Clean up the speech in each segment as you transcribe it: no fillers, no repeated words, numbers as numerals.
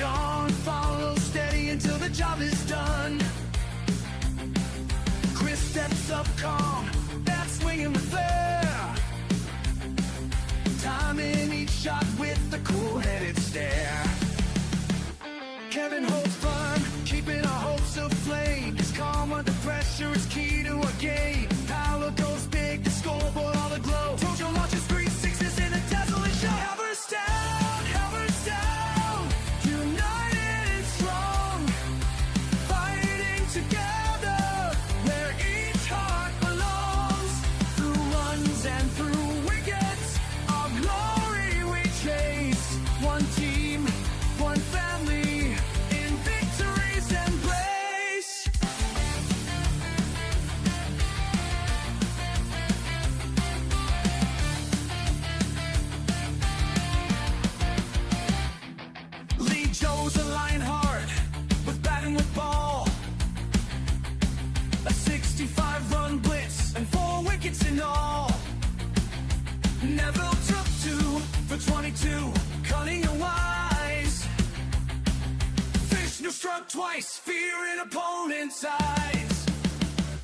John follows steady until the job is done. Chris steps up calm, that's swinging with flair, timing each shot with the cool-headed stare. Kevin holds firm, keeping our hopes aflame. His calm under pressure is key to a game. Power goes big, the scoreboard all aglow. Tojo launches 3 sixes in a dazzling show. Halverstown, Halverstown, united and strong, fighting together where each heart belongs. Through runs and through wickets, our glory we chase. One team, one family, in victory's embrace. Lee Joe's a Lionheart with batting with ball. A 65-run blitz and 4 wickets in all. Neville took 2 for 22, cunning and wise. Vishnu struck twice, fear in opponent's eyes.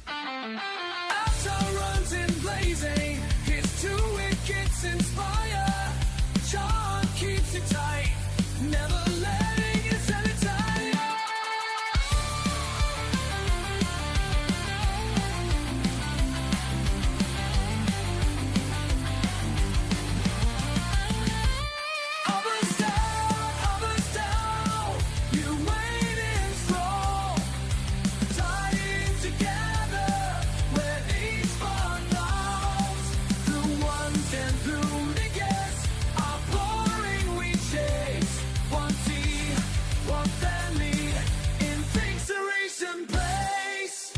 After runs in blazing, his 2 wickets inspire. John keeps it tight, never letting it set it tight. Halverstown, you wait and strong, tying together where each one belongs. Through ones and through wickets, our glory we chase. One team, one family, in victory's embrace.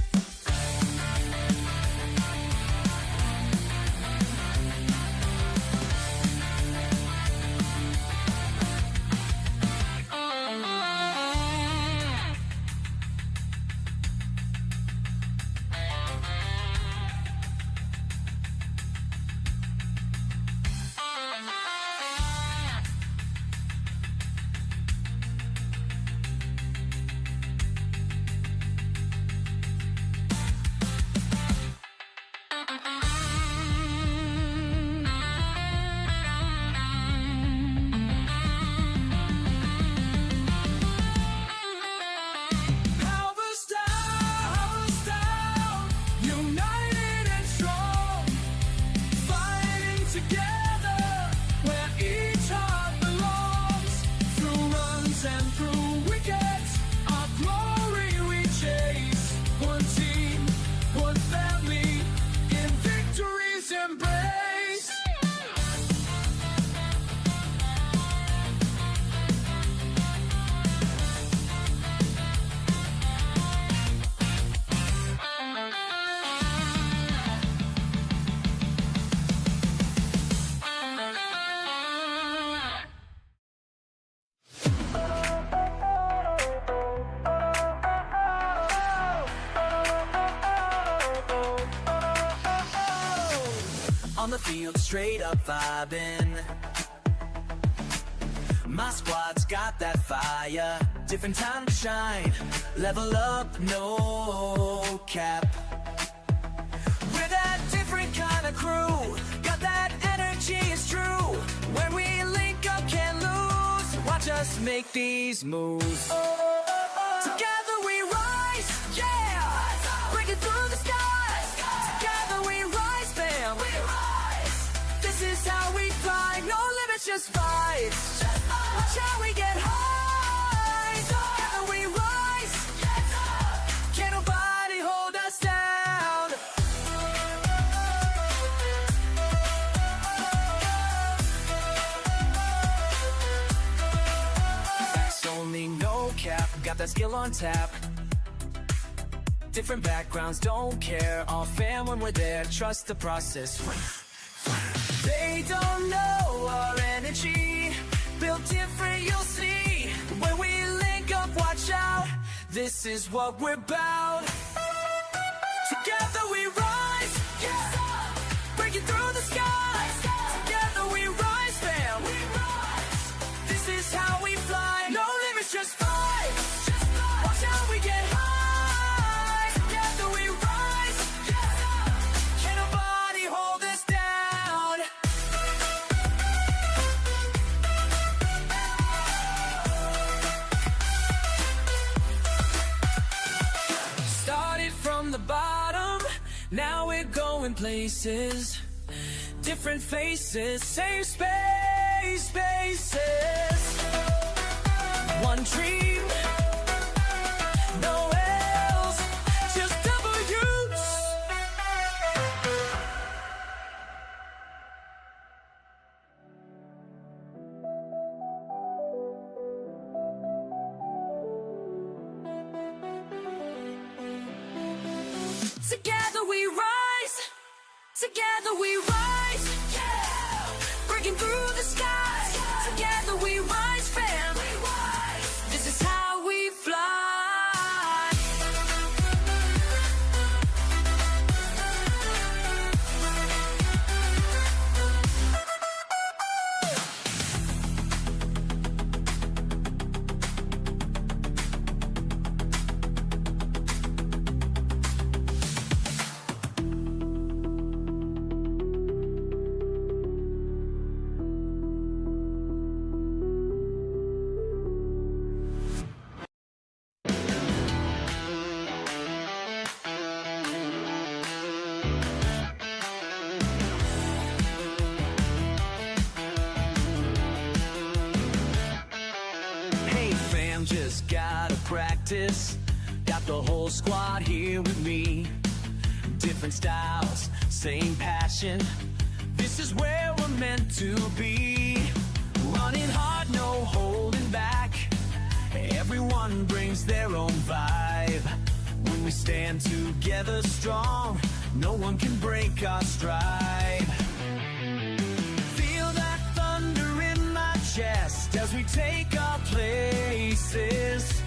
Halverstown, united and strong, fighting together where each heart belongs. Through runs and through wickets, our glory we chase. One team, one family, in victory's embrace. On the field, straight up vibing. My squad's got that fire. Different time to shine. Level up, no cap. We're that different kind of crew. Got that energy, it's true. When we link up, can't lose. Watch us make these moves. Together we rise, yeah. Breaking through the skies. Together we rise, fam. This is how we fly. No limits, just vibes. Watch how we get high. Together we rise. Can't nobody hold us down. Facts only, no cap. Got that skill on tap. Different backgrounds, don't care. All fam when we're there. Trust the process. They don't know our energy. Built different, you'll see. When we link up, watch out. This is what we're about. Together we rise, yeah. Breaking through the skies. Together we rise, fam. This is how we fly. No limits, going places, different faces, same space, spaces. One dream, no else, just W's. Together we rise, together we rise, yeah. Breaking through the sky, together we rise, fam. This is how we fly. Hey fam, just gotta practice. Got the whole squad here with me. Different styles, same passion. This is where we're meant to be. Running hard, no holding back. Everyone brings their own vibe. When we stand together strong, no one can break our stride. Feel that thunder in my chest as we take our places.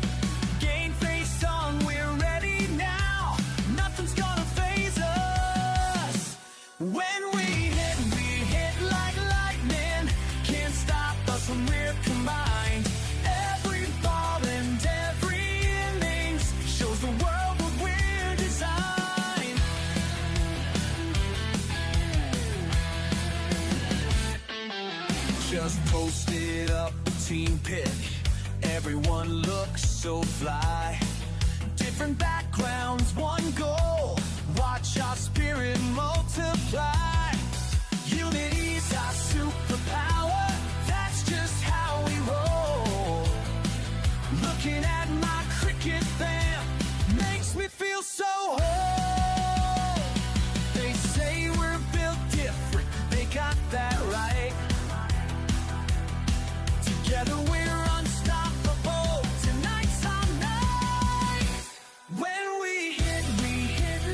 Gain face on, we're ready now. Nothing's gonna faze us. When we hit like lightning. Can't stop us when we're combined. Every ball and every innings shows the world what we're designed. Just posted up a team pic. Everyone looks so fly. Different backgrounds, one goal. Watch our spirit multiply. Unity's our superpower. That's just how we roll. Looking at my cricket fam makes me feel so whole. They say we're built different. They got that right. Together we're unstoppable. Tonight's our night. When we hit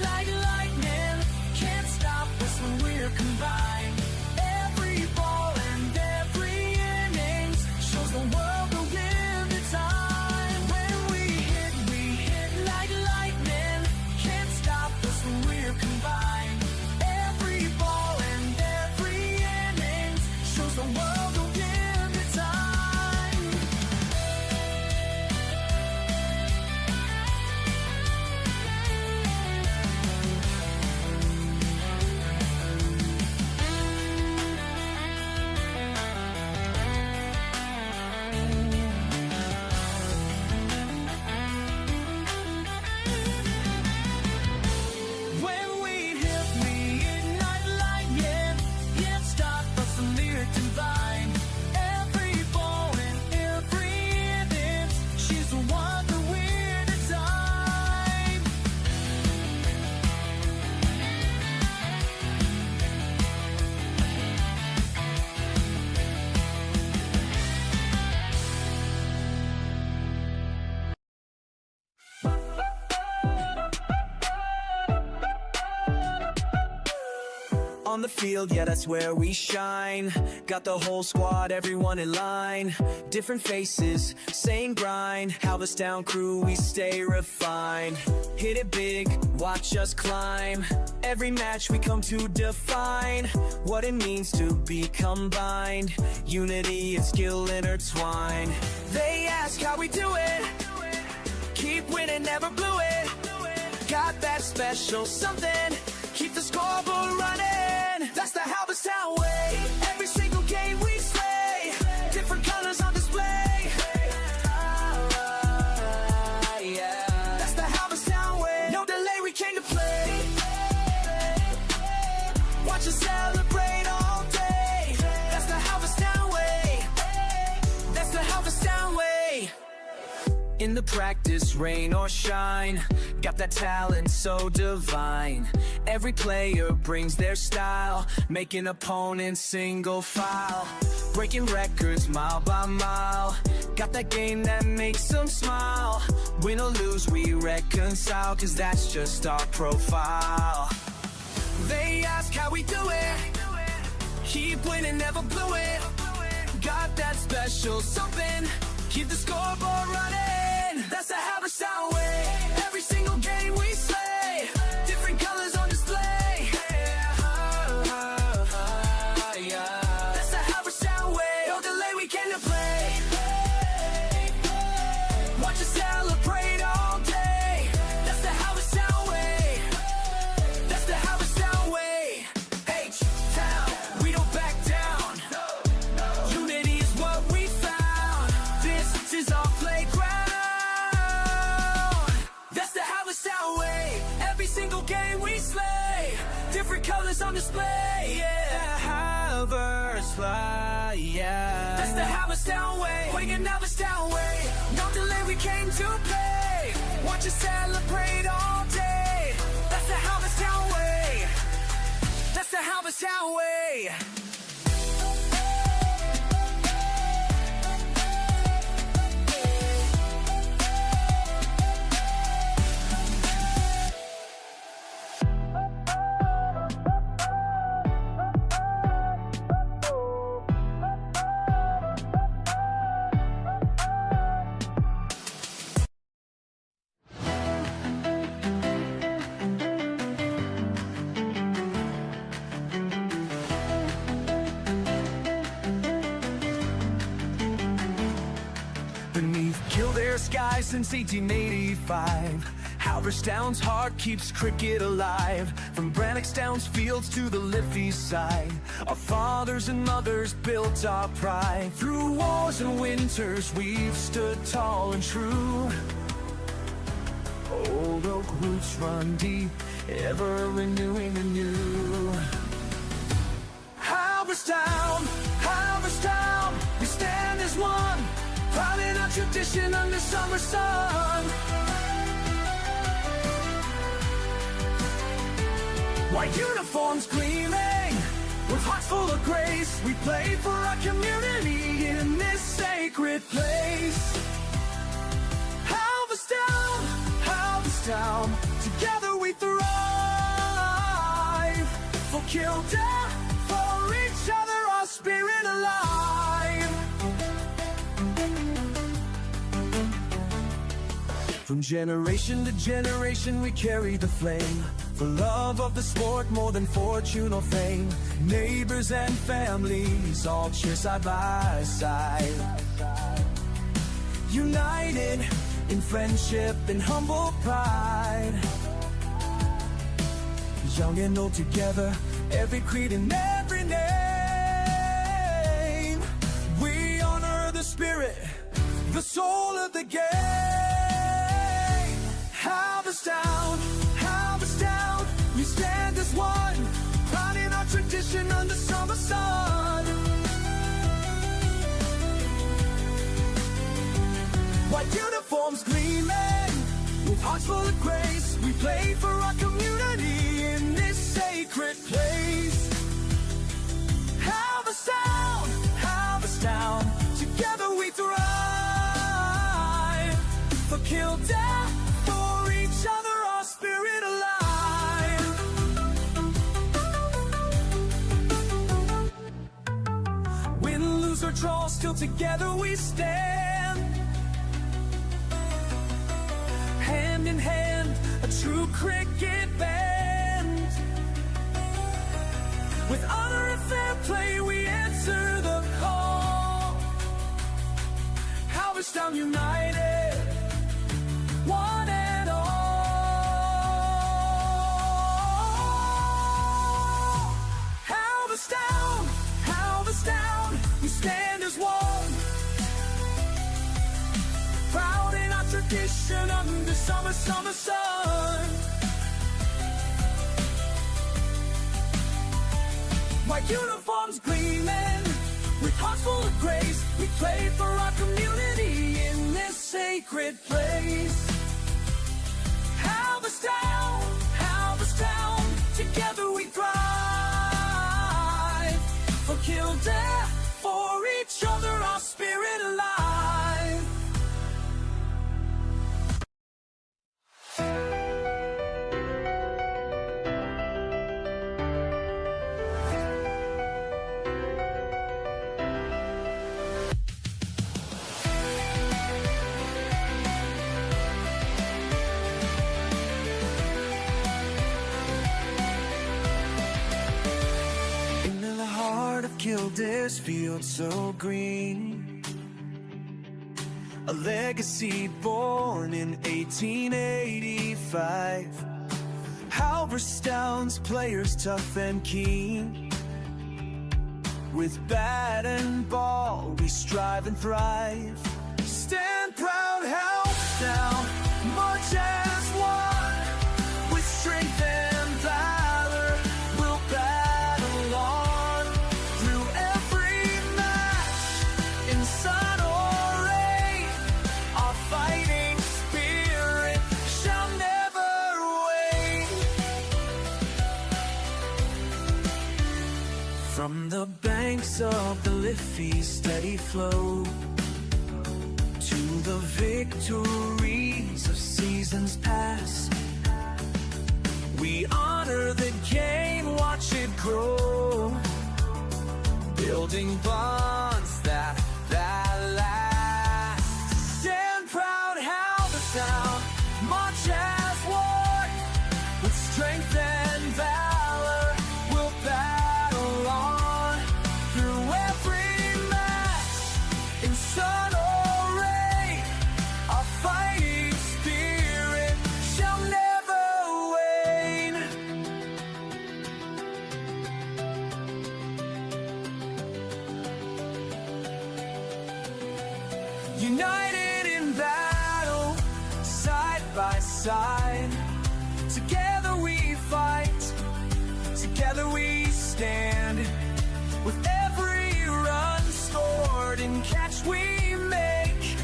like lightning. Can't stop us when we're combined. Every ball and every innings shows the world that we're the time. When we hit like lightning. Can't stop us when we're combined. Every ball and every innings shows the world that we're the time. When we hit like lightning. Can't stop us when we're combined. Every ball and every innings, she's the one that we're designed. On the field, yeah, that's where we shine. Got the whole squad, everyone in line. Different faces, same grind. Halverstown crew, we stay refined. Hit it big, watch us climb. Every match we come to define what it means to be combined. Unity and skill intertwined. They ask how we do it. Keep winning, never blew it. Got that special something. Keep the scoreboard running. That's the Halverstown way. Every single game we slay. Different colors on display. Yeah. That's the Halverstown way. No delay, we came to play. In the practice, rain or shine, got that talent so divine. Every player brings their style, making opponents single file. Breaking records mile by mile, got that game that makes them smile. Win or lose, we reconcile, cause that's just our profile. They ask how we do it, keep winning, never blew it. Got that special something, keep the scoreboard running. That's the Halverstown way. Every single game we slay, different colors on display. That's the Halverstown way. No delay, we came to play. Watch us celebrate all day. That's the Halverstown way. That's the Halverstown way. H-Town, we don't back down. Unity is what we found. This is our playground. Single game we slay, different colors on display. Yeah, Halverstown, yeah. That's the Halverstown way. Playing Halverstown way. No delay, we came to play. Watch us celebrate all day. That's the Halverstown way. That's the Halverstown way. Beneath Kildare skies since 1885, Halverstown's heart keeps cricket alive. From Brannockstown's fields to the Liffey side, our fathers and mothers built our pride. Through wars and winters we've stood tall and true. Old oak roots run deep, ever renewing anew. Halverstown, Halverstown, we stand as one, proud in our tradition under summer sun. White uniforms gleaming, with hearts full of grace, we play for our community in this sacred place. Halverstown, Halverstown, together we thrive. For Kildare, for each other, our spirit alive. From generation to generation we carry the flame, for love of the sport more than fortune or fame. Neighbors and families all cheer side by side, united in friendship and humble pride. Young and old together, every creed and every name. We honor the spirit, the soul of the game. Halverstown, Halverstown, we stand as one, proud in our tradition under summer sun. White uniforms gleaming, with hearts full of grace, we play for our community in this sacred place. Halverstown, Halverstown, together we thrive. For Kildare, for each other, our spirit alive. Win, lose or draw, still together we stand. Hand in hand, a true cricket band. With honor and fair play, we answer the call. Halverstown united, one and all. Halverstown, Halverstown, we stand as one, proud in our tradition under summer sun. White uniforms gleaming, with hearts full of grace, we play for our community in this sacred secret place. Halverstown, Halverstown, together we thrive. For Kildare, for each other, our spirit alive. In the heart of Kildare's field so green, a legacy born in 1885. Halverstown's players tough and keen. With bat and ball we strive and thrive. Stand proud, Halverstown, march as one. With strength and valor we'll battle on. Through every match, in sun or rain, our fighting spirit shall never wane. From the banks of the Liffey's steady flow to the victories of seasons past, we honor the game, watch it grow, building bonds that last. Stand proud, Halverstown, march as one. With strength and valor we'll battle on. Through every match, in sun or rain, our fighting spirit shall never wane. United in battle, side by side. Together we fight, together we stand. With every run scored and catch we make,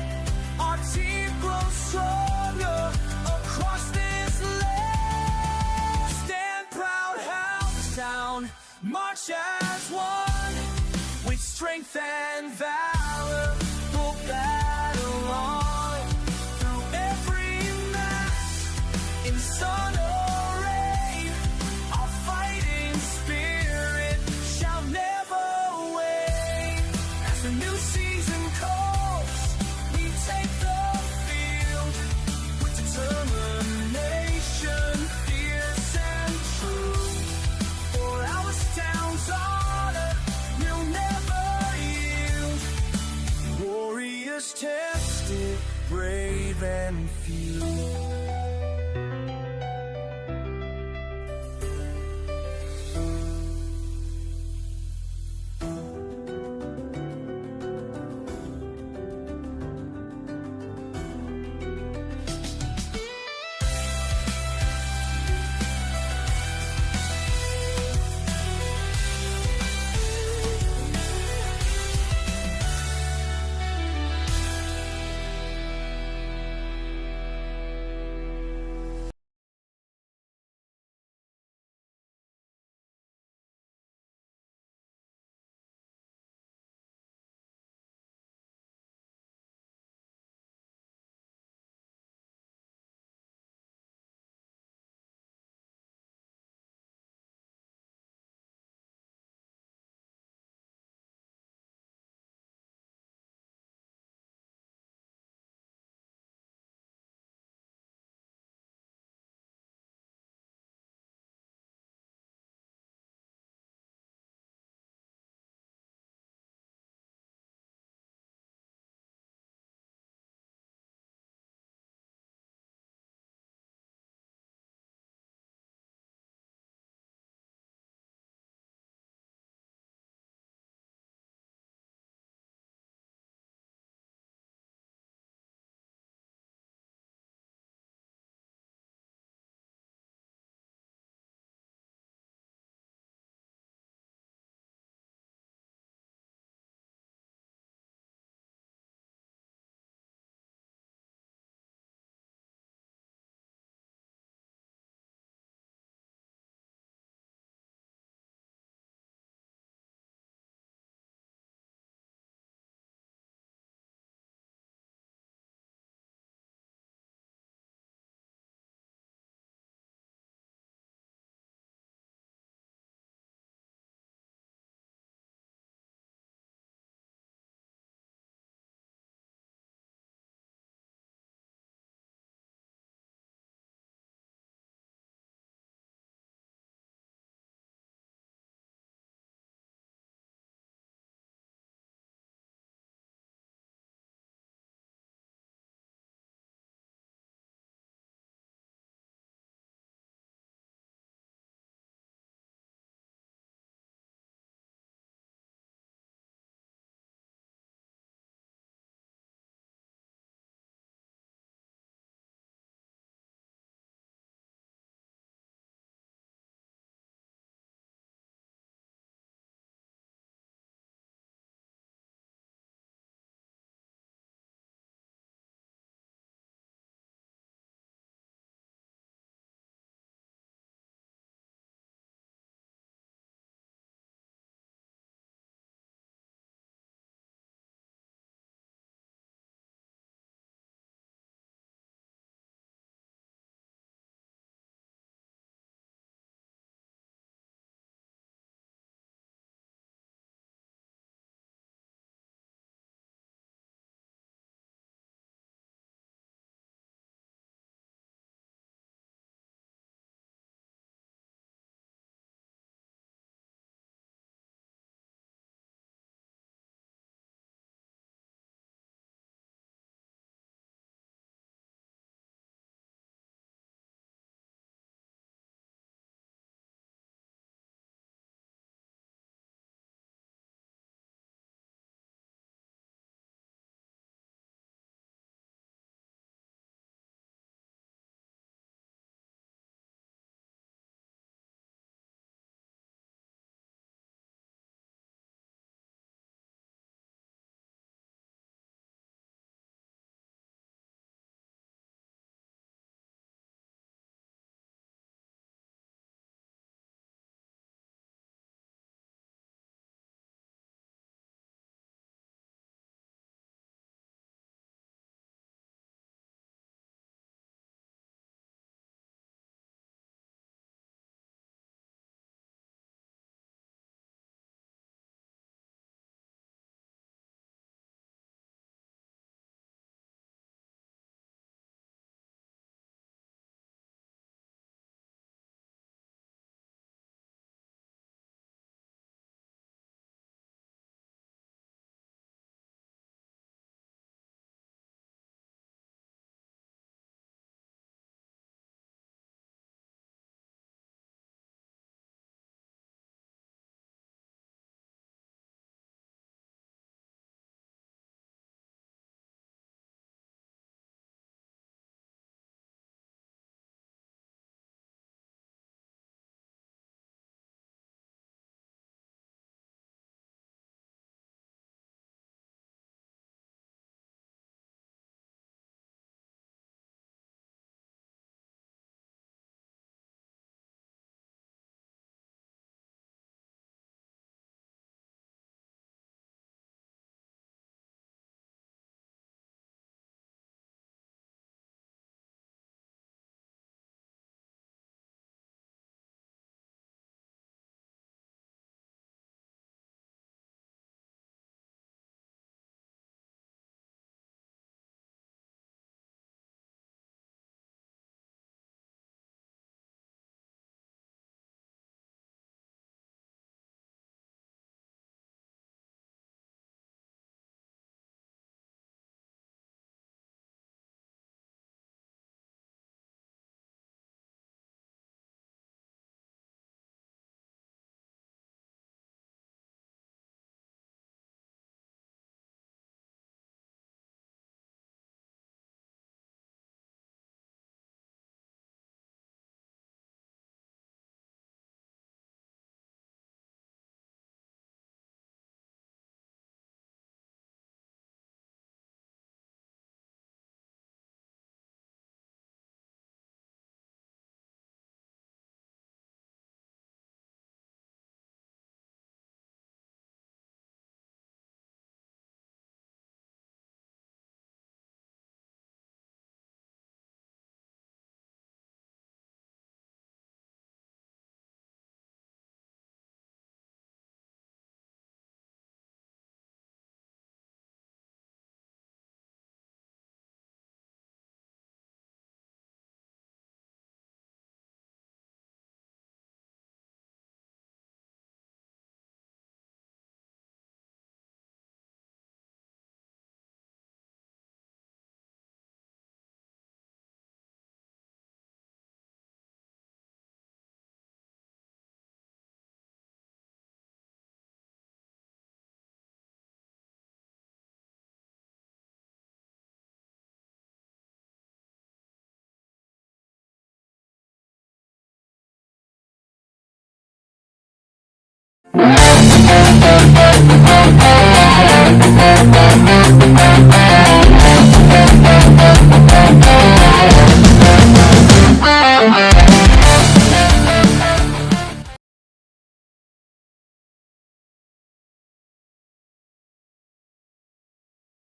our team grows stronger across this land. Stand proud, Halverstown, march as one. With strength and valor we'll battle on. Through every match, in sun or rain, our fighting spirit shall never wane. As the new season calls, we take the field with determination, fierce and true. For Halverstown's honor we'll never yield. Warriors tested, brave and few.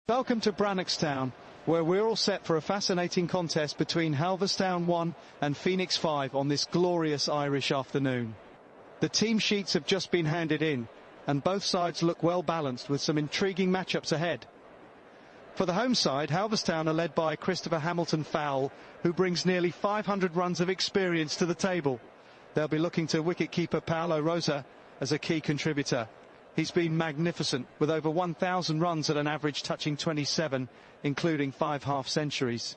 Welcome to Brannockstown, where we're all set for a fascinating contest between Halverstown 1 and Phoenix 5 on this glorious Irish afternoon. The team sheets have just been handed in, and both sides look well balanced with some intriguing matchups ahead. For the home side, Halverstown are led by Christopher Hamilton Fowle, who brings nearly 500 runs of experience to the table. They'll be looking to wicketkeeper Paolo Rosa as a key contributor. He's been magnificent, with over 1,000 runs at an average touching 27, including 5 half-centuries.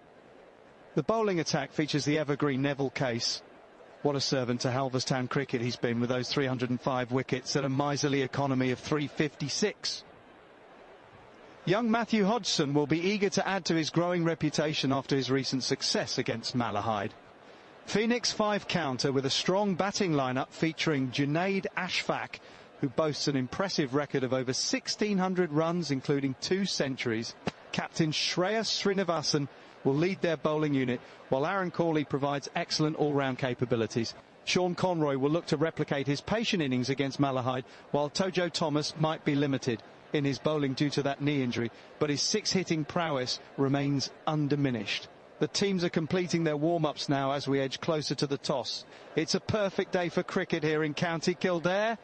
The bowling attack features the evergreen Neville Case. What a servant to Halverstown cricket he's been, with those 305 wickets at a miserly economy of 356. Young Matthew Hodgson will be eager to add to his growing reputation after his recent success against Malahide. Phoenix 5 counter with a strong batting lineup featuring Junaid Ashfaq, who boasts an impressive record of over 1,600 runs, including 2 centuries. Captain Shreyas Srinivasan will lead their bowling unit, while Aaron Corley provides excellent all-round capabilities. Sean Conroy will look to replicate his patient innings against Malahide, while Tojo Thomas might be limited in his bowling due to that knee injury, but his 6-hitting prowess remains undiminished. The teams are completing their warm-ups now as we edge closer to the toss. It's a perfect day for cricket here in County Kildare.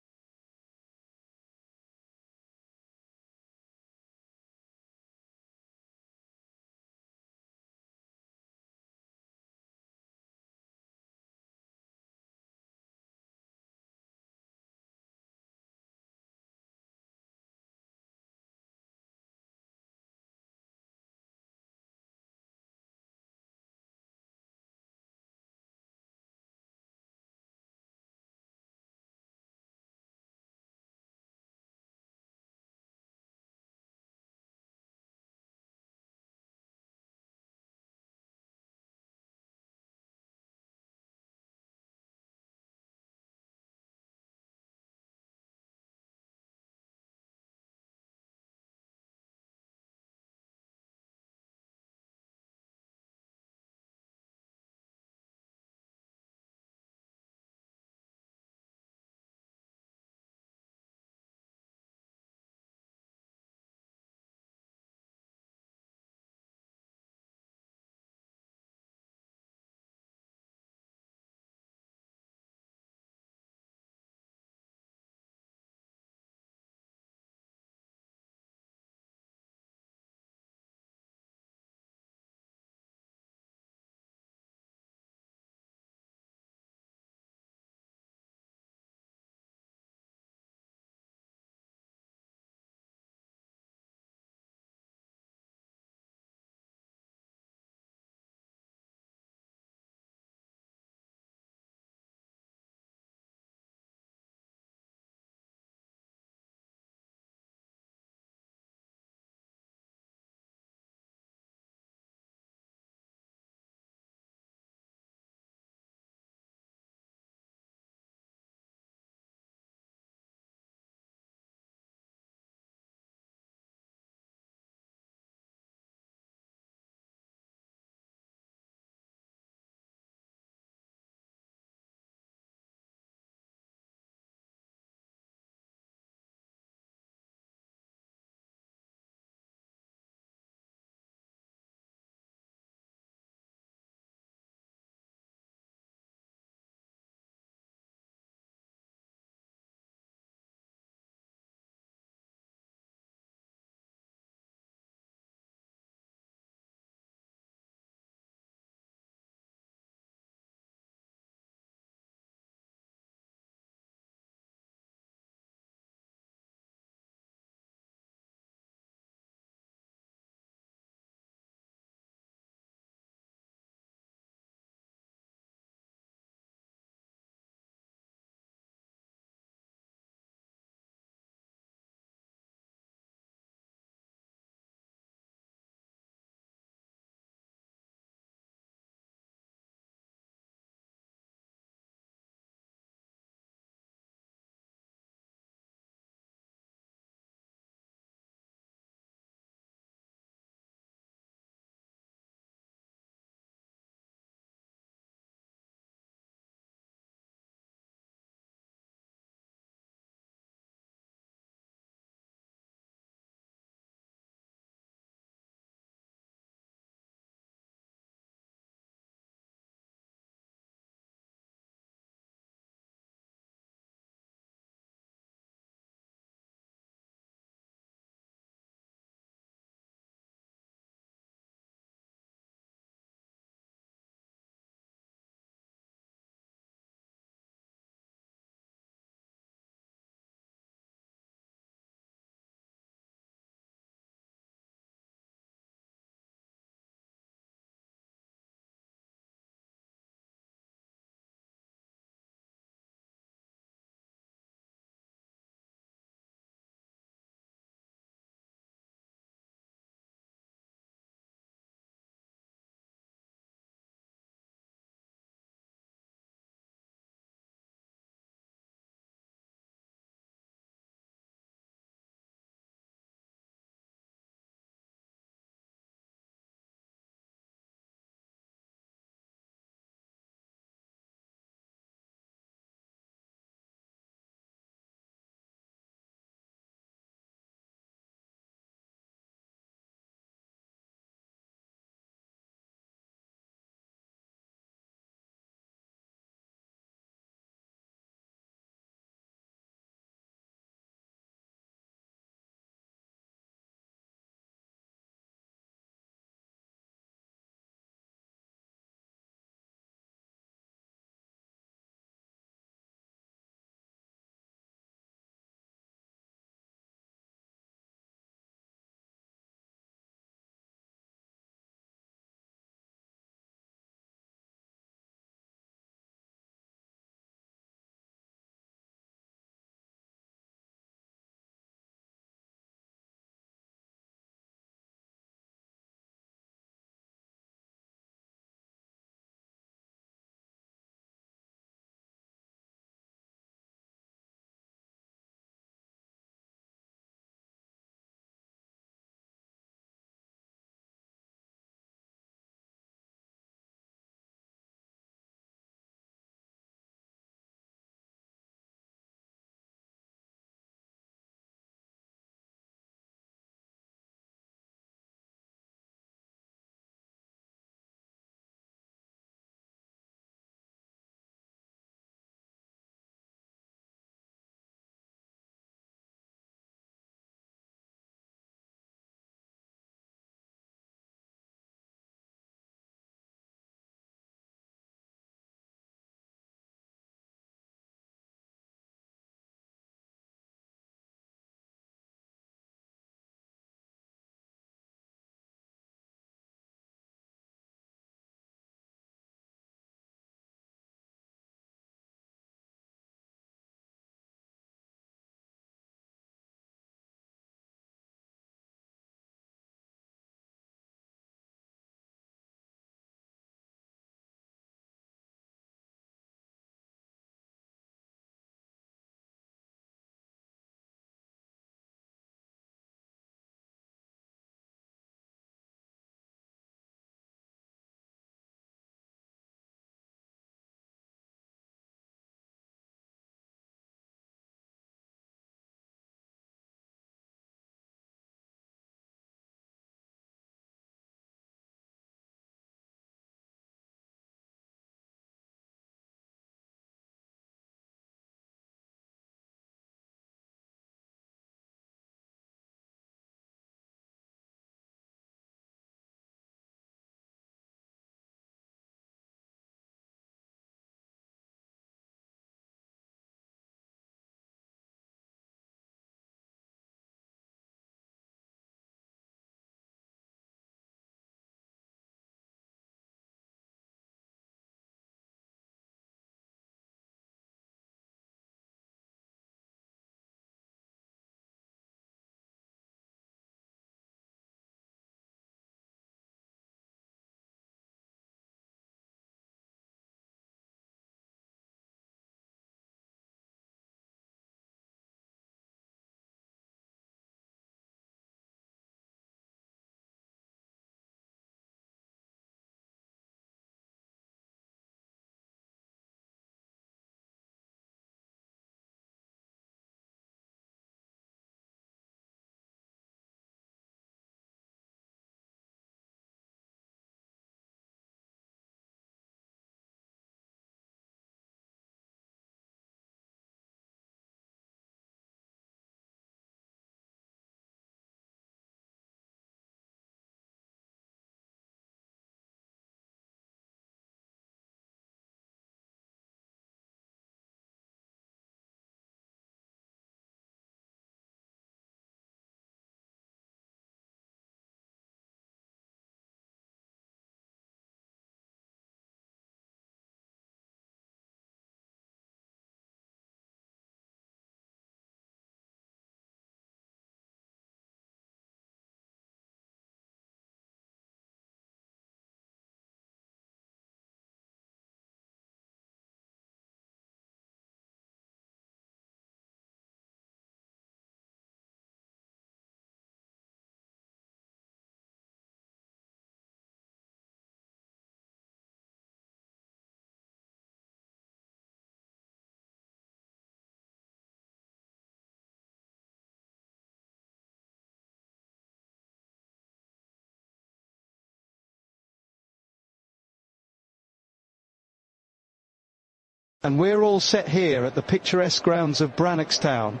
And we're all set here at the picturesque grounds of Brannockstown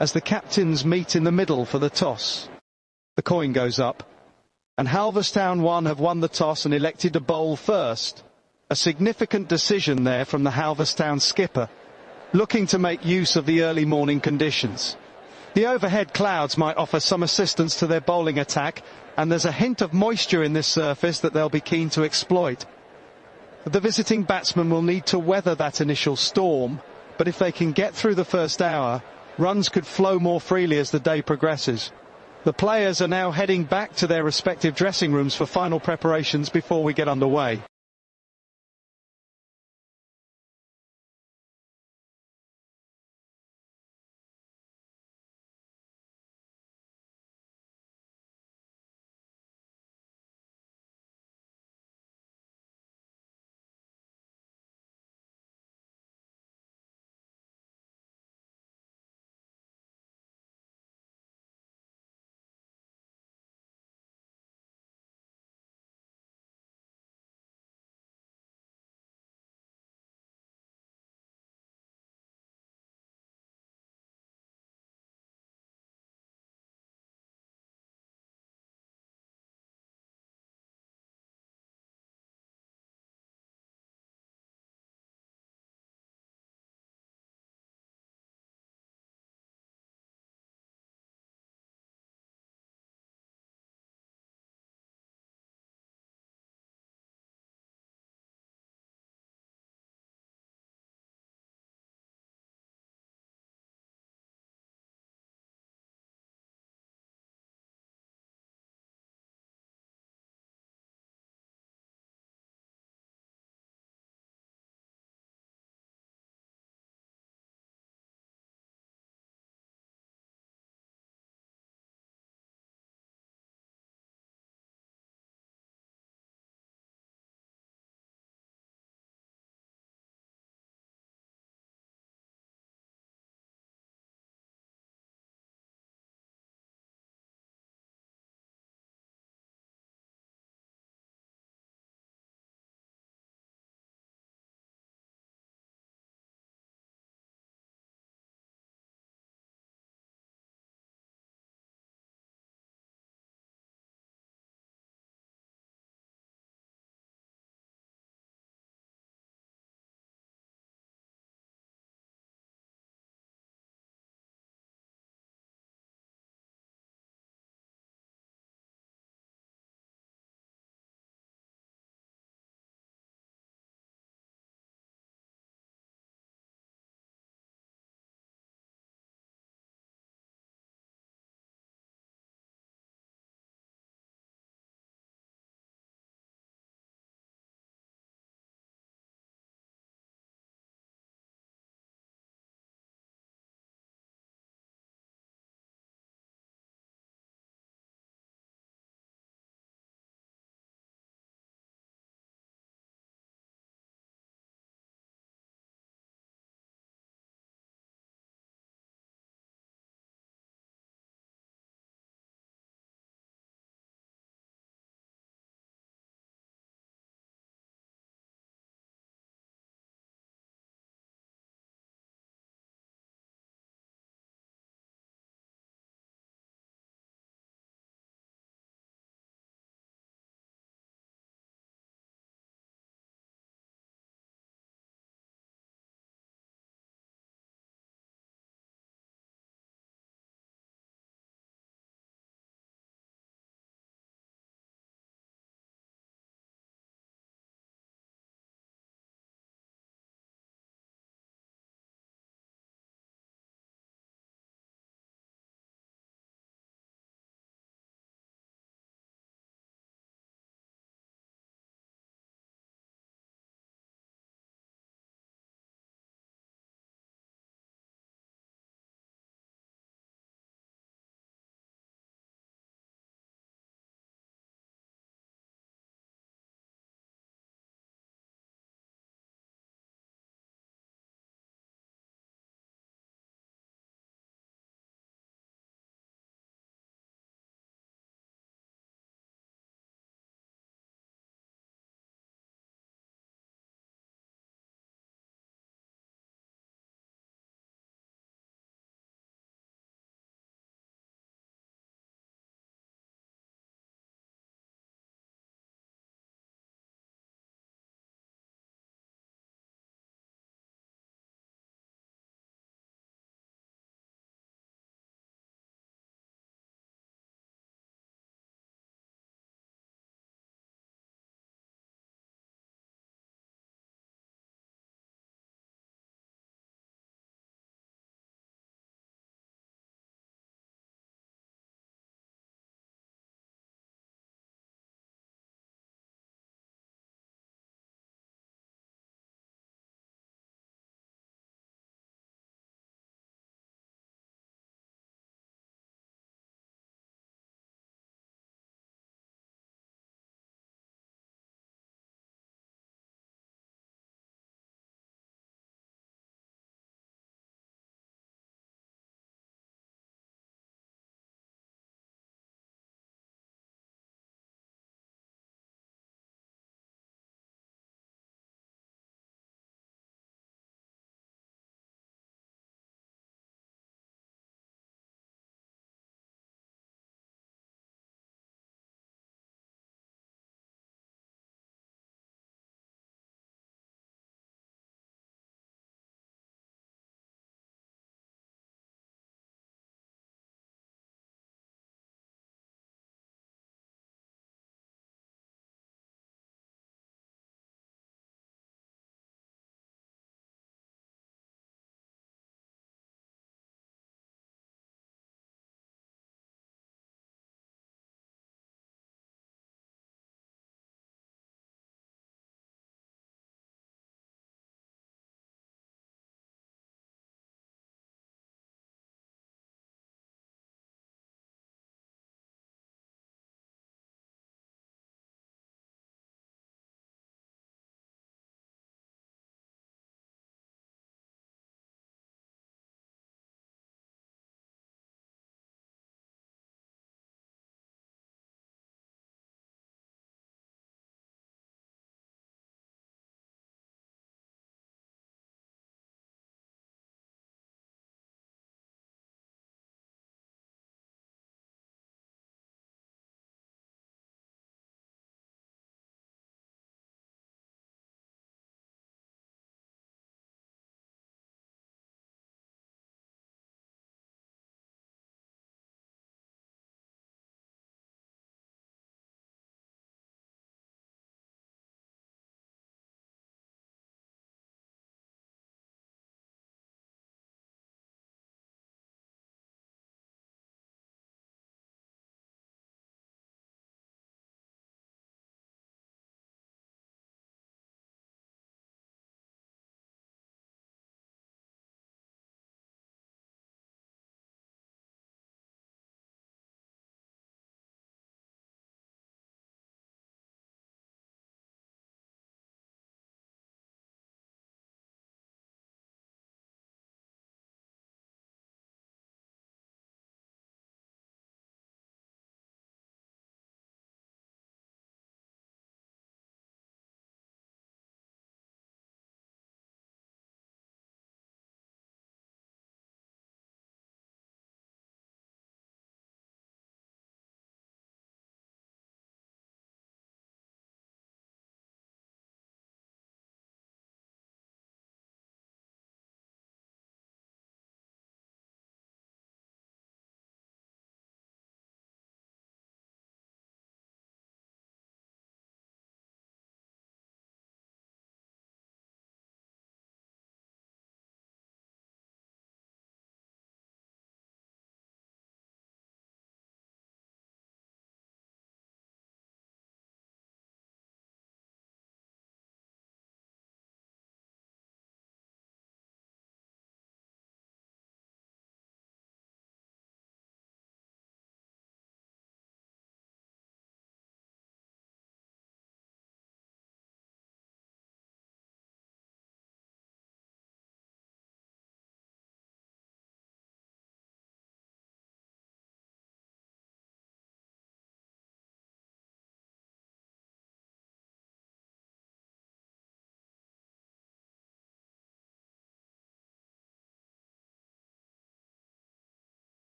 as the captains meet in the middle for the toss. The coin goes up, and Halverstown 1 have won the toss and elected to bowl first. A significant decision there from the Halverstown skipper, looking to make use of the early morning conditions. The overhead clouds might offer some assistance to their bowling attack, and there's a hint of moisture in this surface that they'll be keen to exploit. The visiting batsmen will need to weather that initial storm, but if they can get through the first hour, runs could flow more freely as the day progresses. The players are now heading back to their respective dressing rooms for final preparations before we get underway.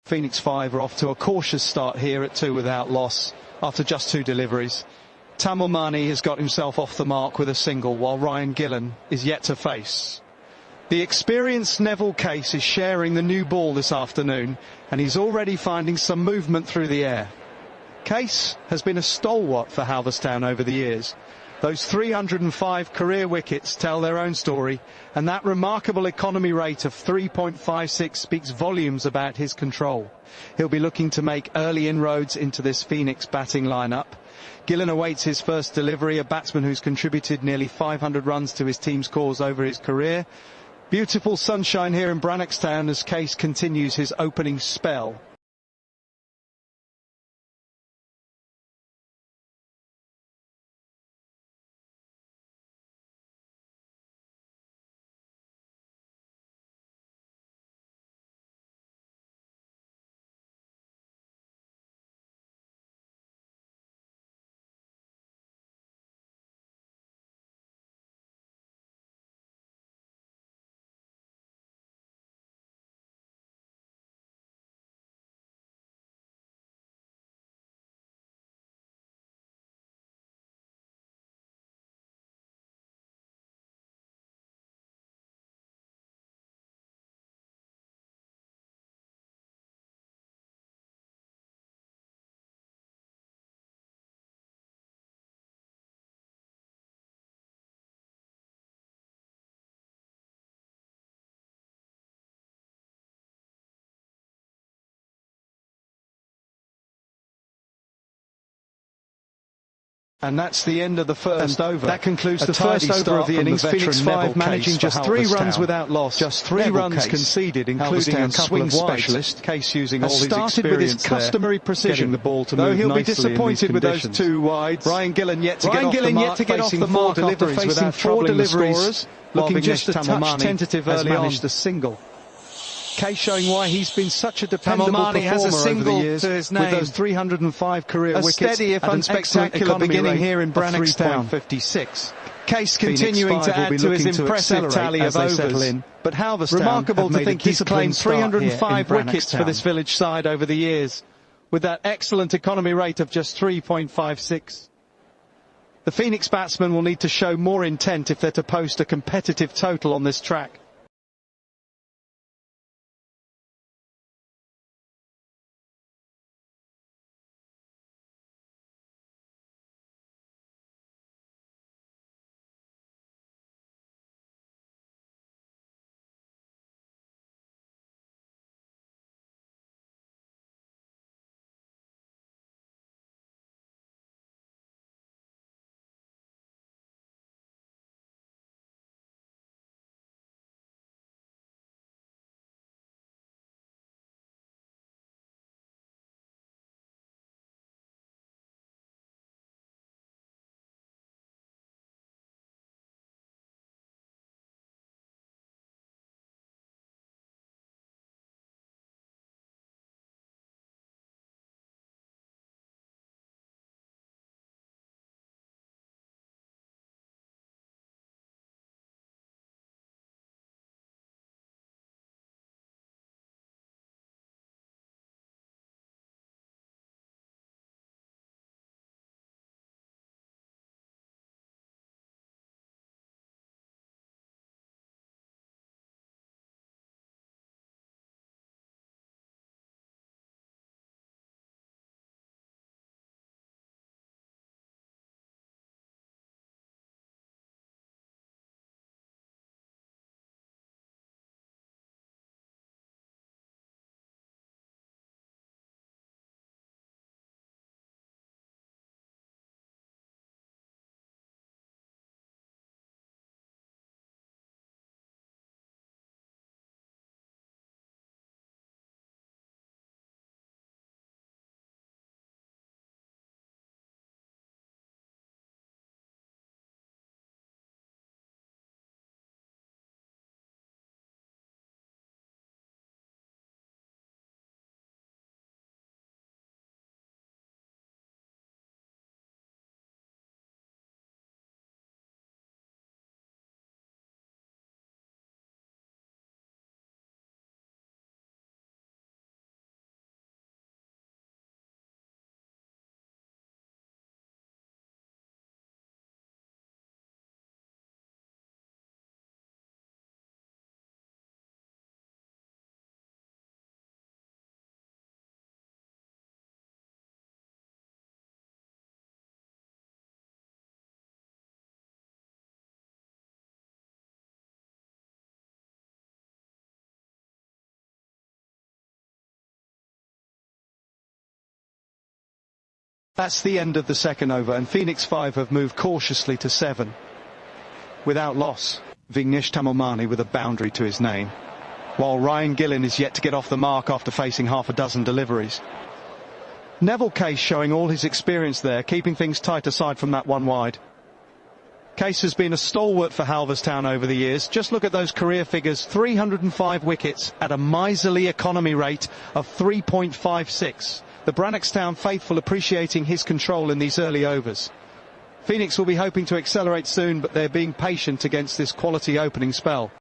Phoenix 5 are off to a cautious start here at 2 without loss after just 2 deliveries. Tamilmani has got himself off the mark with a single, while Ryan Gillen is yet to face. The experienced Neville Case is sharing the new ball this afternoon, and he's already finding some movement through the air. Case has been a stalwart for Halverstown over the years. Those 305 career wickets tell their own story, and that remarkable economy rate of 3.56 speaks volumes about his control. He'll be looking to make early inroads into this Phoenix batting lineup. Gillen awaits his first delivery, a batsman who's contributed nearly 500 runs to his team's cause over his career. Beautiful sunshine here in Brannockstown as Case continues his opening spell. And that's the end of the first over. That concludes the first over of the innings. Phoenix 5 managing just 3 runs without loss. Just 3 runs conceded, including a swing specialist. Case using all his experience with his customary precision. The ball to move. Though he'll be disappointed with those 2 wides. Ryan Gillen yet to get off the mark after facing 4 deliveries. Looking just a touch tentative early on. Managed a single. Case showing why he's been such a dependable performer has a single over the years, to his name. With those 305 career wickets, steady if unspectacular beginning here in Brannockstown. 3.56. Case continuing to add to his impressive tally of overs. But Halverstown remarkable to think he's claimed 305 wickets for this village side over the years, with that excellent economy rate of just 3.56. The Phoenix batsmen will need to show more intent if they're to post a competitive total on this track. That's the end of the second over, and Phoenix 5 have moved cautiously to 7. Without loss, Vignesh Tamilmani with a boundary to his name, while Ryan Gillen is yet to get off the mark after facing half a dozen deliveries. Neville Case showing all his experience there, keeping things tight aside from that one wide. Case has been a stalwart for Halverstown over the years. Just look at those career figures: 305 wickets at a miserly economy rate of 3.56. The Brannockstown faithful appreciating his control in these early overs. Phoenix will be hoping to accelerate soon, but they're being patient against this quality opening spell.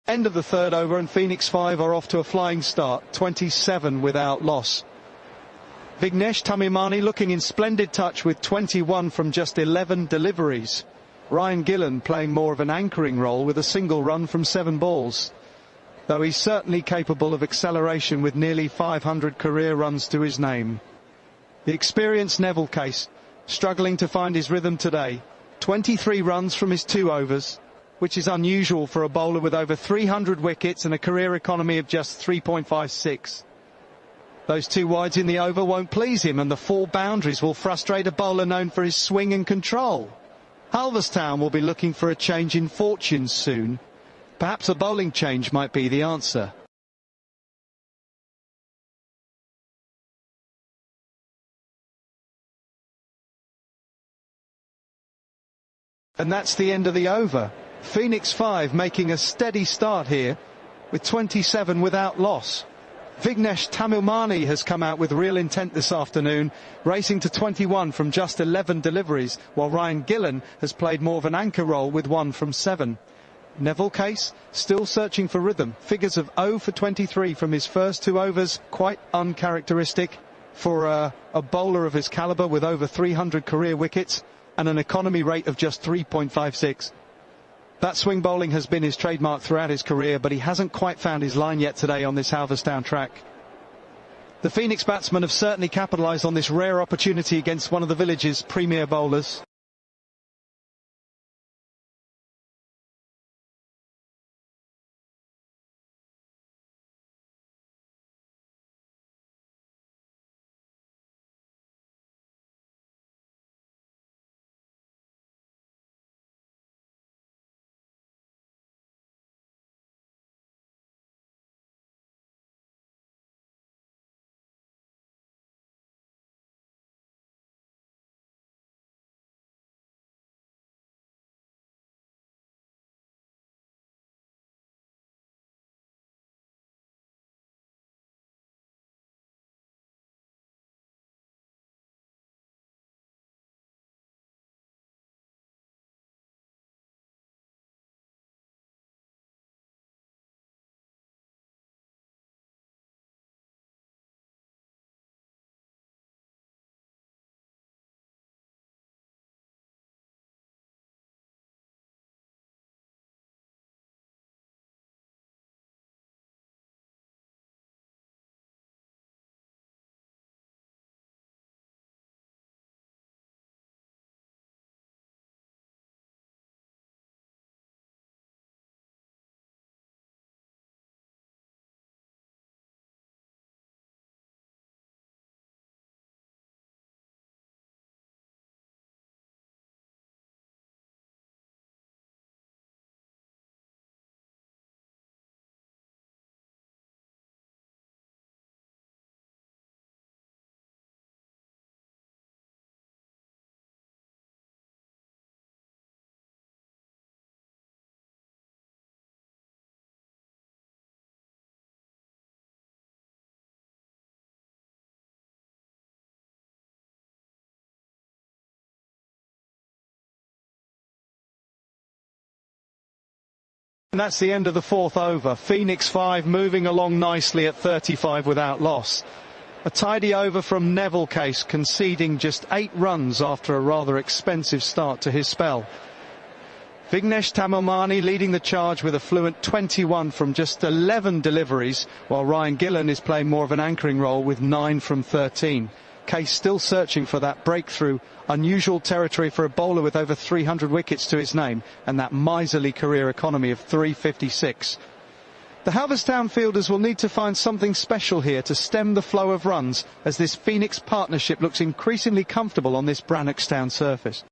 End of the third over, and Phoenix 5 are off to a flying start, 27 without loss. Vignesh Tamilmani looking in splendid touch with 21 from just 11 deliveries. Ryan Gillen playing more of an anchoring role with a single run from 7 balls. Though he's certainly capable of acceleration with nearly 500 career runs to his name. The experienced Neville Case struggling to find his rhythm today. 23 runs from his 2 overs, which is unusual for a bowler with over 300 wickets and a career economy of just 3.56. Those two wides in the over won't please him, and the four boundaries will frustrate a bowler known for his swing and control. Halverstown will be looking for a change in fortunes soon. Perhaps a bowling change might be the answer. And that's the end of the over. Phoenix 5 making a steady start here with 27 without loss. Vignesh Tamilmani has come out with real intent this afternoon, racing to 21 from just 11 deliveries, while Ryan Gillen has played more of an anchor role with 1 from 7. Neville Case still searching for rhythm. Figures of 0 for 23 from his first 2 overs, quite uncharacteristic for a bowler of his calibre with over 300 career wickets and an economy rate of just 3.56. That swing bowling has been his trademark throughout his career, but he hasn't quite found his line yet today on this Halverstown track. The Phoenix batsmen have certainly capitalised on this rare opportunity against one of the village's premier bowlers. And that's the end of the fourth over. Phoenix 5 moving along nicely at 35 without loss. A tidy over from Neville Case, conceding just 8 runs after a rather expensive start to his spell. Vignesh Tamilmani leading the charge with a fluent 21 from just 11 deliveries, while Ryan Gillen is playing more of an anchoring role with 9 from 13. Case still searching for that breakthrough, unusual territory for a bowler with over 300 wickets to his name and that miserly career economy of 356. The Halverstown fielders will need to find something special here to stem the flow of runs as this Phoenix partnership looks increasingly comfortable on this Brannockstown surface.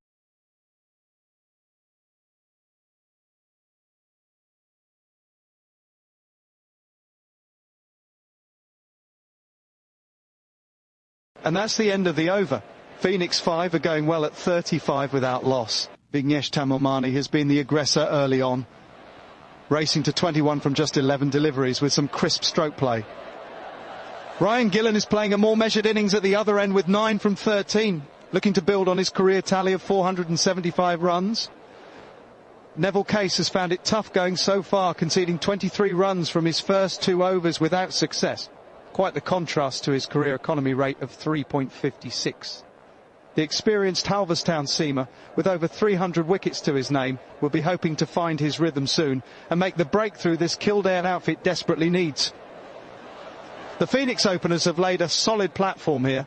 And that's the end of the over. Phoenix 5 are going well at 35 without loss. Vignesh Tamilmani has been the aggressor early on, racing to 21 from just 11 deliveries with some crisp stroke play. Ryan Gillen is playing a more measured innings at the other end with 9 from 13, looking to build on his career tally of 475 runs. Neville Case has found it tough going so far, conceding 23 runs from his first 2 overs without success. Quite the contrast to his career economy rate of 3.56. The experienced Halverstown seamer, with over 300 wickets to his name, will be hoping to find his rhythm soon and make the breakthrough this Kildare outfit desperately needs. The Phoenix openers have laid a solid platform here.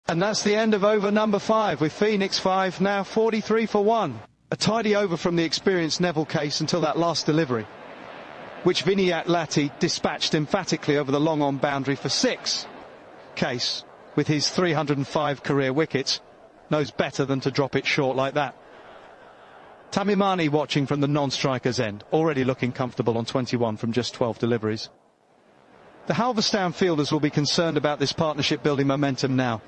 And that's the end of over number 5, with Phoenix 5 now 43 for 1. A tidy over from the experienced Neville Case until that last delivery, which Viniat Lati dispatched emphatically over the long-on boundary for 6. Case, with his 305 career wickets, knows better than to drop it short like that. Tamimani watching from the non-striker's end, already looking comfortable on 21 from just 12 deliveries. The Halverstown fielders will be concerned about this partnership building momentum now.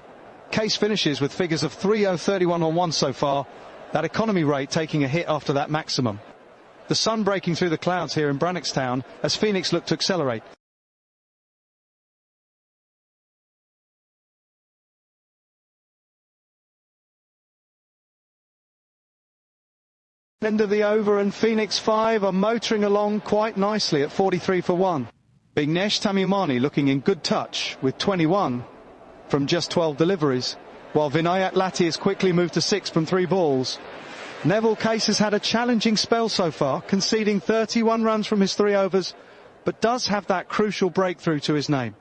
Case finishes with figures of 30.31 on 1 so far, that economy rate taking a hit after that maximum. The sun breaking through the clouds here in Brannockstown as Phoenix look to accelerate. End of the over, and Phoenix 5 are motoring along quite nicely at 43 for 1. Vignesh Tamimani looking in good touch with 21 from just 12 deliveries, while Vinayat Lati has quickly moved to 6 from 3 balls. Neville Case has had a challenging spell so far, conceding 31 runs from his 3 overs, but does have that crucial breakthrough to his name.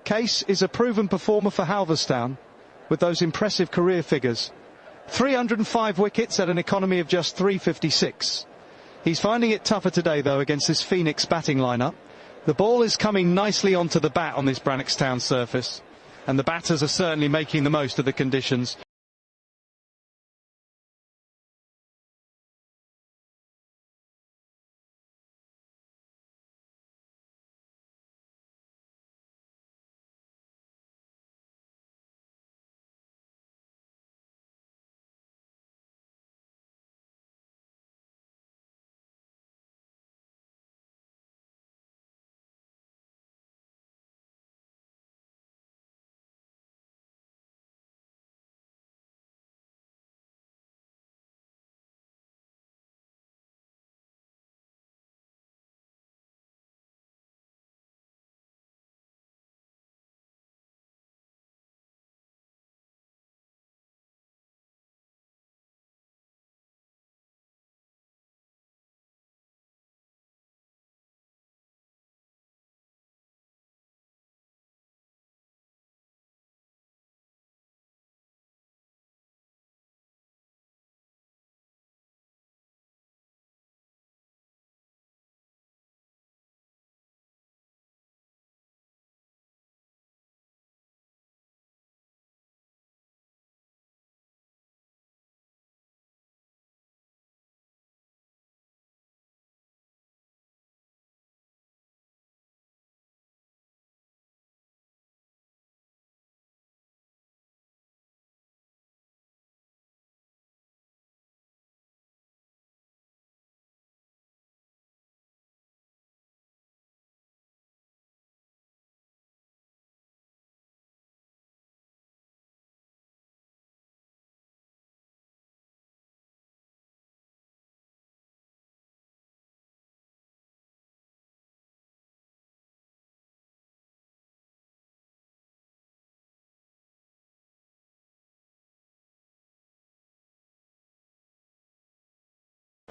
Case is a proven performer for Halverstown with those impressive career figures. 305 wickets at an economy of just 356. He's finding it tougher today, though, against this Phoenix batting lineup. The ball is coming nicely onto the bat on this Brannockstown surface, and the batters are certainly making the most of the conditions.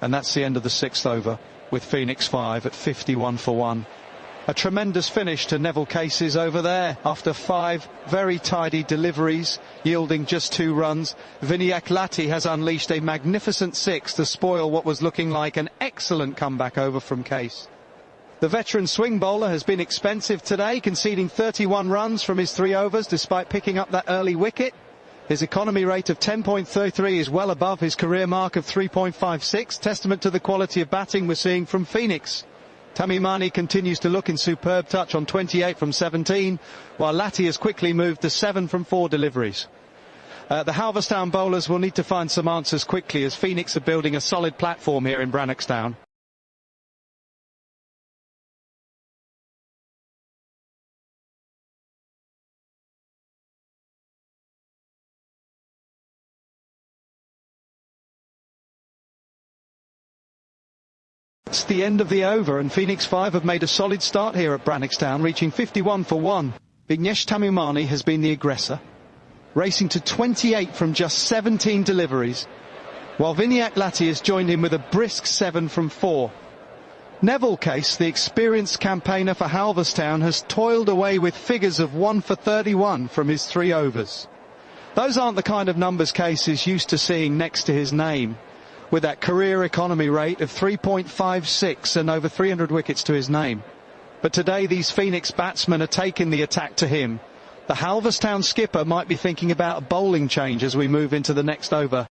And that's the end of the 6th over, with Phoenix 5 at 51 for 1. A tremendous finish to Neville Case's over there. After 5 very tidy deliveries, yielding just 2 runs, Viniat Lati has unleashed a magnificent 6 to spoil what was looking like an excellent comeback over from Case. The veteran swing bowler has been expensive today, conceding 31 runs from his 3 overs despite picking up that early wicket. His economy rate of 10.33 is well above his career mark of 3.56, testament to the quality of batting we're seeing from Phoenix. Tamimani continues to look in superb touch on 28 from 17, while Lati has quickly moved to 7 from 4 deliveries. The Halverstown bowlers will need to find some answers quickly, as Phoenix are building a solid platform here in Brannockstown. It's the end of the over, and Phoenix 5 have made a solid start here at Brannockstown, reaching 51 for 1. Vignesh Tamimani has been the aggressor, racing to 28 from just 17 deliveries, while Viniat Lati has joined him with a brisk 7 from 4. Neville Case, the experienced campaigner for Halverstown, has toiled away with figures of 1 for 31 from his 3 overs. Those aren't the kind of numbers Case is used to seeing next to his name, with that career economy rate of 3.56 and over 300 wickets to his name. But today these Phoenix batsmen are taking the attack to him. The Halverstown skipper might be thinking about a bowling change as we move into the next over.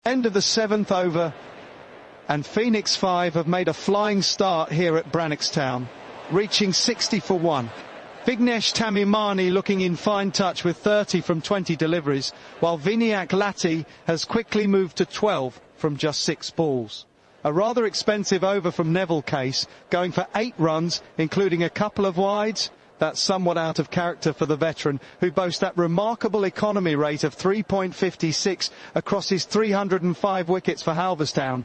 End of the 7th over, and Phoenix 5 have made a flying start here at Brannockstown, reaching 60 for 1. Vignesh Tamimani looking in fine touch with 30 from 20 deliveries, while Vinayak Lati has quickly moved to 12 from just 6 balls. A rather expensive over from Neville Case, going for 8 runs, including a couple of wides. That's somewhat out of character for the veteran, who boasts that remarkable economy rate of 3.56 across his 305 wickets for Halverstown.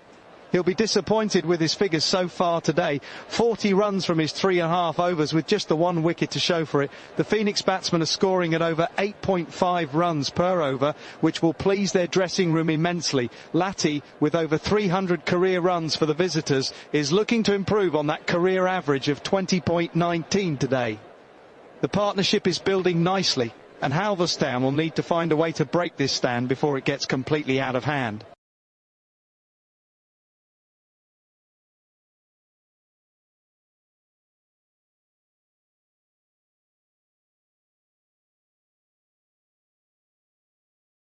He'll be disappointed with his figures so far today. 40 runs from his 3.5 overs with just the 1 wicket to show for it. The Phoenix batsmen are scoring at over 8.5 runs per over, which will please their dressing room immensely. Lati, with over 300 career runs for the visitors, is looking to improve on that career average of 20.19 today. The partnership is building nicely, and Halverstown will need to find a way to break this stand before it gets completely out of hand.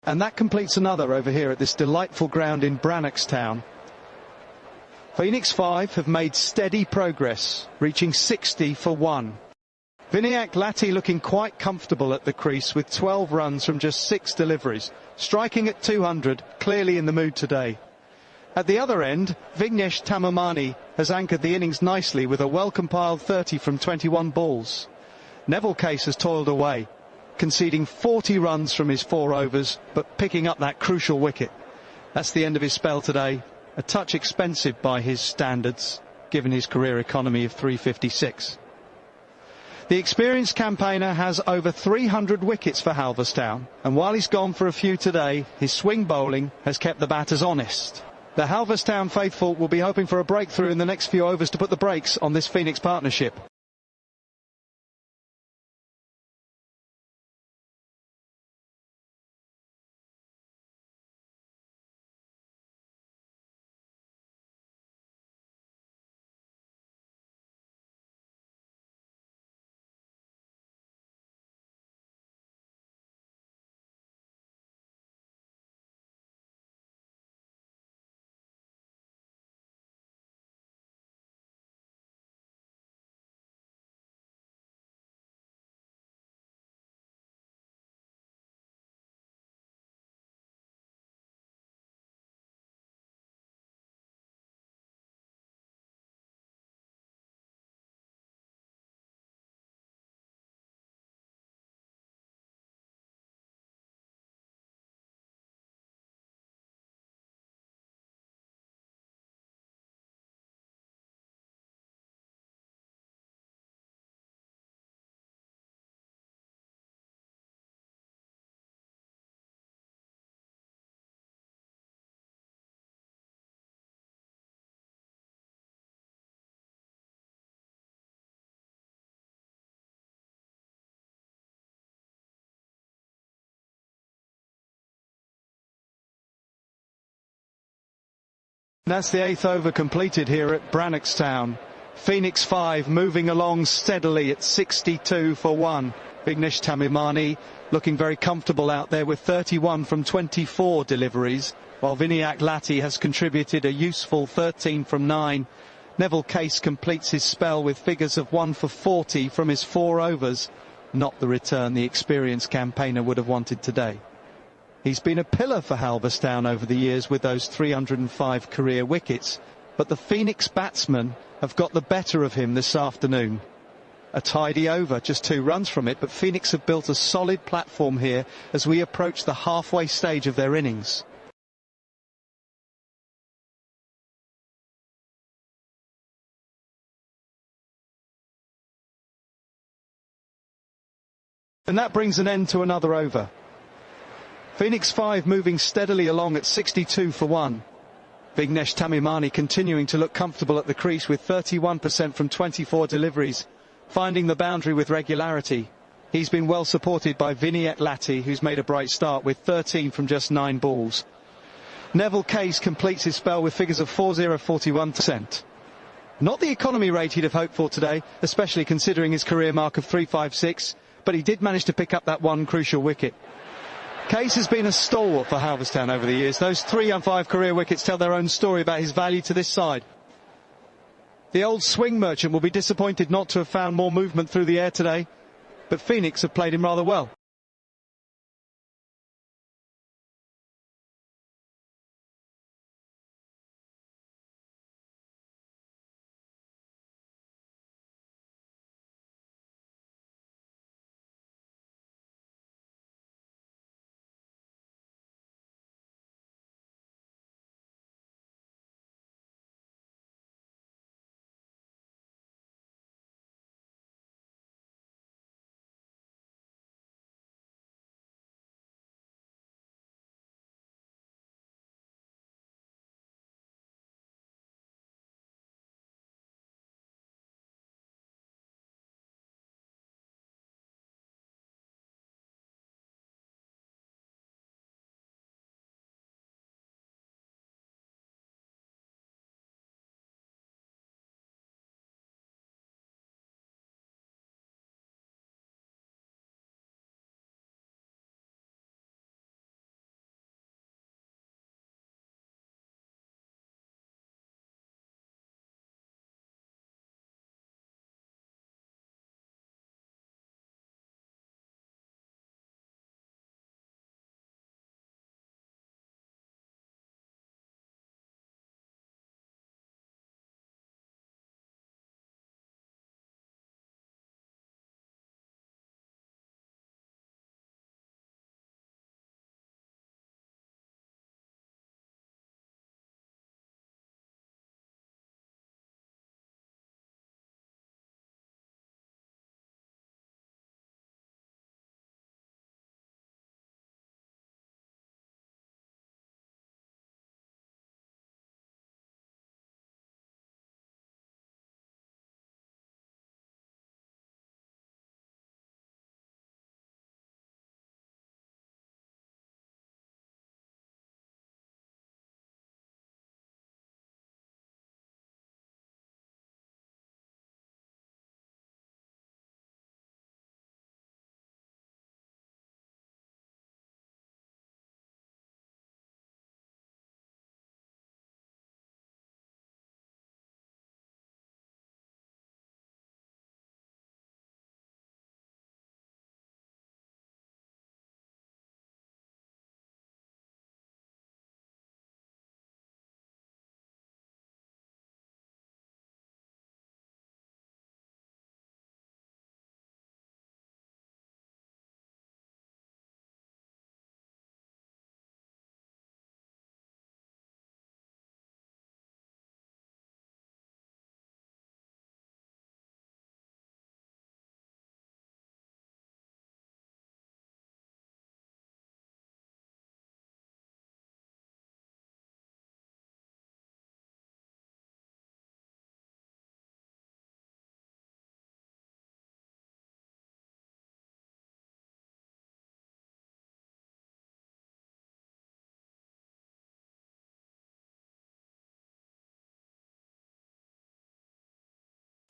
And that completes another over here at this delightful ground in Brannockstown. Phoenix 5 have made steady progress, reaching 60 for 1. Vinayak Lati looking quite comfortable at the crease with 12 runs from just 6 deliveries, striking at 200, clearly in the mood today. At the other end, Vignesh Tamimani has anchored the innings nicely with a well-compiled 30 from 21 balls. Neville Case has toiled away, conceding 40 runs from his 4 overs, but picking up that crucial wicket. That's the end of his spell today, a touch expensive by his standards, given his career economy of 356. The experienced campaigner has over 300 wickets for Halverstown, and while he's gone for a few today, his swing bowling has kept the batters honest. The Halverstown faithful will be hoping for a breakthrough in the next few overs to put the brakes on this Phoenix partnership. That's the 8th over completed here at Brannockstown. Phoenix 5 moving along steadily at 62 for 1. Vignesh Tamimani looking very comfortable out there with 31 from 24 deliveries, while Vinayak Lati has contributed a useful 13 from 9. Neville Case completes his spell with figures of 1 for 40 from his 4 overs. Not the return the experienced campaigner would have wanted today. He's been a pillar for Halverstown over the years with those 305 career wickets, but the Phoenix batsmen have got the better of him this afternoon. A tidy over, just 2 runs from it, but Phoenix have built a solid platform here as we approach the halfway stage of their innings. And that brings an end to another over. Phoenix 5 moving steadily along at 62 for 1. Vignesh Tamimani continuing to look comfortable at the crease with 31% from 24 deliveries, finding the boundary with regularity. He's been well supported by Vinayak Lati, who's made a bright start with 13 from just 9 balls. Neville Case completes his spell with figures of 40, 41%. Not the economy rate he'd have hoped for today, especially considering his career mark of 356, but he did manage to pick up that one crucial wicket. Case has been a stalwart for Halverstown over the years. Those 3 and 5 career wickets tell their own story about his value to this side. The old swing merchant will be disappointed not to have found more movement through the air today, but Phoenix have played him rather well.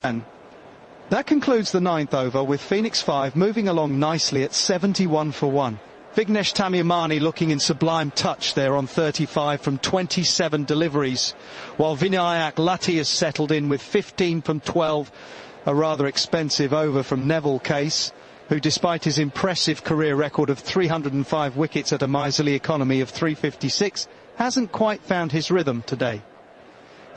And that concludes the ninth over, with Phoenix 5 moving along nicely at 71 for 1. Vignesh Tamyamani looking in sublime touch there on 35 from 27 deliveries, while Vinayak Lati has settled in with 15 from 12, a rather expensive over from Neville Case, who despite his impressive career record of 305 wickets at a miserly economy of 356, hasn't quite found his rhythm today.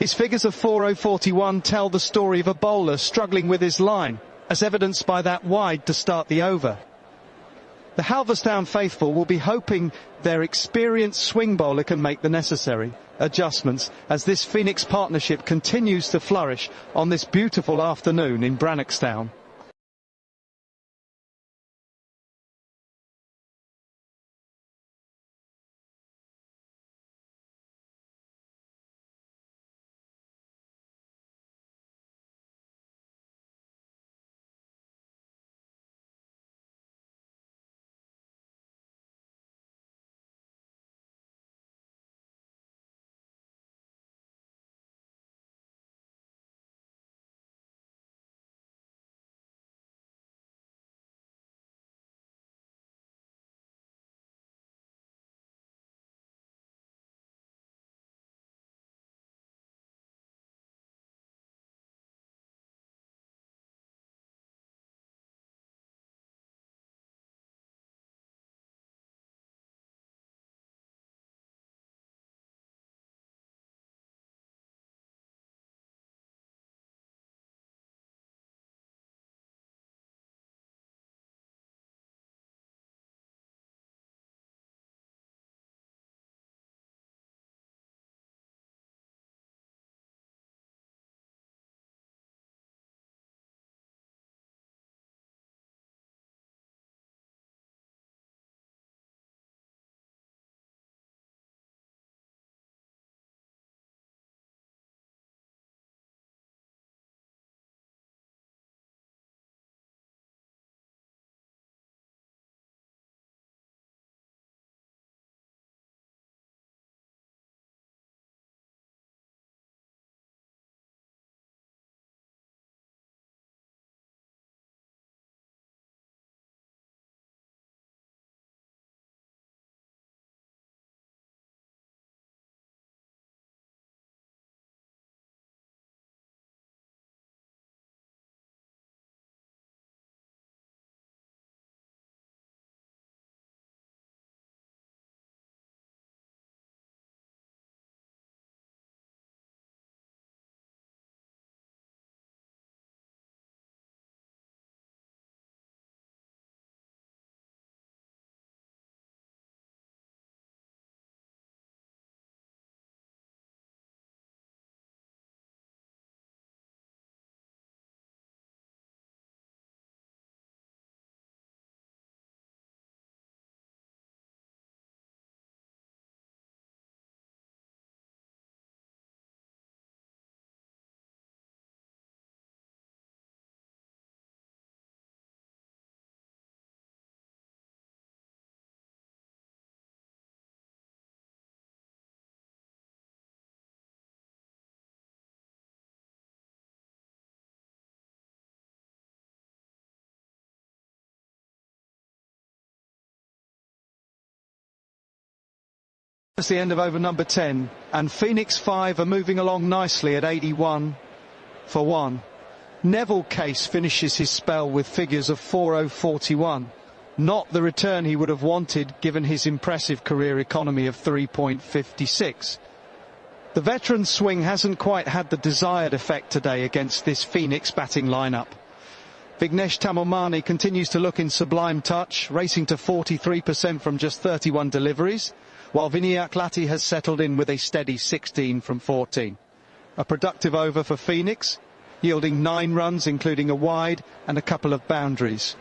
His figures of 4041 tell the story of a bowler struggling with his line, as evidenced by that wide to start the over. The Halverstown faithful will be hoping their experienced swing bowler can make the necessary adjustments as this Phoenix partnership continues to flourish on this beautiful afternoon in Brannockstown. That's the end of over number 10, and Phoenix 5 are moving along nicely at 81 for 1. Neville Case finishes his spell with figures of 4041. Not the return he would have wanted given his impressive career economy of 3.56. The veteran swing hasn't quite had the desired effect today against this Phoenix batting lineup. Vignesh Tamyamani continues to look in sublime touch, racing to 43% from just 31 deliveries, while Vinayak Lati has settled in with a steady 16 from 14. A productive over for Phoenix, yielding 9 runs, including a wide and a couple of boundaries.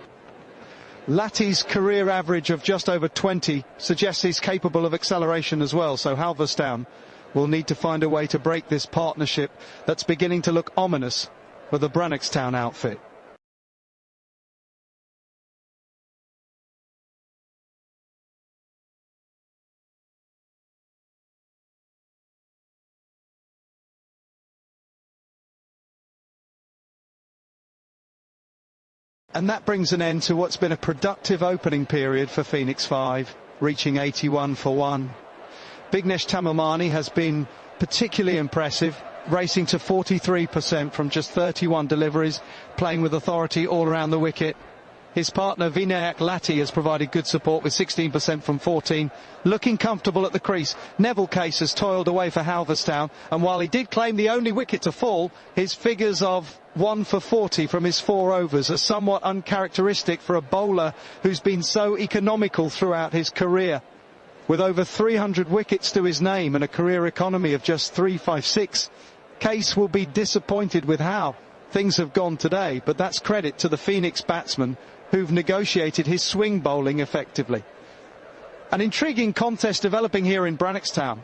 Lati's career average of just over 20 suggests he's capable of acceleration as well, so Halverstown will need to find a way to break this partnership that's beginning to look ominous for the Brannockstown outfit. And that brings an end to what's been a productive opening period for Phoenix 5, reaching 81 for 1. Bignesh Tamamani has been particularly impressive, racing to 43% from just 31 deliveries, playing with authority all around the wicket. His partner Vinayak Lati has provided good support with 16% from 14, looking comfortable at the crease. Neville Case has toiled away for Halverstown, and while he did claim the only wicket to fall, his figures of 1 for 40 from his 4 overs are somewhat uncharacteristic for a bowler who's been so economical throughout his career. With over 300 wickets to his name and a career economy of just 356, Case will be disappointed with how things have gone today, but that's credit to the Phoenix batsmen who've negotiated his swing bowling effectively. An intriguing contest developing here in Brannockstown.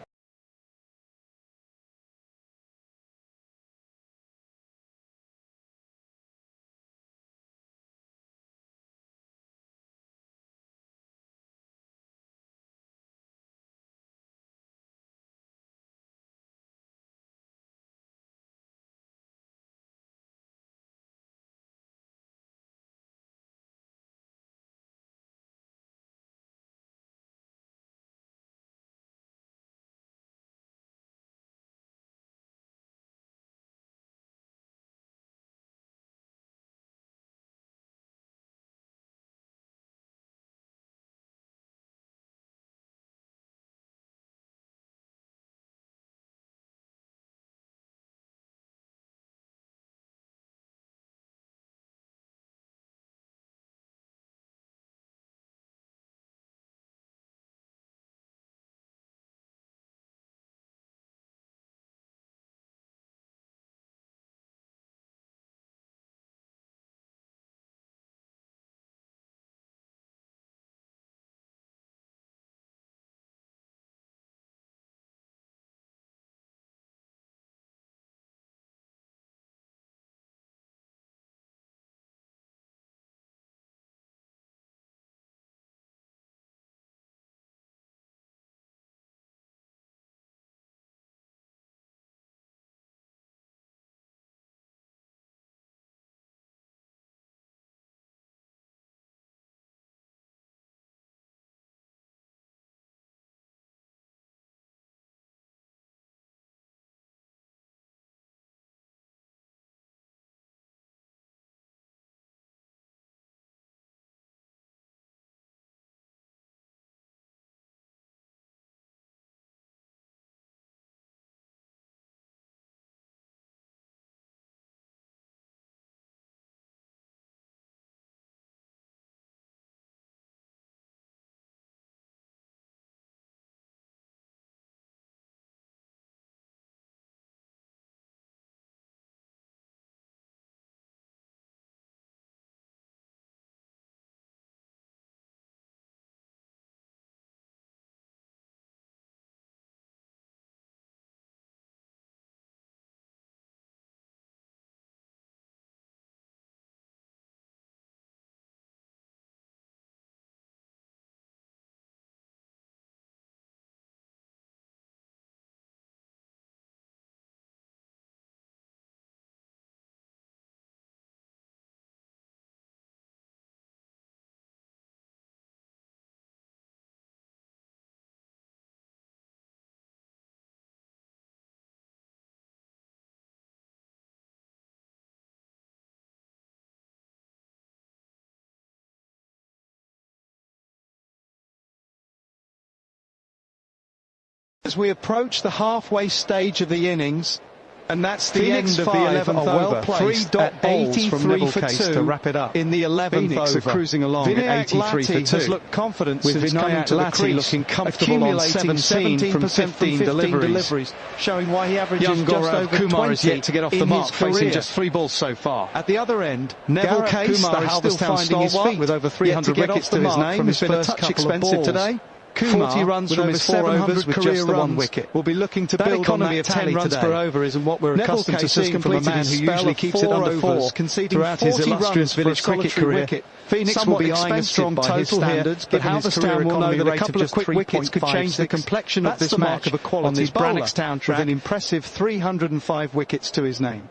As we approach the halfway stage of the innings, and that's the Phoenix end of the 11th over. 3 dot balls from Neville Case to wrap it up. In the 11th Phoenix over, are cruising along at 83 for 2. Has looked confident with since coming to the crease, looking comfortable on 17 from 15 deliveries, showing why he averages young just Gaurav over Kumar 20 is yet to get off the in mark, his facing career. just 3 balls so far. At the other end, Neville Gaurav Case, Kumar the is still Halverstown finding his stalwart, feet, with over 300 wickets to his name, has been a touch expensive today. Kumar, 40 runs with from over his 4 700 overs with career just the 1 runs, wicket. will be looking to That build on economy that of 10 tally runs today. per over isn't what we're Neville accustomed to Case seeing from a completed man his who spell usually of keeps it 4 under 4 overs, conceding throughout his 40 illustrious runs for a village cricket solitary career. wicket. Phoenix Somewhat will be eyeing a expensive strong by his total here, standards, but given his career Halverstown will know economy that a rate of couple of just quick wickets could change the 3.56. complexion of That's this the mark match of a on quality this bowler, Brannockstown with track. an impressive 305 wickets to his name.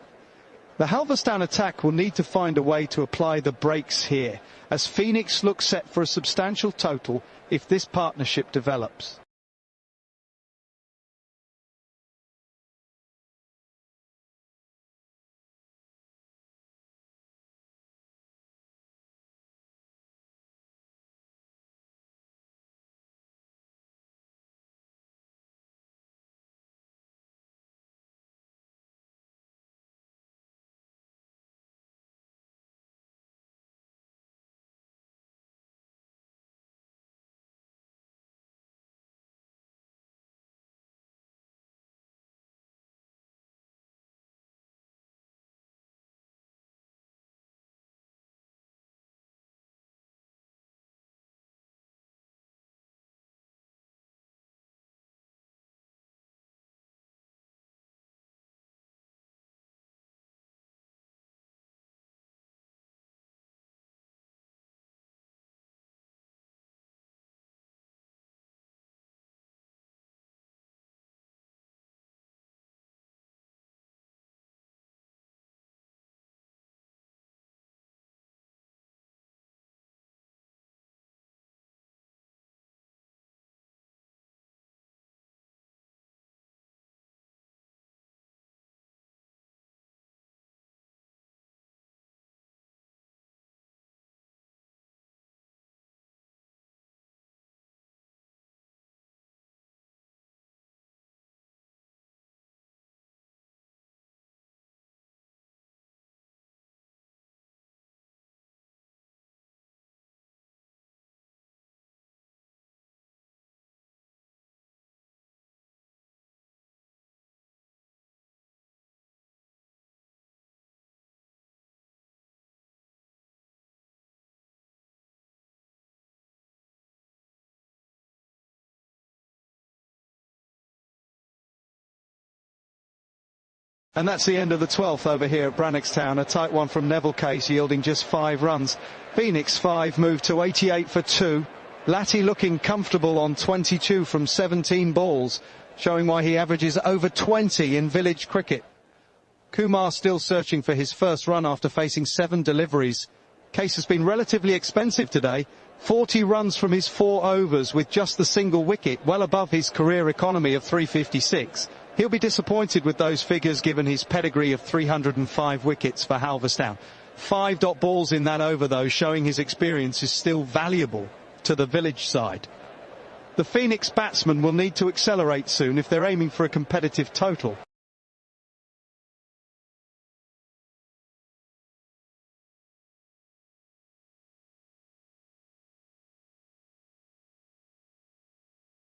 The Halverstown attack will need to find a way to apply the brakes here, as Phoenix looks set for a substantial total if this partnership develops. And that's the end of the 12th over here at Brannockstown. A tight one from Neville Case, yielding just 5 runs. Phoenix 5 moved to 88 for 2. Latty looking comfortable on 22 from 17 balls, showing why he averages over 20 in village cricket. Kumar still searching for his first run after facing 7 deliveries. Case has been relatively expensive today. 40 runs from his 4 overs with just the single wicket, well above his career economy of 356. He'll be disappointed with those figures given his pedigree of 305 wickets for Halverstown. 5 dot balls in that over though, showing his experience is still valuable to the village side. The Phoenix batsmen will need to accelerate soon if they're aiming for a competitive total.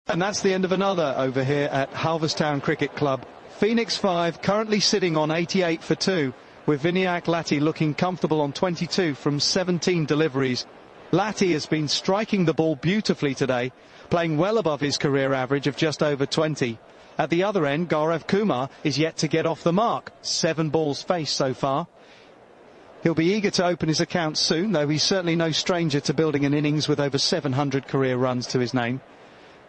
And that's the end of another over here at Halverstown Cricket Club. Phoenix 5 currently sitting on 88 for 2, with Vinayak Latty looking comfortable on 22 from 17 deliveries. Latty has been striking the ball beautifully today, playing well above his career average of just over 20. At the other end, Gaurav Kumar is yet to get off the mark. 7 balls faced so far. He'll be eager to open his account soon, though he's certainly no stranger to building an innings with over 700 career runs to his name.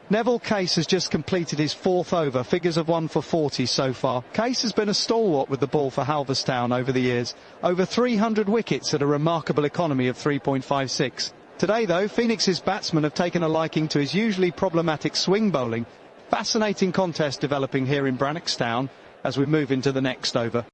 Neville Case has just completed his 4th over, figures of 1 for 40 so far. Case has been a stalwart with the ball for Halverstown over the years. Over 300 wickets at a remarkable economy of 3.56. Today, though, Phoenix's batsmen have taken a liking to his usually problematic swing bowling. Fascinating contest developing here in Brannockstown as we move into the next over.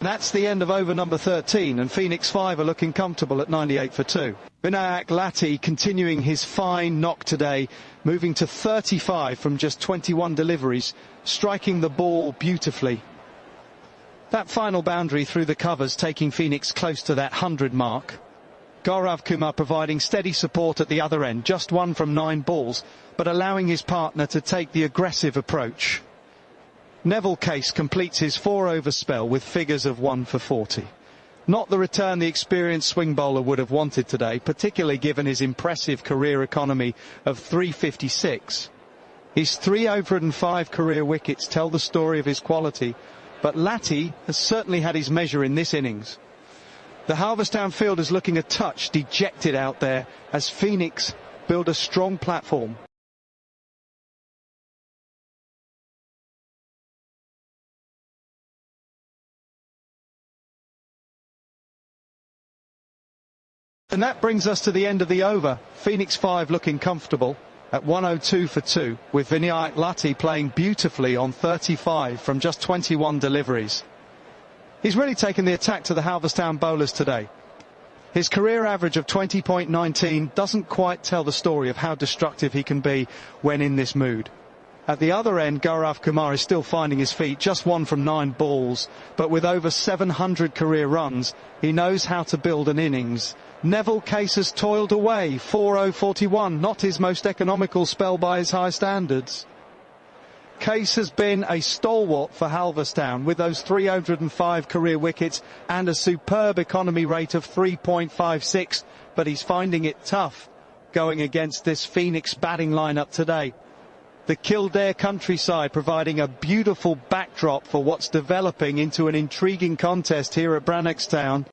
That's the end of over number 13, and Phoenix 5 are looking comfortable at 98 for 2. Brannock Lati continuing his fine knock today, moving to 35 from just 21 deliveries, striking the ball beautifully. That final boundary through the covers taking Phoenix close to that 100 mark. Gaurav Kumar providing steady support at the other end, just 1 from 9 balls, but allowing his partner to take the aggressive approach. Neville Case completes his 4-over spell with figures of 1 for 40. Not the return the experienced swing bowler would have wanted today, particularly given his impressive career economy of 356. His 305 career wickets tell the story of his quality, but Lati has certainly had his measure in this innings. The Halverstown field is looking a touch dejected out there as Phoenix build a strong platform. And that brings us to the end of the over. Phoenix 5 looking comfortable at 102 for 2, with Brannock Lati playing beautifully on 35 from just 21 deliveries. He's really taken the attack to the Halverstown bowlers today. His career average of 20.19 doesn't quite tell the story of how destructive he can be when in this mood. At the other end, Gaurav Kumar is still finding his feet, just 1 from 9 balls, but with over 700 career runs, he knows how to build an innings. Neville Case has toiled away, 4-0-41, not his most economical spell by his high standards. Case has been a stalwart for Halverstown with those 305 career wickets and a superb economy rate of 3.56, but he's finding it tough going against this Phoenix batting lineup today. The Kildare countryside providing a beautiful backdrop for what's developing into an intriguing contest here at Brannockstown.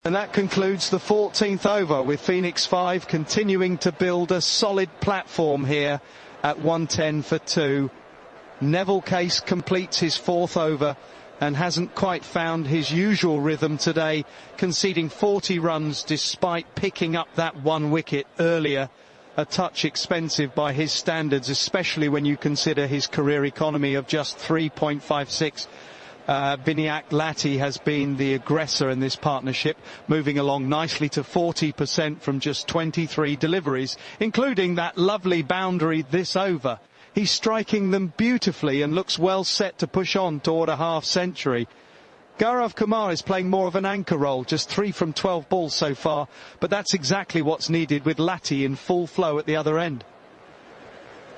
And that concludes the 14th over, with Phoenix 5 continuing to build a solid platform here at 110 for 2. Neville Case completes his 4th over and hasn't quite found his usual rhythm today, conceding 40 runs despite picking up that 1 wicket earlier. A touch expensive by his standards, especially when you consider his career economy of just 3.56. Brannock Lati has been the aggressor in this partnership, moving along nicely to 40% from just 23 deliveries, including that lovely boundary this over. He's striking them beautifully and looks well set to push on toward a half-century. Gaurav Kumar is playing more of an anchor role, just 3 from 12 balls so far, but that's exactly what's needed with Lati in full flow at the other end.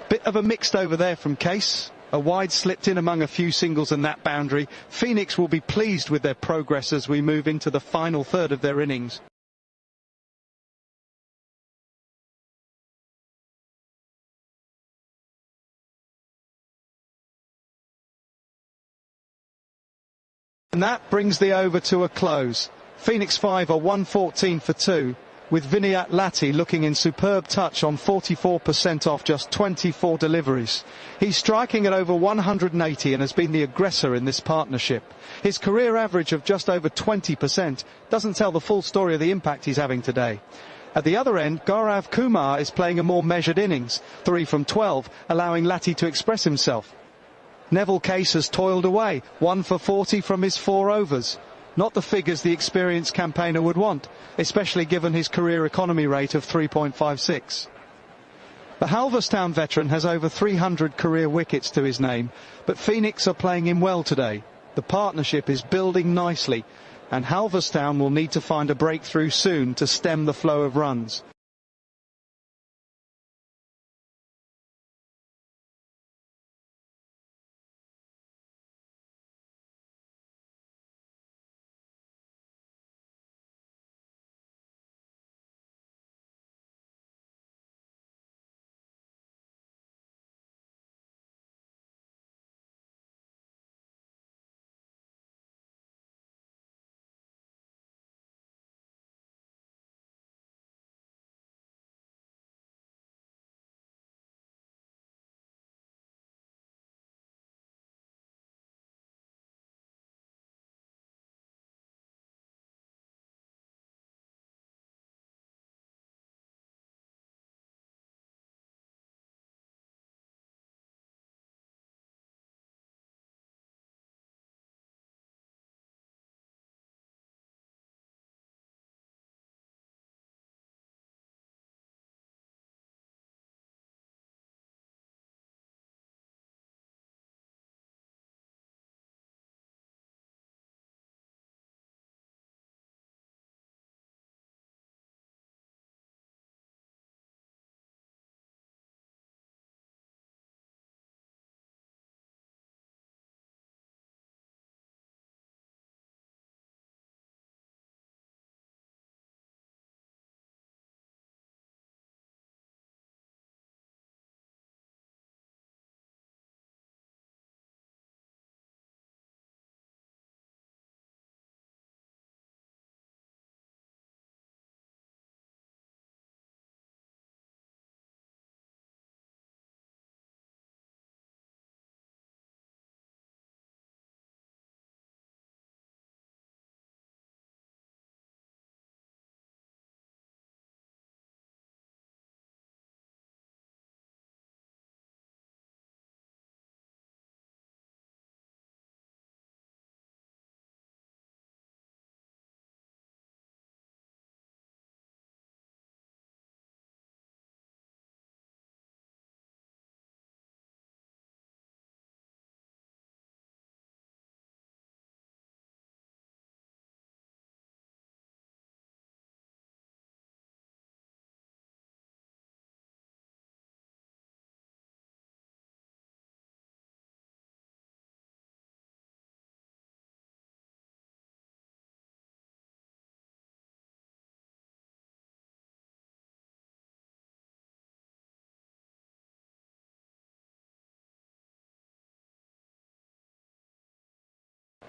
Bit of a mixed over there from Case. A wide slipped in among a few singles and that boundary. Phoenix will be pleased with their progress as we move into the final third of their innings. And that brings the over to a close. Phoenix 5 are 114 for 2, with Vinayat Lati looking in superb touch on 44% off just 24 deliveries. He's striking at over 180 and has been the aggressor in this partnership. His career average of just over 20% doesn't tell the full story of the impact he's having today. At the other end, Gaurav Kumar is playing a more measured innings, 3 from 12, allowing Lati to express himself. Neville Case has toiled away, 1 for 40 from his 4 overs. Not the figures the experienced campaigner would want, especially given his career economy rate of 3.56. The Halverstown veteran has over 300 career wickets to his name, but Phoenix are playing him well today. The partnership is building nicely, and Halverstown will need to find a breakthrough soon to stem the flow of runs.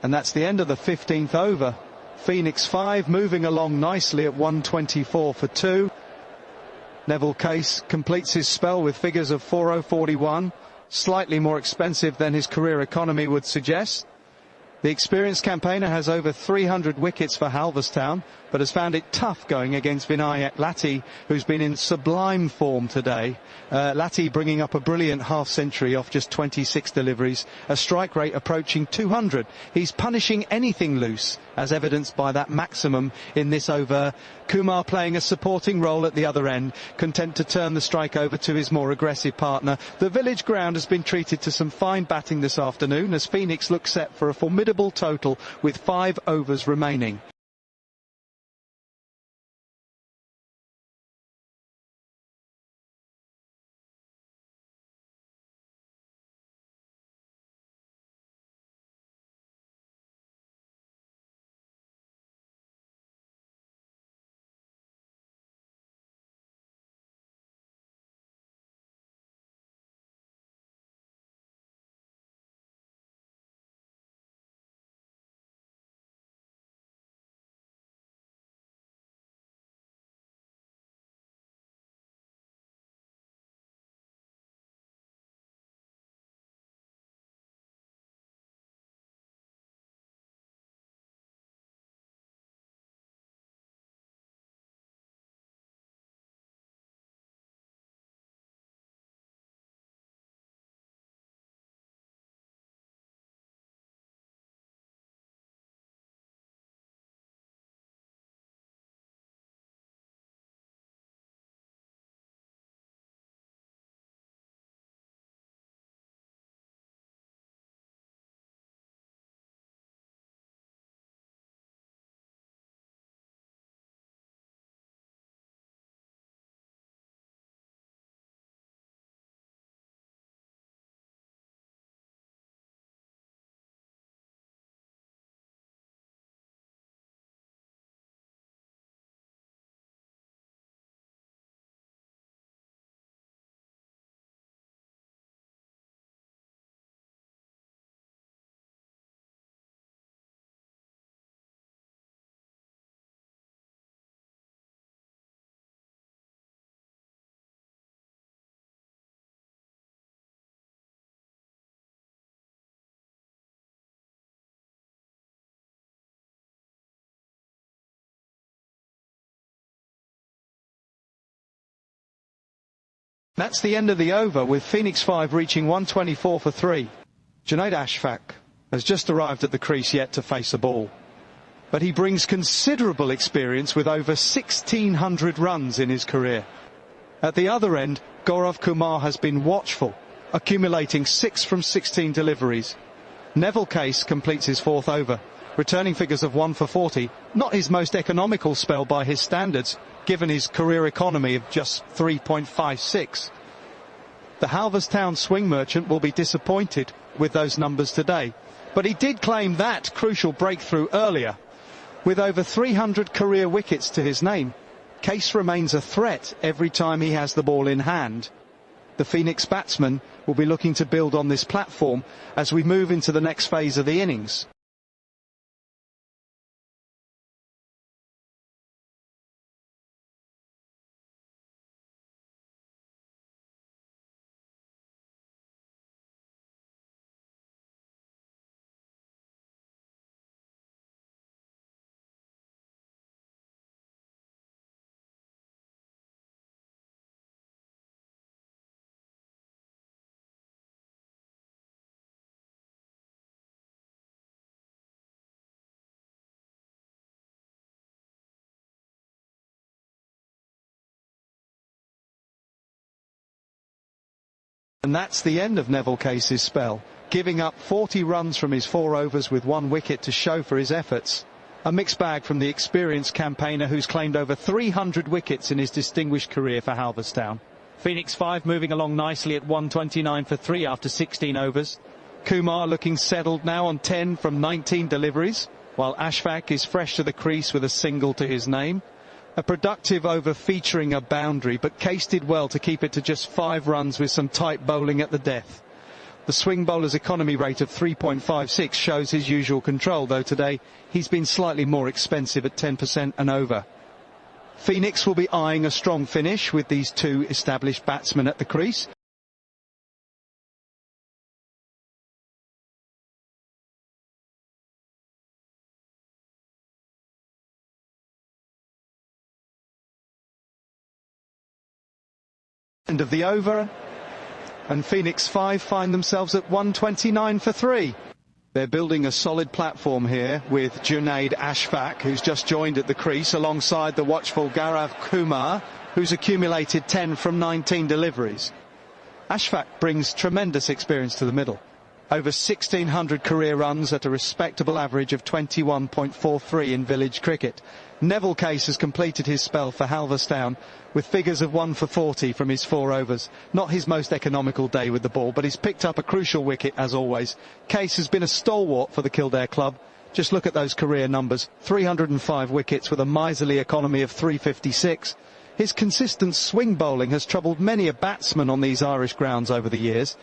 And that's the end of the 15th over. Phoenix 5 moving along nicely at 124 for 2. Neville Case completes his spell with figures of 4041, slightly more expensive than his career economy would suggest. The experienced campaigner has over 300 wickets for Halverstown, but has found it tough going against Vinayat Lati, who's been in sublime form today. Lati bringing up a brilliant half-century off just 26 deliveries, a strike rate approaching 200. He's punishing anything loose, as evidenced by that maximum in this over. Kumar playing a supporting role at the other end, content to turn the strike over to his more aggressive partner. The village ground has been treated to some fine batting this afternoon, as Phoenix looks set for a formidable total with 5 overs remaining. That's the end of the over, with Phoenix 5 reaching 124 for 3. Junaid Ashfaq has just arrived at the crease yet to face a ball. But he brings considerable experience with over 1,600 runs in his career. At the other end, Gaurav Kumar has been watchful, accumulating 6 from 16 deliveries. Neville Case completes his 4th over, returning figures of 1 for 40, not his most economical spell by his standards, given his career economy of just 3.56. The Halverstown swing merchant will be disappointed with those numbers today, but he did claim that crucial breakthrough earlier. With over 300 career wickets to his name, Case remains a threat every time he has the ball in hand. The Phoenix batsman will be looking to build on this platform as we move into the next phase of the innings. And that's the end of Neville Case's spell, giving up 40 runs from his 4 overs with 1 wicket to show for his efforts. A mixed bag from the experienced campaigner who's claimed over 300 wickets in his distinguished career for Halverstown. Phoenix 5 moving along nicely at 129 for 3 after 16 overs. Kumar looking settled now on 10 from 19 deliveries, while Ashfaq is fresh to the crease with a single to his name. A productive over featuring a boundary, but Case did well to keep it to just 5 runs with some tight bowling at the death. The swing bowler's economy rate of 3.56 shows his usual control, though today he's been slightly more expensive at 10% and over. Phoenix will be eyeing a strong finish with these 2 established batsmen at the crease. End of the over, and Phoenix 5 find themselves at 129 for 3. They're building a solid platform here with Junaid Ashfaq, who's just joined at the crease, alongside the watchful Gaurav Kumar, who's accumulated 10 from 19 deliveries. Ashfaq brings tremendous experience to the middle. Over 1,600 career runs at a respectable average of 21.43 in village cricket. Neville Case has completed his spell for Halverstown with figures of 1 for 40 from his 4 overs. Not his most economical day with the ball, but he's picked up a crucial wicket as always. Case has been a stalwart for the Kildare club. Just look at those career numbers. 305 wickets with a miserly economy of 356. His consistent swing bowling has troubled many a batsman on these Irish grounds over the years.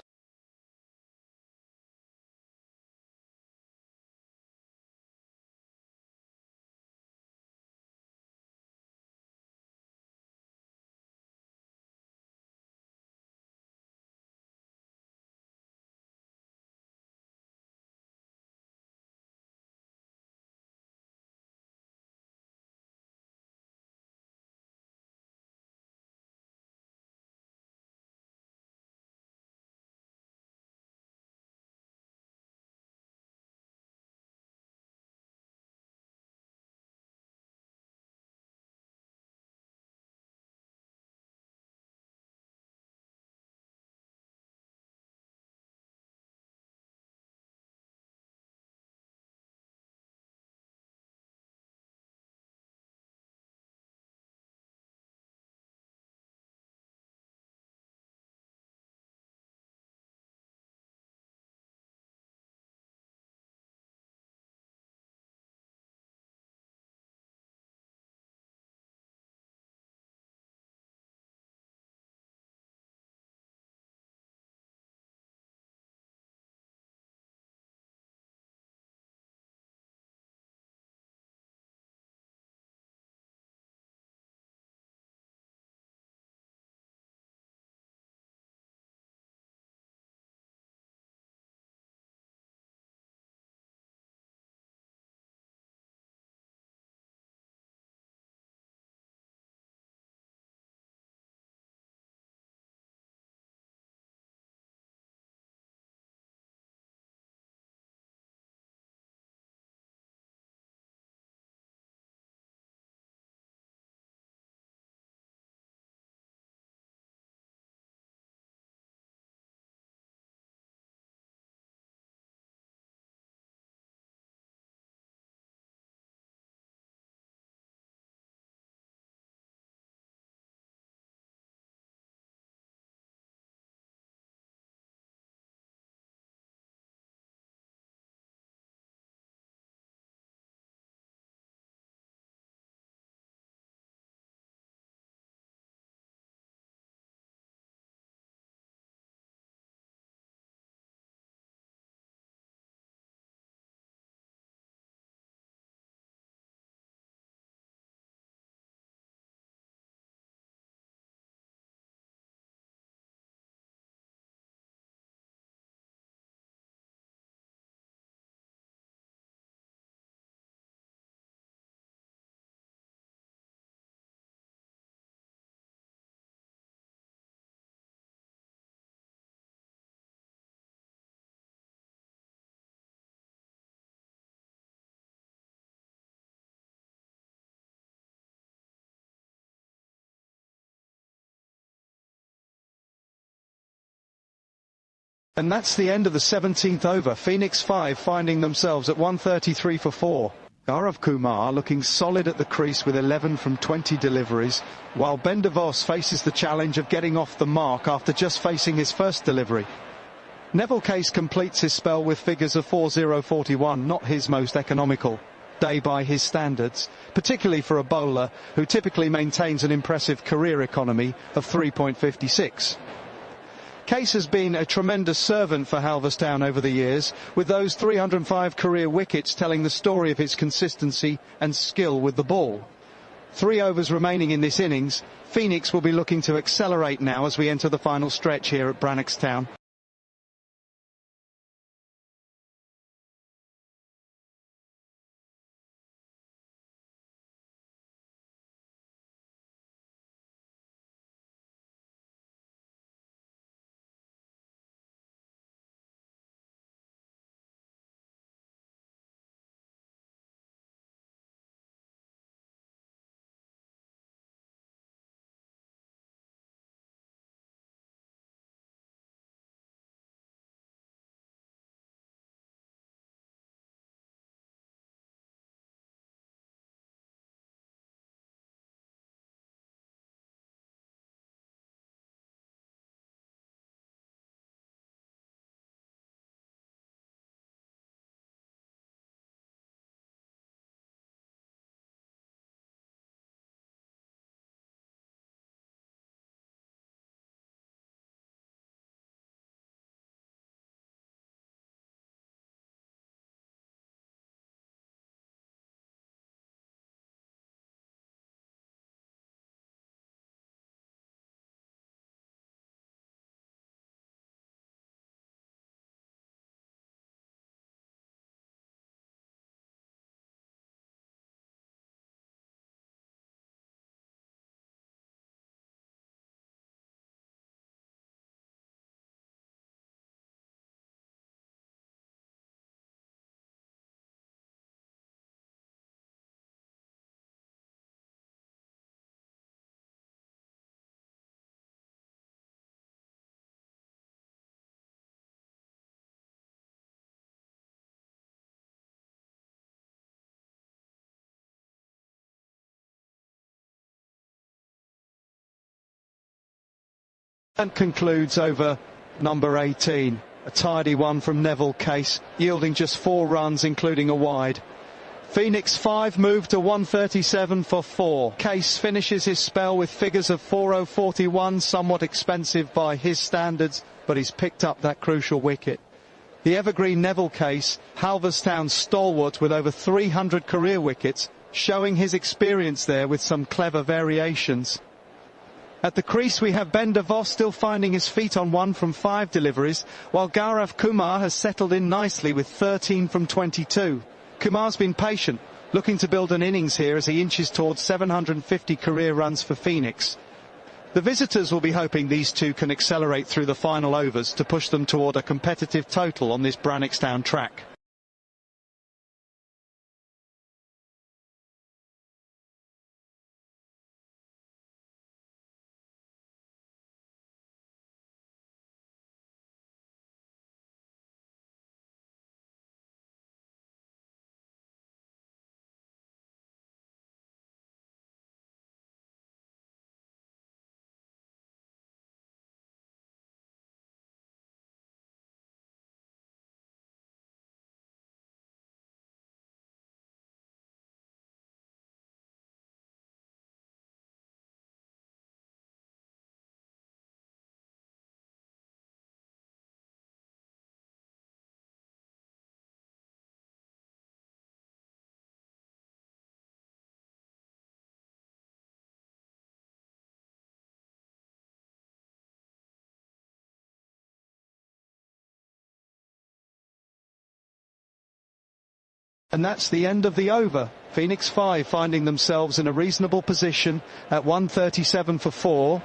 And that's the end of the 17th over. Phoenix 5 finding themselves at 133 for 4. Gaurav Kumar looking solid at the crease with 11 from 20 deliveries, while Ben de Vos faces the challenge of getting off the mark after just facing his first delivery. Neville Case completes his spell with figures of 4.041, not his most economical day by his standards, particularly for a bowler who typically maintains an impressive career economy of 3.56. Case has been a tremendous servant for Halverstown over the years, with those 305 career wickets telling the story of his consistency and skill with the ball. 3 overs remaining in this innings. Phoenix will be looking to accelerate now as we enter the final stretch here at Brannockstown. And concludes over number 18. A tidy one from Neville Case, yielding just 4 runs, including a wide. Phoenix 5 moved to 137 for 4. Case finishes his spell with figures of 4.041, somewhat expensive by his standards, but he's picked up that crucial wicket. The evergreen Neville Case, Halverstown stalwart with over 300 career wickets, showing his experience there with some clever variations. At the crease we have Ben de Vos still finding his feet on 1 from 5 deliveries, while Gaurav Kumar has settled in nicely with 13 from 22. Kumar's been patient, looking to build an innings here as he inches towards 750 career runs for Phoenix. The visitors will be hoping these two can accelerate through the final overs to push them toward a competitive total on this Brannockstown track. And that's the end of the over. Phoenix 5 finding themselves in a reasonable position at 137 for 4.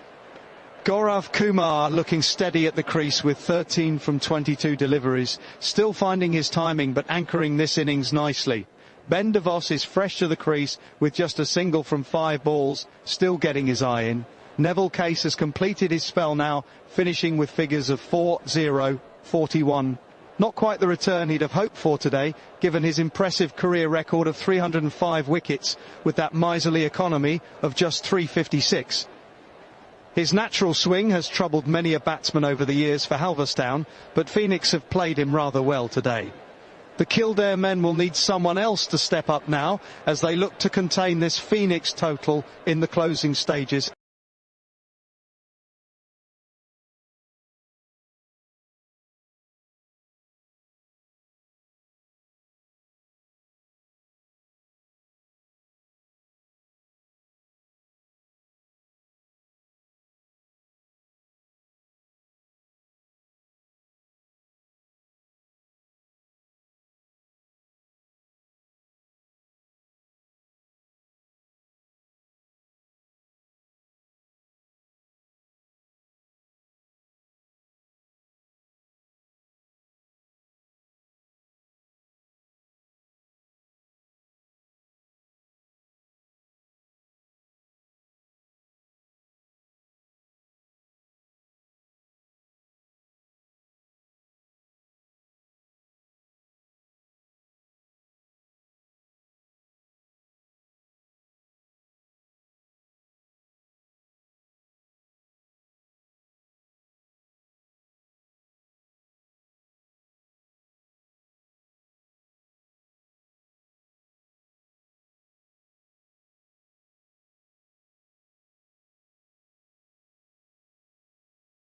Gaurav Kumar looking steady at the crease with 13 from 22 deliveries, still finding his timing but anchoring this innings nicely. Ben de Vos is fresh to the crease with just a single from 5 balls, still getting his eye in. Neville Case has completed his spell now, finishing with figures of 4.0 41. Not quite the return he'd have hoped for today, given his impressive career record of 305 wickets with that miserly economy of just 356. His natural swing has troubled many a batsman over the years for Halverstown, but Phoenix have played him rather well today. The Kildare men will need someone else to step up now as they look to contain this Phoenix total in the closing stages.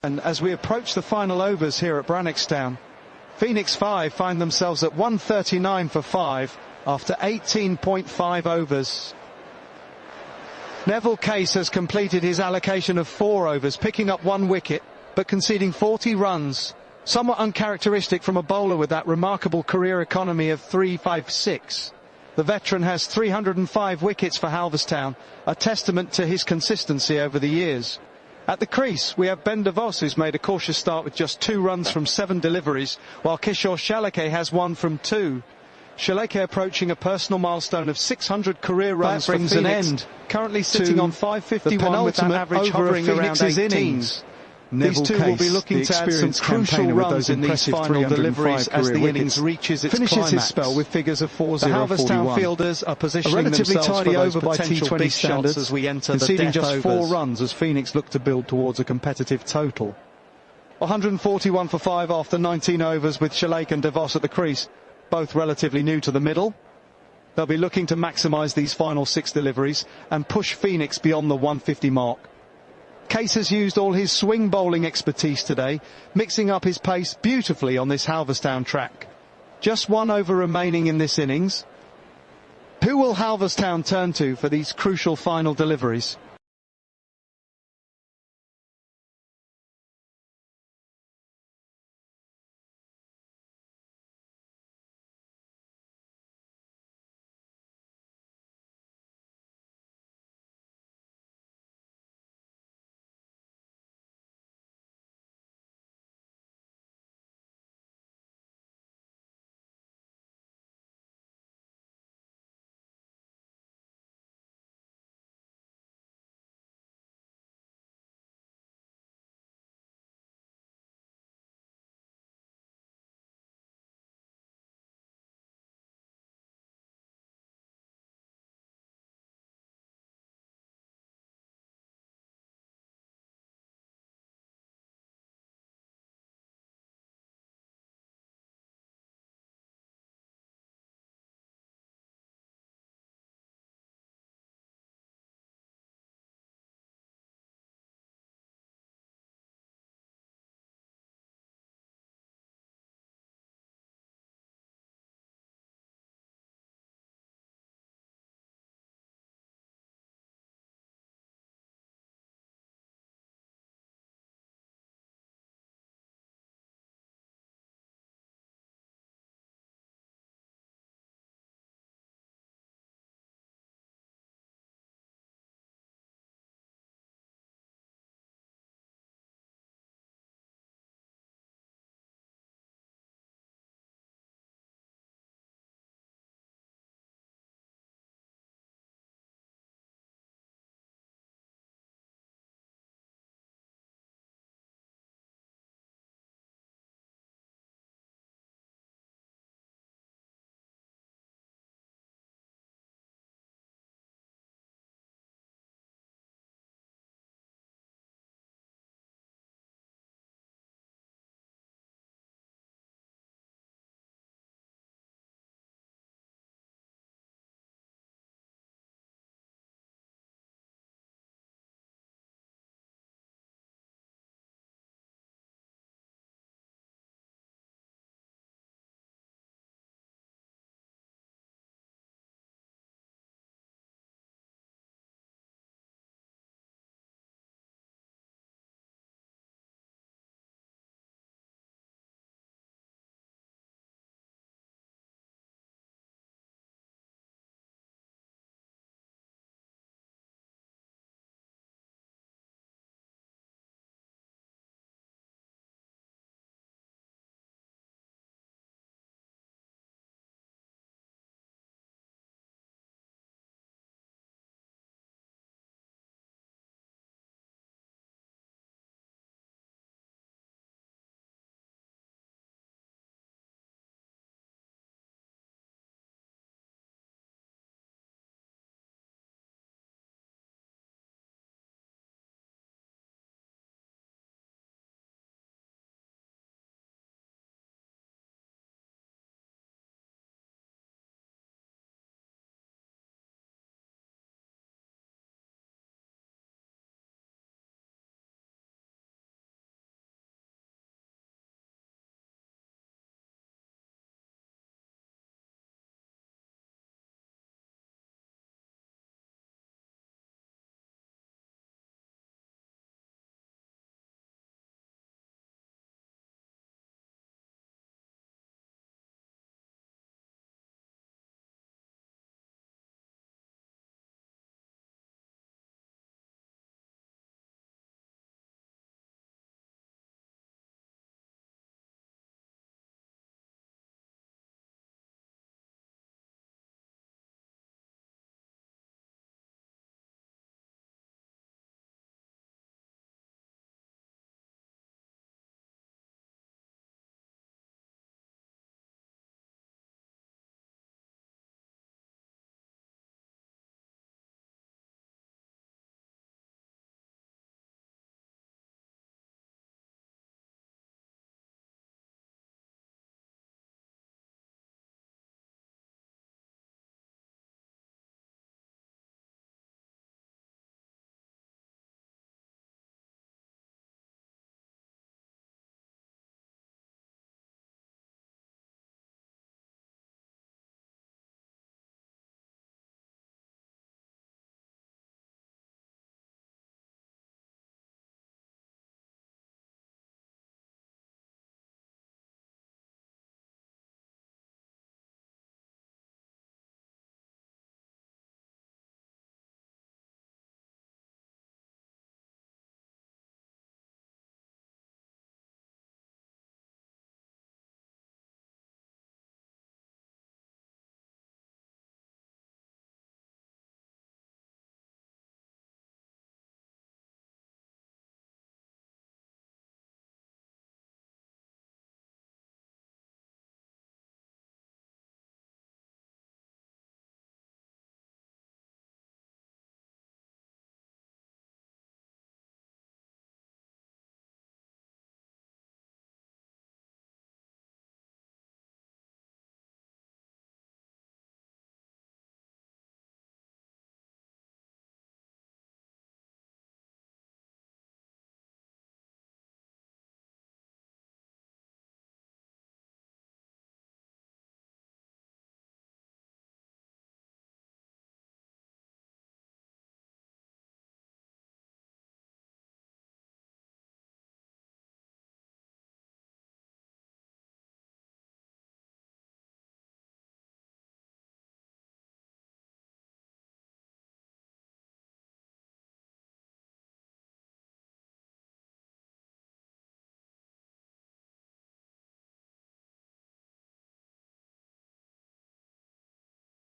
And as we approach the final overs here at Brannockstown, Phoenix 5 find themselves at 139 for 5 after 18.5 overs. Neville Case has completed his allocation of 4 overs, picking up 1 wicket, but conceding 40 runs. Somewhat uncharacteristic from a bowler with that remarkable career economy of 356. The veteran has 305 wickets for Halverstown, a testament to his consistency over the years. At the crease, we have Ben de Vos, who's made a cautious start with just 2 runs from 7 deliveries, while Kishore Shalake has 1 from 2. Shalake approaching a personal milestone of 600 career runs. That brings an end. Currently sitting on 551 with an average hovering around 18. Innings. These two will be looking to add some crucial runs in these final deliveries as the innings reaches its climax. His spell with figures of 4-0-41. The Halverstown fielders are positioning themselves for those potential big shots as we enter the death just 4 runs as Phoenix look to build towards a competitive total. 141 for 5 after 19 overs with Shalake and de Vos at the crease, both relatively new to the middle. They'll be looking to maximise these final 6 deliveries and push Phoenix beyond the 150 mark. Case has used all his swing bowling expertise today, mixing up his pace beautifully on this Halverstown track. Just 1 over remaining in this innings. Who will Halverstown turn to for these crucial final deliveries?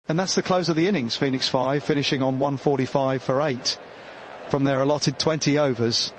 And that's the close of the innings. Phoenix 5 finishing on 145 for 8 from their allotted 20 overs.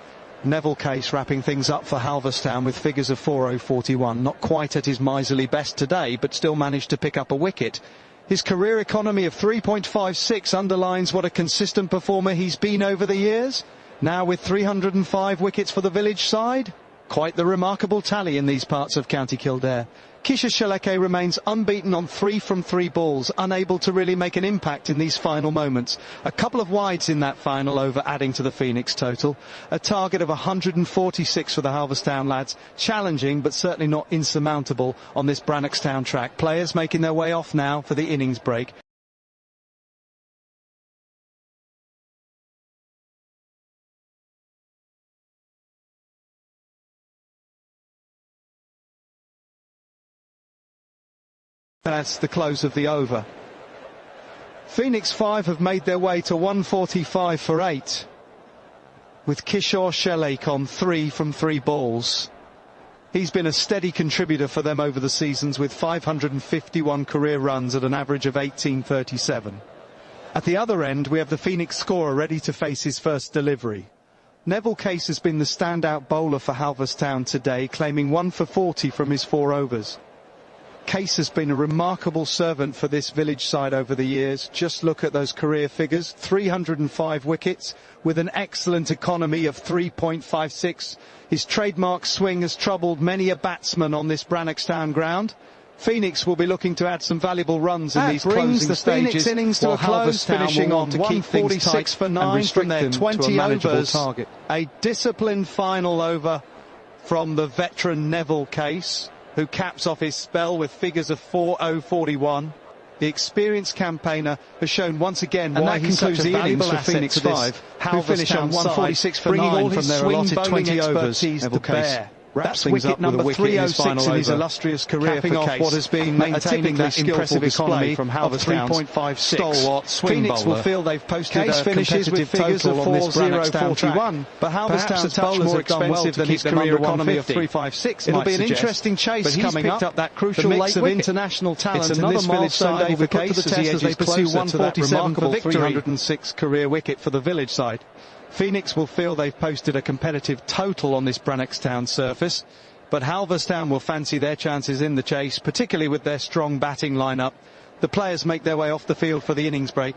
Neville Case wrapping things up for Halverstown with figures of 4041. Not quite at his miserly best today, but still managed to pick up a wicket. His career economy of 3.56 underlines what a consistent performer he's been over the years. Now with 305 wickets for the village side. Quite the remarkable tally in these parts of County Kildare. Kisha Shaleke remains unbeaten on 3 from 3 balls, unable to really make an impact in these final moments. A couple of wides in that final over adding to the Phoenix total. A target of 146 for the Halverstown lads. Challenging but certainly not insurmountable on this Brannockstown track. Players making their way off now for the innings break. That's the close of the over. Phoenix 5 have made their way to 145 for 8, with Kishore Shelake on 3 from 3 balls. He's been a steady contributor for them over the seasons, with 551 career runs at an average of 1837. At the other end, we have the Phoenix scorer ready to face his first delivery. Neville Case has been the standout bowler for Halverstown today, claiming 1 for 40 from his 4 overs. Case has been a remarkable servant for this village side over the years. Just look at those career figures. 305 wickets with an excellent economy of 3.56. His trademark swing has troubled many a batsman on this Brannockstown ground. Phoenix will be looking to add some valuable runs in these closing stages. Phoenix innings to a close, finishing on to keep things tight for 9 from their 20 overs. Target. A disciplined final over from the veteran Neville Case, who caps off his spell with figures of 4041. The experienced campaigner has shown once again why he's such a valuable asset for Phoenix 5, who finish on 146 for 9 from their allotted 20 overs to bear. That's wicket number 306 in his illustrious career, capping off what has been maintaining that impressive economy from Halverstown's 3.56 stalwart swing bowler. Phoenix will feel they've posted a competitive total on this Brannockstown track, but Halverstown's bowlers more expensive than his career economy of 356. It'll be an interesting chase coming up. That crucial mix of international talent in this village side will be put to the test as they pursue 147 for victory. 306 career wicket for the village side. Phoenix will feel they've posted a competitive total on this Brannockstown surface, but Halverstown will fancy their chances in the chase, particularly with their strong batting lineup. The players make their way off the field for the innings break.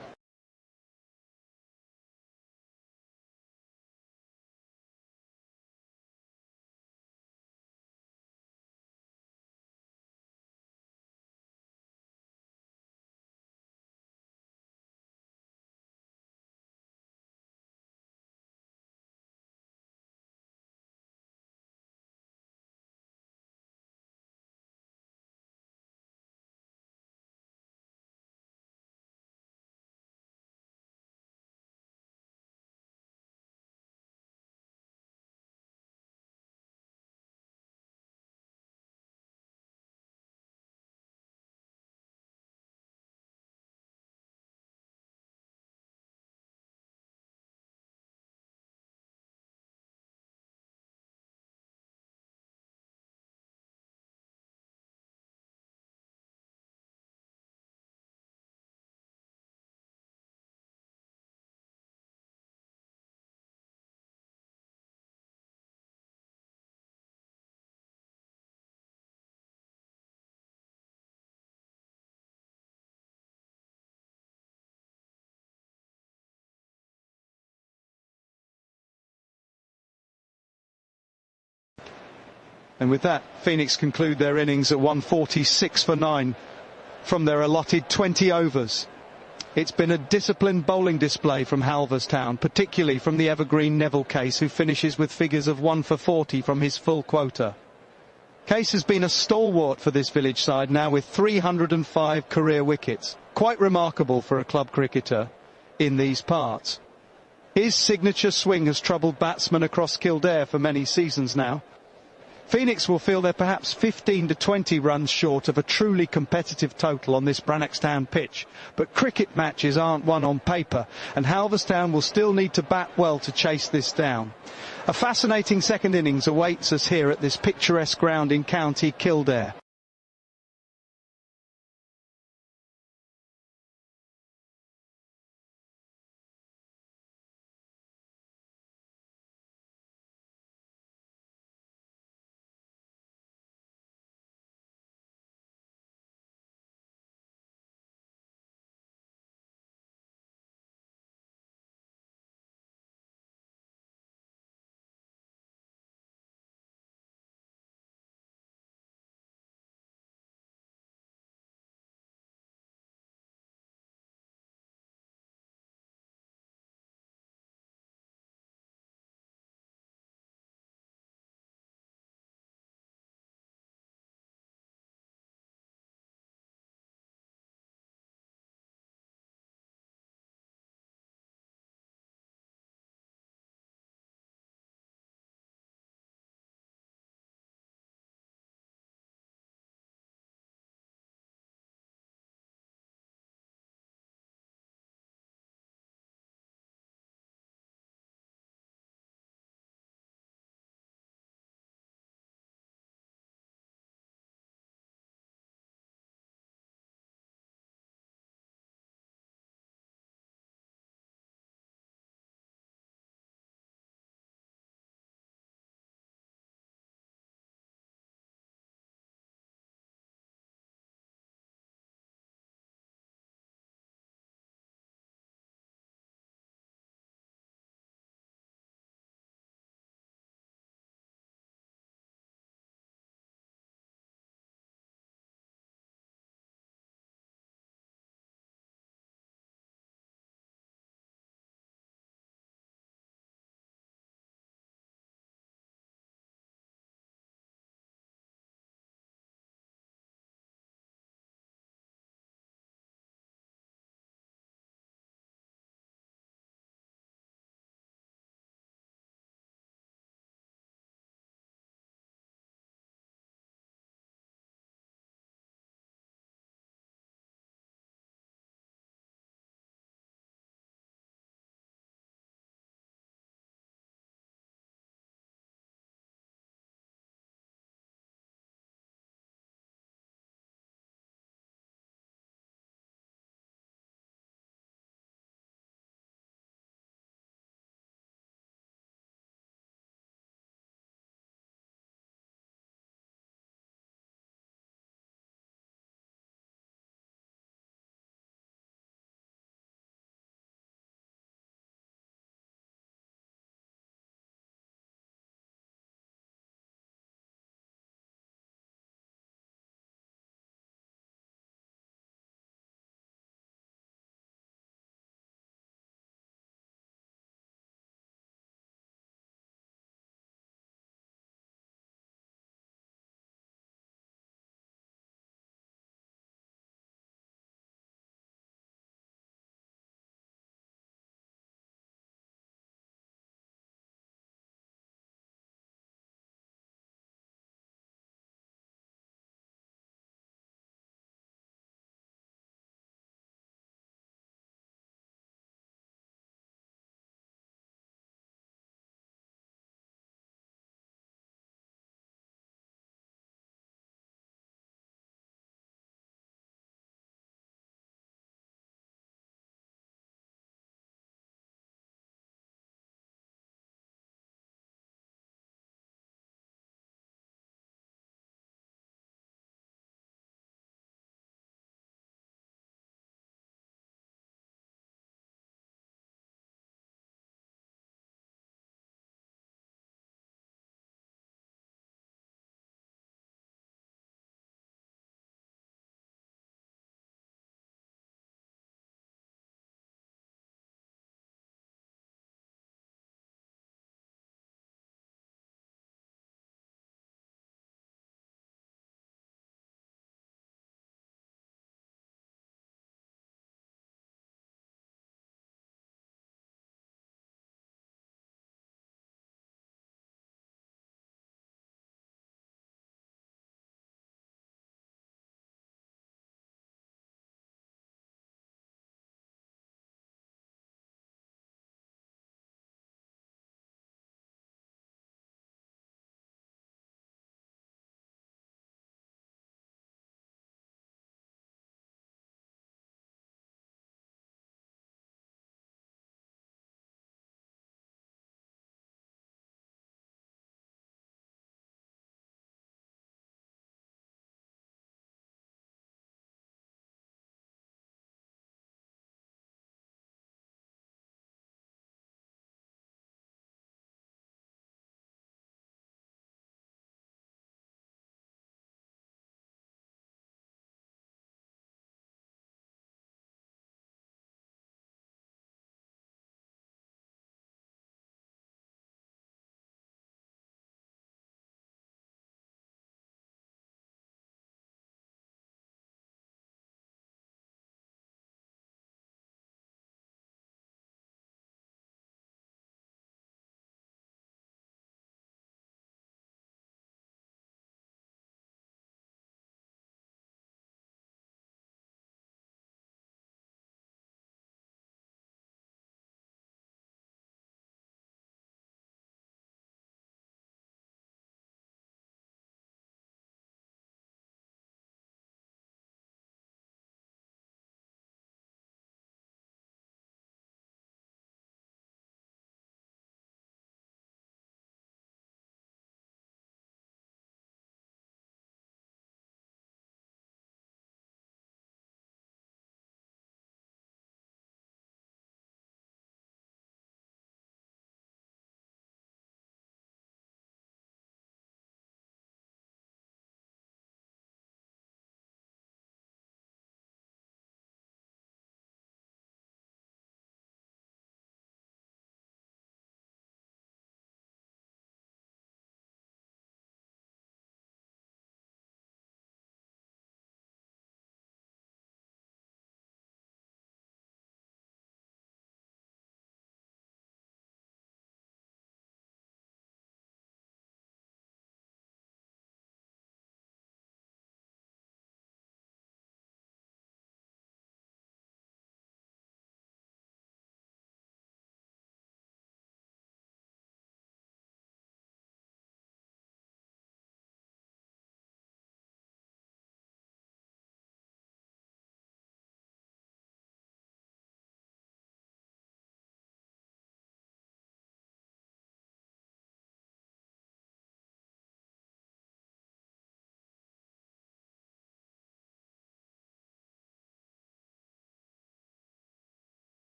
And with that, Phoenix conclude their innings at 146 for 9 from their allotted 20 overs. It's been a disciplined bowling display from Halverstown, particularly from the evergreen Neville Case, who finishes with figures of 1 for 40 from his full quota. Case has been a stalwart for this village side, now with 305 career wickets. Quite remarkable for a club cricketer in these parts. His signature swing has troubled batsmen across Kildare for many seasons now. Phoenix will feel they're perhaps 15 to 20 runs short of a truly competitive total on this Brannockstown pitch, but cricket matches aren't won on paper, and Halverstown will still need to bat well to chase this down. A fascinating second innings awaits us here at this picturesque ground in County Kildare.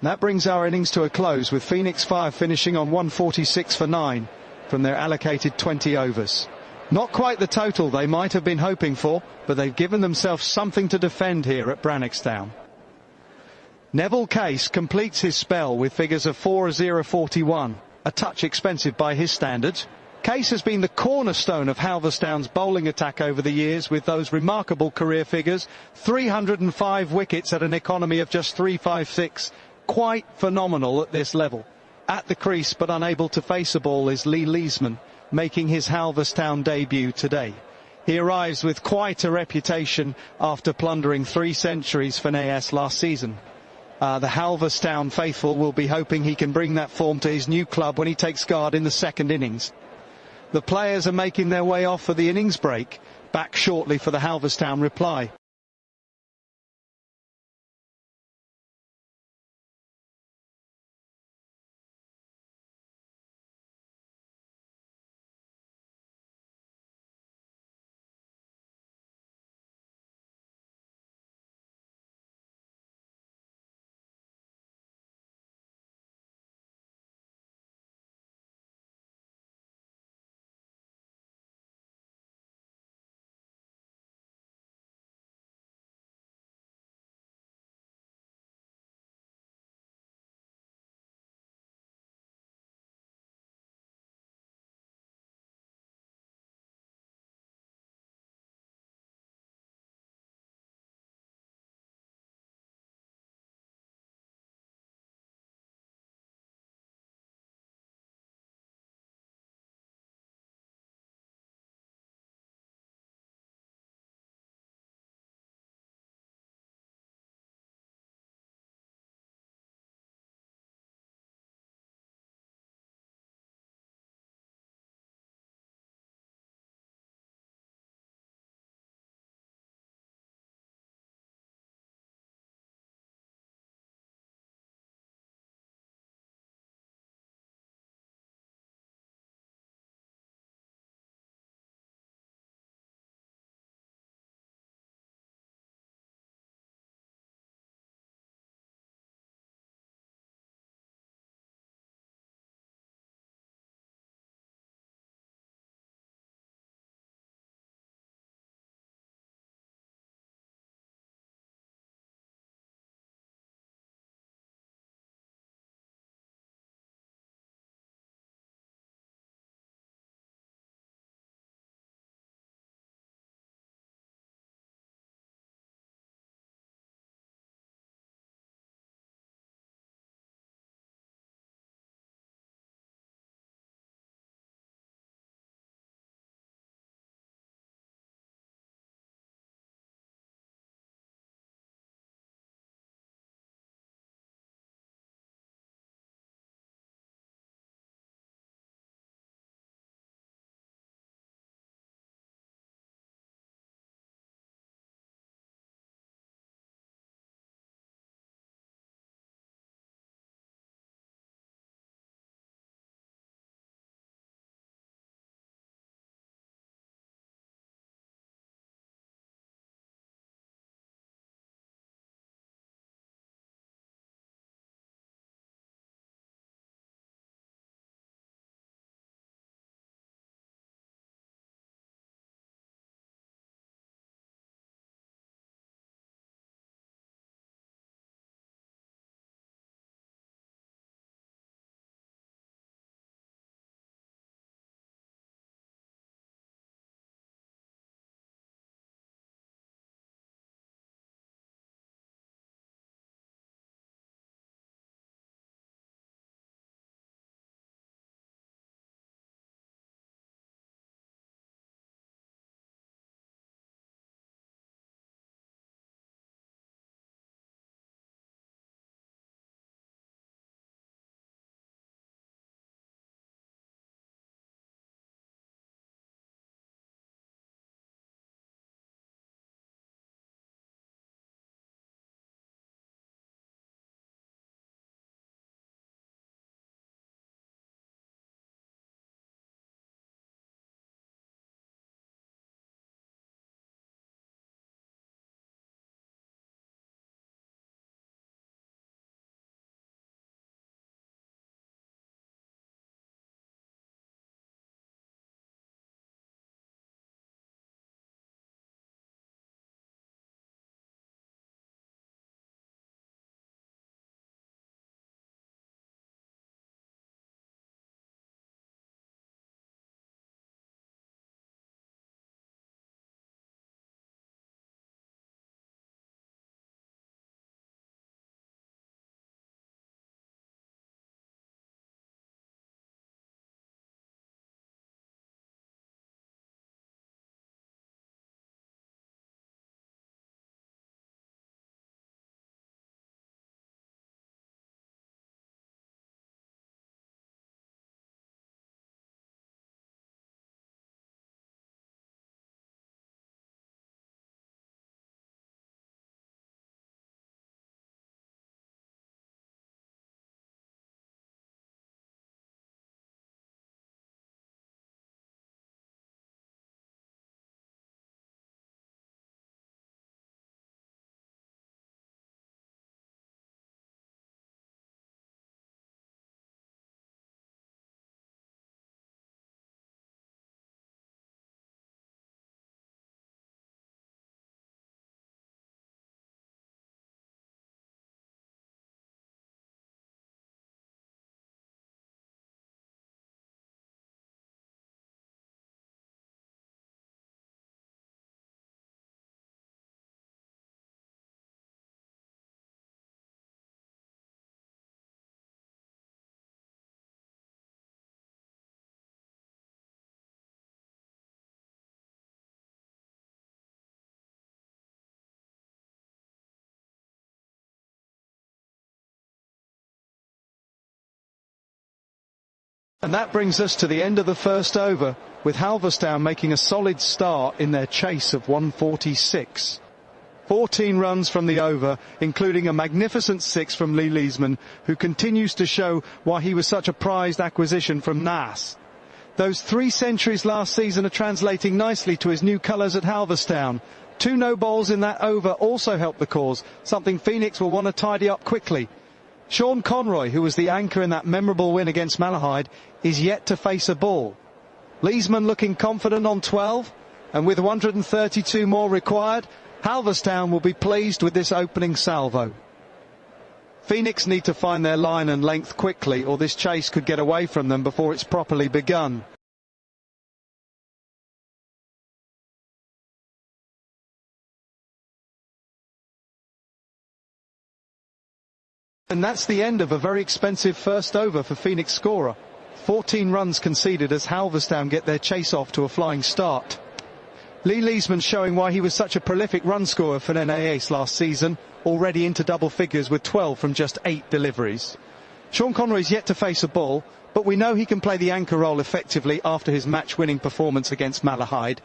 That brings our innings to a close, with Phoenix 5 finishing on 146 for 9 from their allocated 20 overs. Not quite the total they might have been hoping for, but they've given themselves something to defend here at Brannockstown. Neville Case completes his spell with figures of 4-0-41, a touch expensive by his standards. Case has been the cornerstone of Halverstown's bowling attack over the years, with those remarkable career figures: 305 wickets at an economy of just 356. Quite phenomenal at this level. At the crease but unable to face a ball is Lee Leesman, making his Halverstown debut today. He arrives with quite a reputation after plundering 3 centuries for NAS last season. The Halverstown faithful will be hoping he can bring that form to his new club when he takes guard in the second innings. The players are making their way off for the innings break. Back shortly for the Halverstown reply. And that brings us to the end of the first over, with Halverstown making a solid start in their chase of 146. 14 runs from the over, including a magnificent 6 from Lee Leesman, who continues to show why he was such a prized acquisition from Naas. Those 3 centuries last season are translating nicely to his new colours at Halverstown. 2 no-bowls in that over also helped the cause, something Phoenix will want to tidy up quickly. Sean Conroy, who was the anchor in that memorable win against Malahide, is yet to face a ball. Leesman looking confident on 12, and with 132 more required, Halverstown will be pleased with this opening salvo. Phoenix need to find their line and length quickly, or this chase could get away from them before it's properly begun. And that's the end of a very expensive first over for Phoenix scorer. 14 runs conceded as Halverstown get their chase off to a flying start. Lee Leesman showing why he was such a prolific run scorer for NAS last season, already into double figures with 12 from just 8 deliveries. Sean Conroy's yet to face a ball, but we know he can play the anchor role effectively after his match-winning performance against Malahide.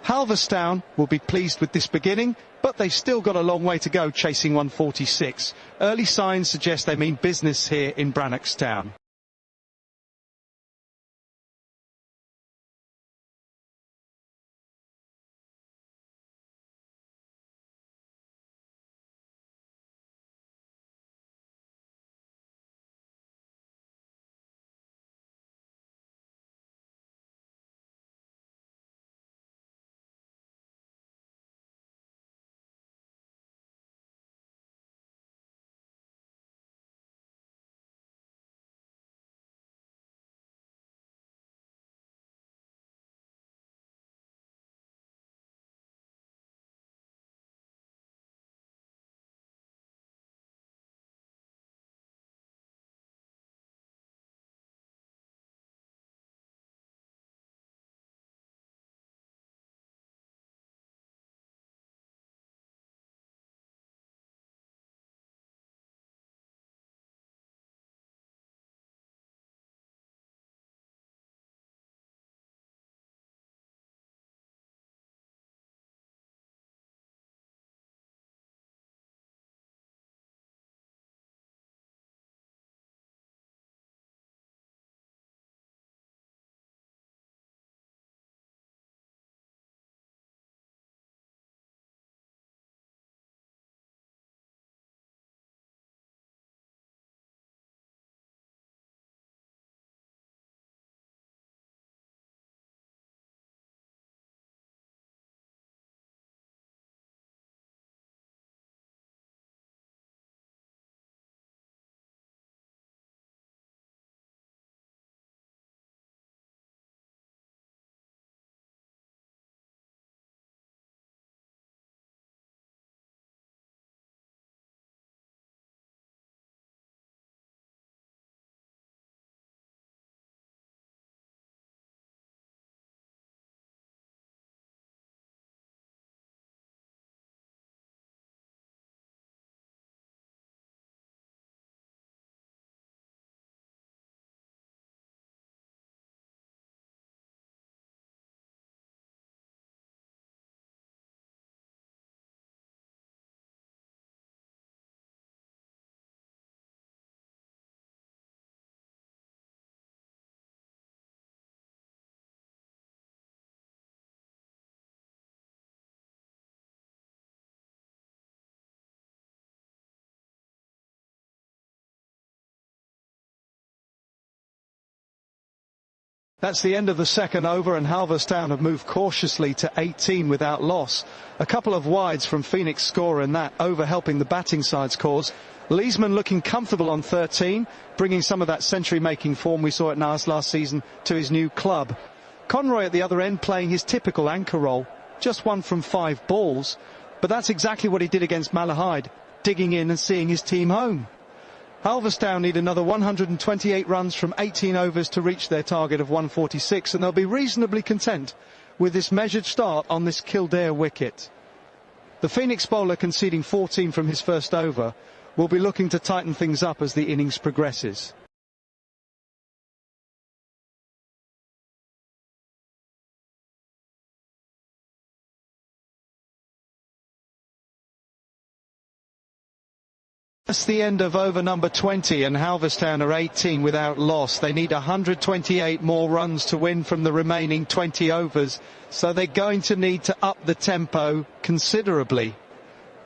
Halverstown will be pleased with this beginning, but they've still got a long way to go chasing 146. Early signs suggest they mean business here in Brannockstown. That's the end of the second over, and Halverstown have moved cautiously to 18 without loss. A couple of wides from Phoenix scorer in that over helping the batting side's cause. Leesman looking comfortable on 13, bringing some of that century-making form we saw at Naas last season to his new club. Conroy at the other end playing his typical anchor role, just 1 from 5 balls, but that's exactly what he did against Malahide, digging in and seeing his team home. Halverstown need another 128 runs from 18 overs to reach their target of 146, and they'll be reasonably content with this measured start on this Kildare wicket. The Phoenix bowler, conceding 14 from his first over, will be looking to tighten things up as the innings progresses. That's the end of over number 20, and Halverstown are 18 without loss. They need 128 more runs to win from the remaining 20 overs, so they're going to need to up the tempo considerably.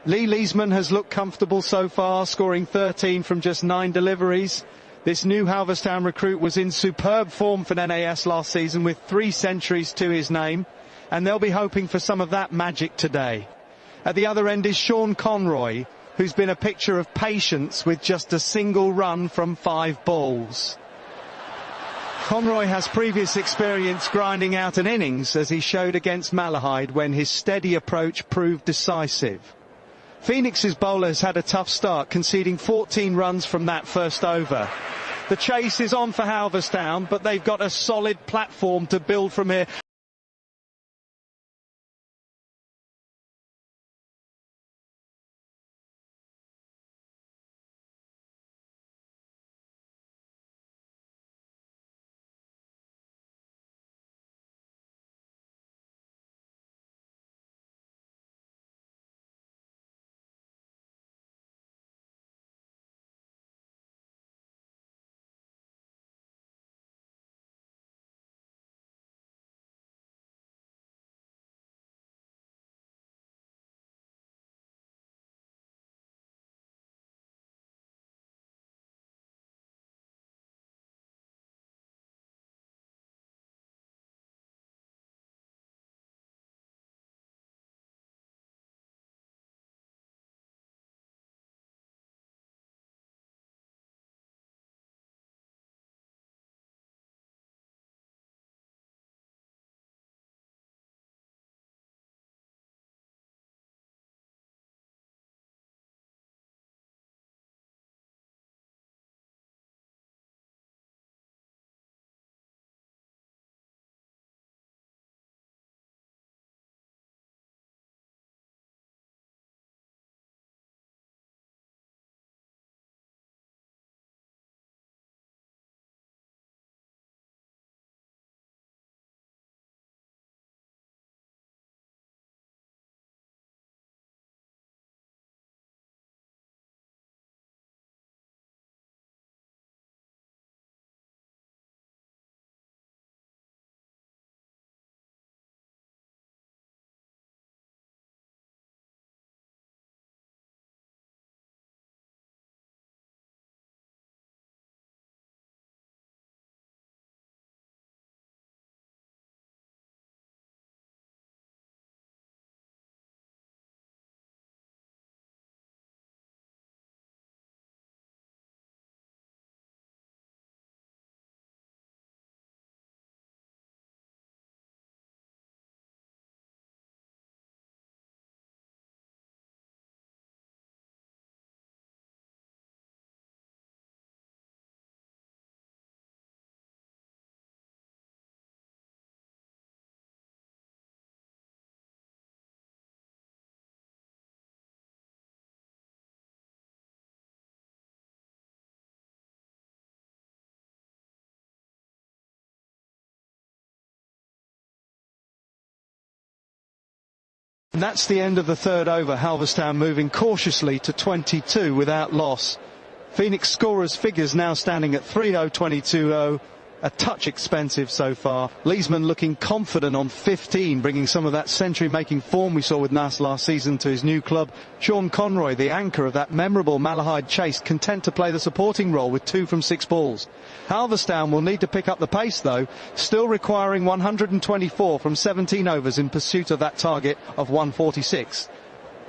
Lee Leesman has looked comfortable so far, scoring 13 from just 9 deliveries. This new Halverstown recruit was in superb form for NAS last season with 3 centuries to his name, and they'll be hoping for some of that magic today. At the other end is Sean Conroy, who's been a picture of patience with just a single run from 5 balls. Conroy has previous experience grinding out an innings, as he showed against Malahide when his steady approach proved decisive. Phoenix's bowler has had a tough start, conceding 14 runs from that first over. The chase is on for Halverstown, but they've got a solid platform to build from here. And that's the end of the third over. Halverstown moving cautiously to 22 without loss. Phoenix scorers figures now standing at 3-0-22-0. A touch expensive so far. Leesman looking confident on 15, bringing some of that century-making form we saw with Nas last season to his new club. Sean Conroy, the anchor of that memorable Malahide chase, content to play the supporting role with 2 from 6 balls. Halverstown will need to pick up the pace, though, still requiring 124 from 17 overs in pursuit of that target of 146.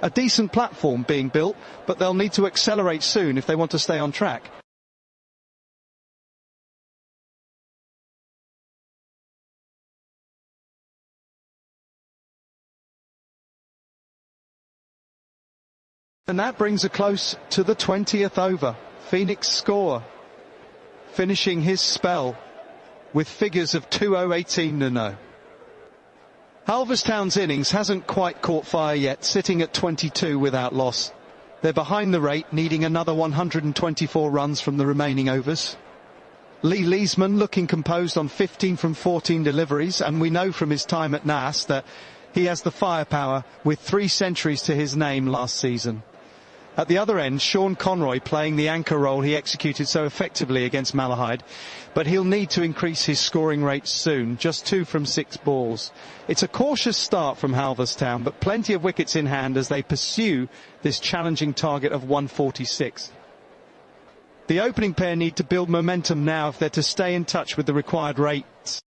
A decent platform being built, but they'll need to accelerate soon if they want to stay on track. And that brings a close to the 20th over. Phoenix score finishing his spell with figures of 2-0-18-0. Halverstown's innings hasn't quite caught fire yet, sitting at 22 without loss. They're behind the rate, needing another 124 runs from the remaining overs. Lee Leesman looking composed on 15 from 14 deliveries, and we know from his time at NAS that he has the firepower with 3 centuries to his name last season. At the other end, Sean Conroy playing the anchor role he executed so effectively against Malahide, but he'll need to increase his scoring rate soon, just 2 from 6 balls. It's a cautious start from Halverstown, but plenty of wickets in hand as they pursue this challenging target of 146. The opening pair need to build momentum now if they're to stay in touch with the required rates.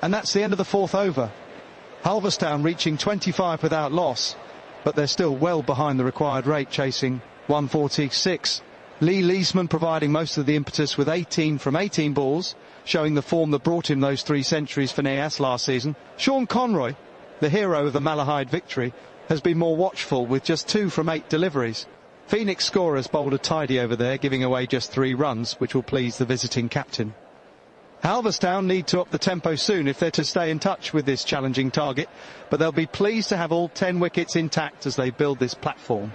And that's the end of the 4th over. Halverstown reaching 25 without loss, but they're still well behind the required rate, chasing 146. Lee Leesman providing most of the impetus with 18 from 18 balls, showing the form that brought him those 3 centuries for Nias last season. Sean Conroy, the hero of the Malahide victory, has been more watchful with just 2 from 8 deliveries. Phoenix scorers bowled a tidy over there, giving away just 3 runs, which will please the visiting captain. Halverstown need to up the tempo soon if they're to stay in touch with this challenging target, but they'll be pleased to have all 10 wickets intact as they build this platform.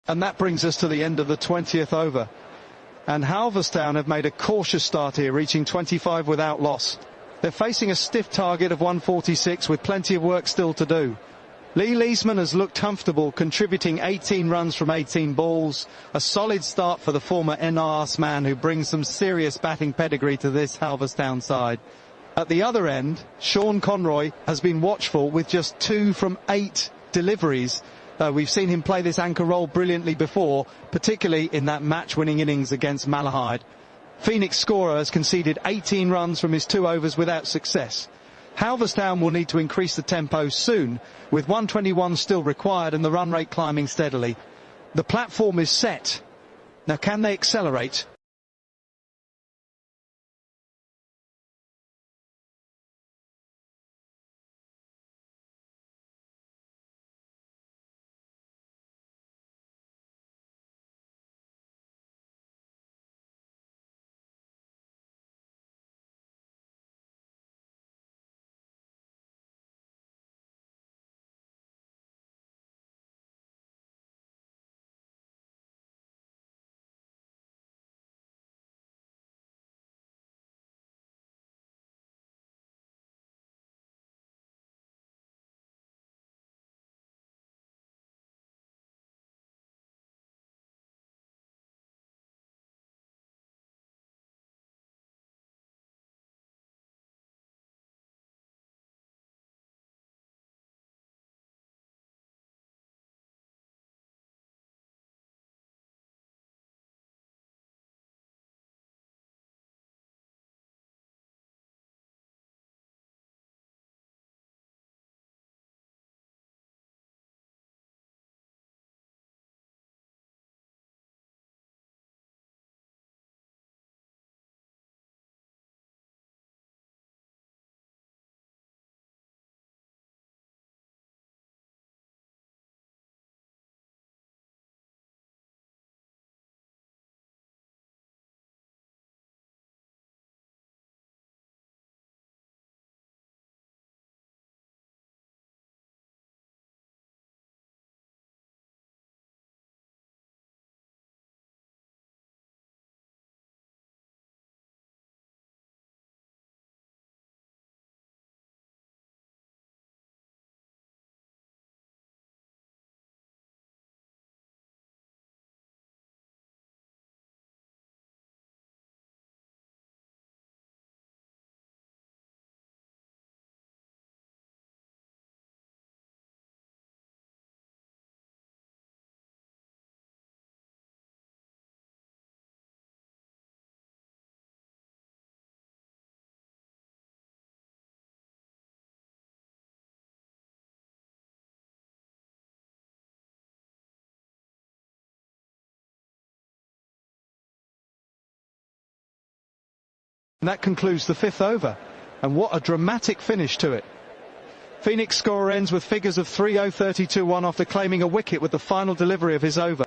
And that brings us to the end of the 20th over. And Halverstown have made a cautious start here, reaching 25 without loss. They're facing a stiff target of 146 with plenty of work still to do. Lee Leesman has looked comfortable, contributing 18 runs from 18 balls. A solid start for the former NRS man who brings some serious batting pedigree to this Halverstown side. At the other end, Sean Conroy has been watchful with just 2 from 8 deliveries. We've seen him play this anchor role brilliantly before, particularly in that match-winning innings against Malahide. Phoenix scorer has conceded 18 runs from his 2 overs without success. Halverstown will need to increase the tempo soon, with 121 still required and the run rate climbing steadily. The platform is set. Now, can they accelerate? And that concludes the 5th over. And what a dramatic finish to it. Phoenix scorer ends with figures of 3-0-32-1 after claiming a wicket with the final delivery of his over.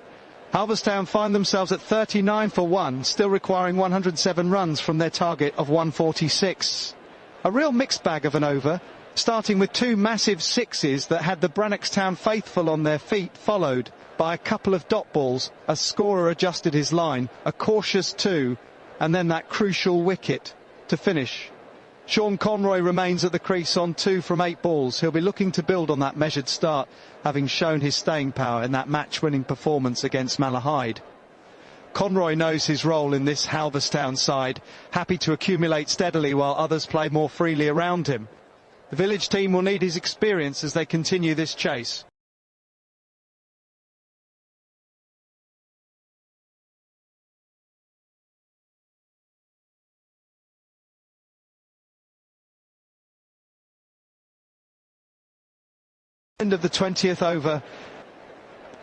Halverstown find themselves at 39 for 1, still requiring 107 runs from their target of 146. A real mixed bag of an over, starting with 2 massive sixes that had the Brannockstown faithful on their feet, followed by a couple of dot balls. A scorer adjusted his line, a cautious 2, and then that crucial wicket to finish. Sean Conroy remains at the crease on 2 from 8 balls. He'll be looking to build on that measured start, having shown his staying power in that match-winning performance against Malahide. Conroy knows his role in this Halverstown side, happy to accumulate steadily while others play more freely around him. The village team will need his experience as they continue this chase. End of the 20th over,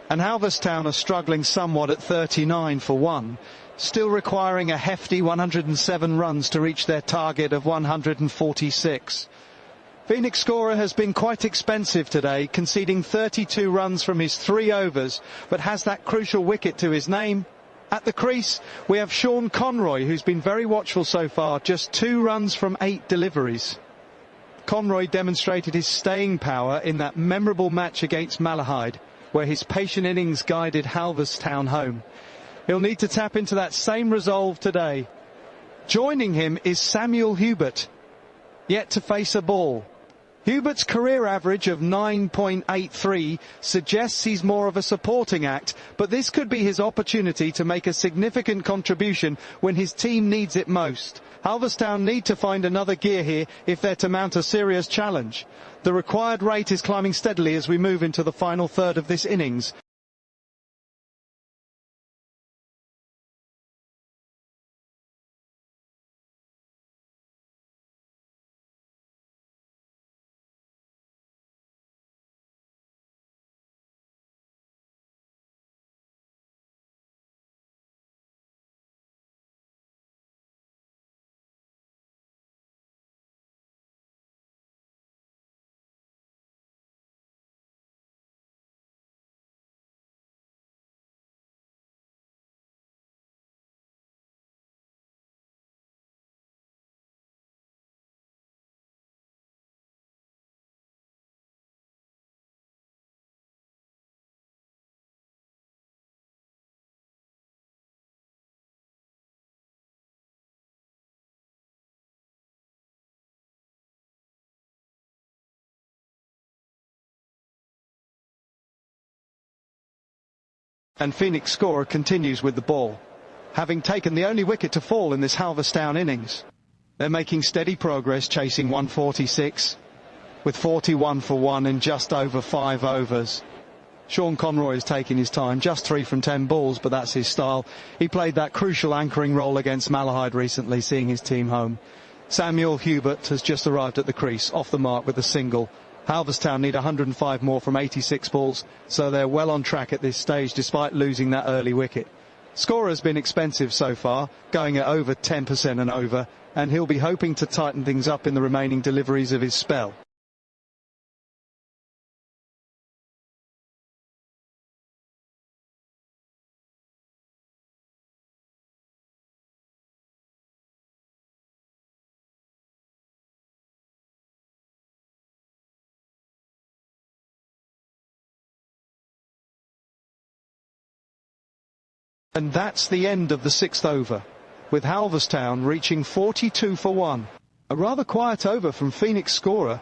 and Halverstown are struggling somewhat at 39 for 1, still requiring a hefty 107 runs to reach their target of 146. Phoenix scorer has been quite expensive today, conceding 32 runs from his 3 overs, but has that crucial wicket to his name. At the crease, we have Sean Conroy, who's been very watchful so far, just 2 runs from 8 deliveries. Conroy demonstrated his staying power in that memorable match against Malahide, where his patient innings guided Halverstown home. He'll need to tap into that same resolve today. Joining him is Samuel Hubert, yet to face a ball. Hubert's career average of 9.83 suggests he's more of a supporting act, but this could be his opportunity to make a significant contribution when his team needs it most. Halverstown need to find another gear here if they're to mount a serious challenge. The required rate is climbing steadily as we move into the final third of this innings. And Phoenix scorer continues with the ball, having taken the only wicket to fall in this Halverstown innings. They're making steady progress, chasing 146, with 41 for 1 in just over 5 overs. Sean Conroy is taking his time, just 3 from 10 balls, but that's his style. He played that crucial anchoring role against Malahide recently, seeing his team home. Samuel Hubert has just arrived at the crease, off the mark with a single. Halverstown need 105 more from 86 balls, so they're well on track at this stage despite losing that early wicket. Scorer's been expensive so far, going at over 10% and over, and he'll be hoping to tighten things up in the remaining deliveries of his spell. And that's the end of the 6th over, with Halverstown reaching 42 for 1. A rather quiet over from Phoenix scorer,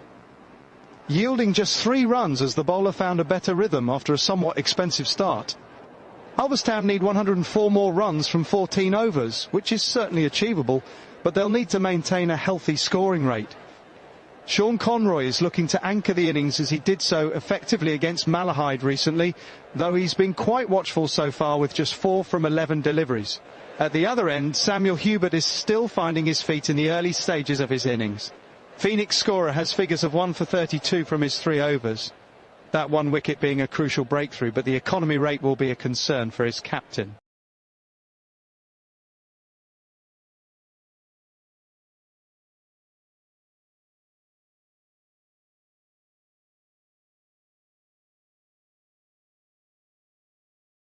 yielding just 3 runs as the bowler found a better rhythm after a somewhat expensive start. Halverstown need 104 more runs from 14 overs, which is certainly achievable, but they'll need to maintain a healthy scoring rate. Sean Conroy is looking to anchor the innings as he did so effectively against Malahide recently, though he's been quite watchful so far with just 4 from 11 deliveries. At the other end, Samuel Hubert is still finding his feet in the early stages of his innings. Phoenix scorer has figures of 1 for 32 from his 3 overs. That 1 wicket being a crucial breakthrough, but the economy rate will be a concern for his captain.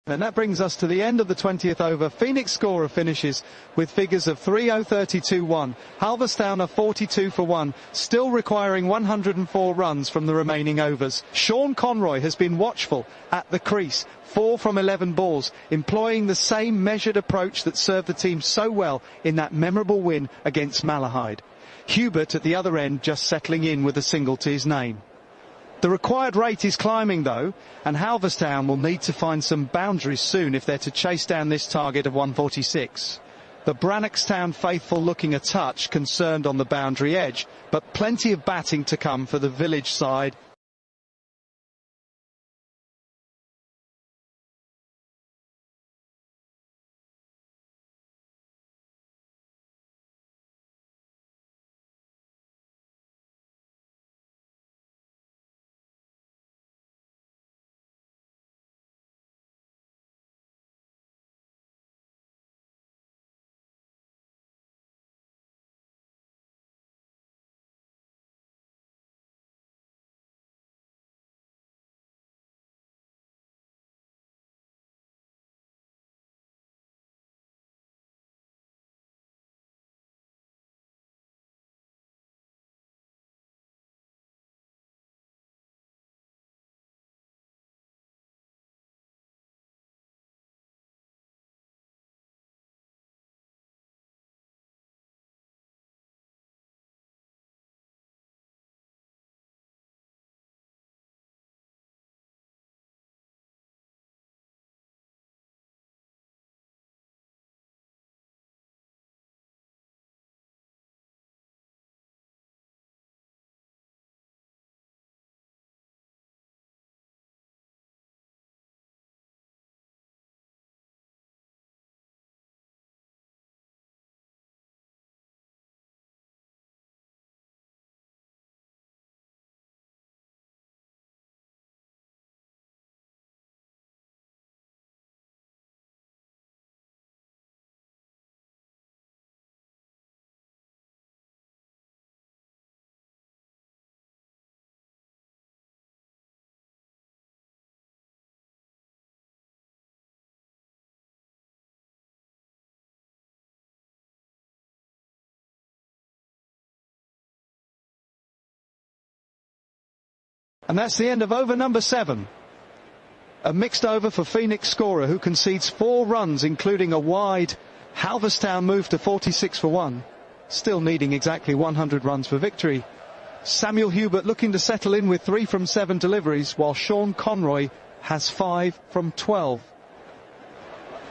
And that brings us to the end of the 20th over. Phoenix scorer finishes with figures of 3-0-32-1. Halverstown are 42 for 1, still requiring 104 runs from the remaining overs. Sean Conroy has been watchful at the crease, 4 from 11 balls, employing the same measured approach that served the team so well in that memorable win against Malahide. Hubert at the other end just settling in with a single to his name. The required rate is climbing though, and Halverstown will need to find some boundaries soon if they're to chase down this target of 146. The Brannockstown faithful looking a touch concerned on the boundary edge, but plenty of batting to come for the village side. And that's the end of over number 7. A mixed over for Phoenix scorer who concedes 4 runs, including a wide. Halverstown moved to 46 for 1, still needing exactly 100 runs for victory. Samuel Hubert looking to settle in with 3 from 7 deliveries, while Sean Conroy has 5 from 12.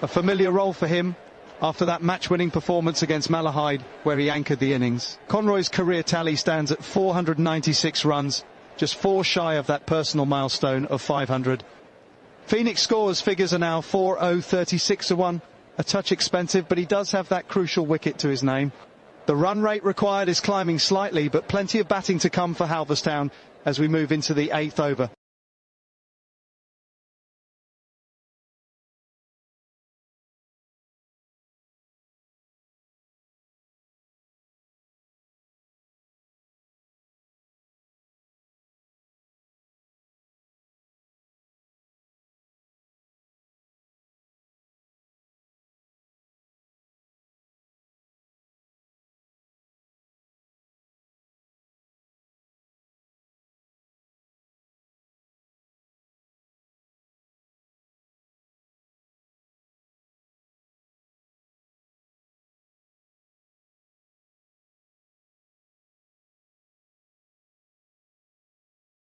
A familiar role for him after that match-winning performance against Malahide, where he anchored the innings. Conroy's career tally stands at 496 runs, just 4 shy of that personal milestone of 500. Phoenix scores figures are now 4-0-36-1, a touch expensive, but he does have that crucial wicket to his name. The run rate required is climbing slightly, but plenty of batting to come for Halverstown as we move into the 8th over.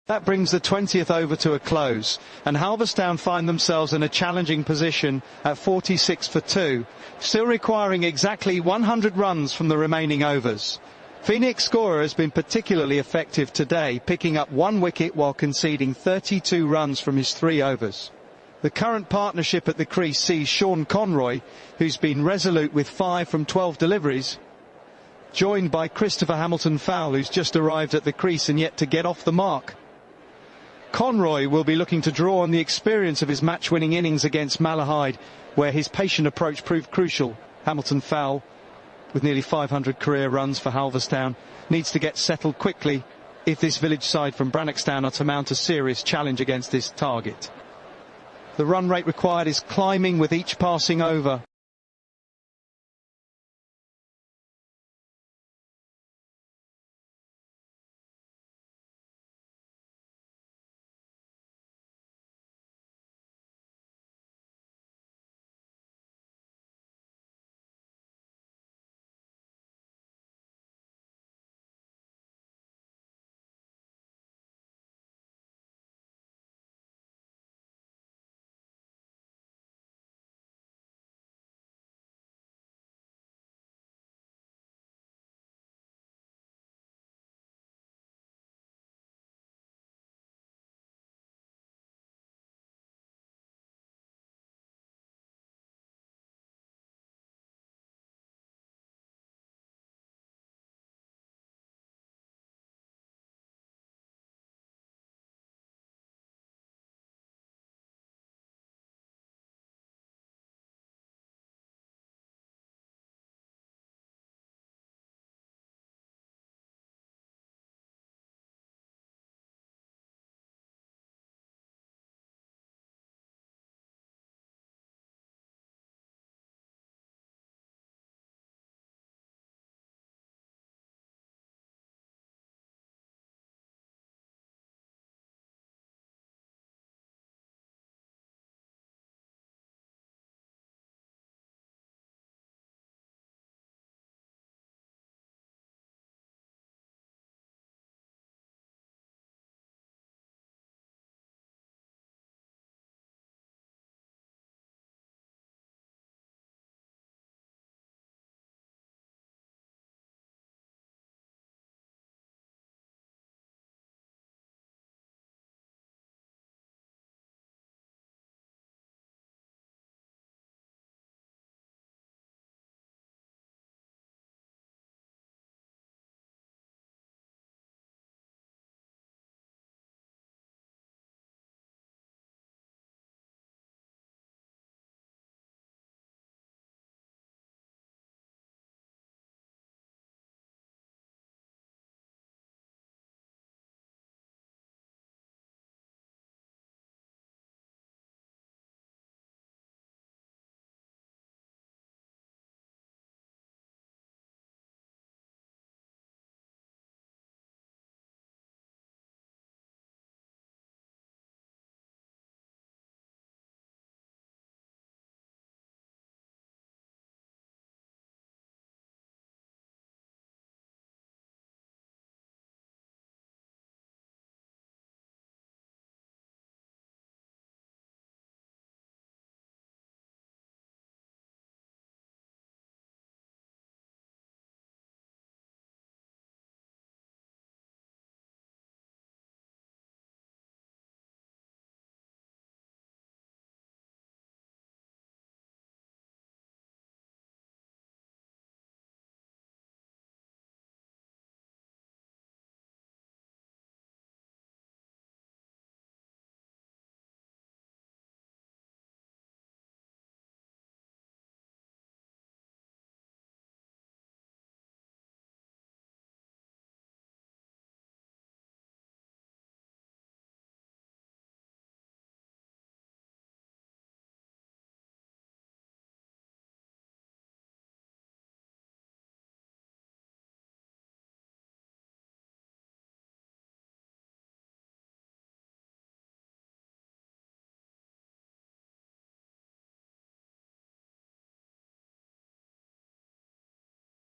That brings the 20th over to a close, and Halverstown find themselves in a challenging position at 46 for 2, still requiring exactly 100 runs from the remaining overs. Phoenix scorer has been particularly effective today, picking up 1 wicket while conceding 32 runs from his 3 overs. The current partnership at the crease sees Sean Conroy, who's been resolute with 5 from 12 deliveries, joined by Christopher Hamilton-Fowle, who's just arrived at the crease and yet to get off the mark. Conroy will be looking to draw on the experience of his match-winning innings against Malahide, where his patient approach proved crucial. Hamilton-Fowle, with nearly 500 career runs for Halverstown, needs to get settled quickly if this village side from Brannockstown are to mount a serious challenge against this target. The run rate required is climbing with each passing over.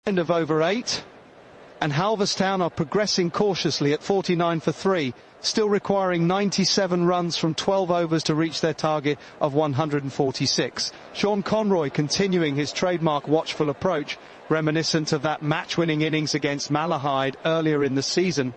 End of over 8, and Halverstown are progressing cautiously at 49 for 3, still requiring 97 runs from 12 overs to reach their target of 146. Sean Conroy continuing his trademark watchful approach, reminiscent of that match-winning innings against Malahide earlier in the season.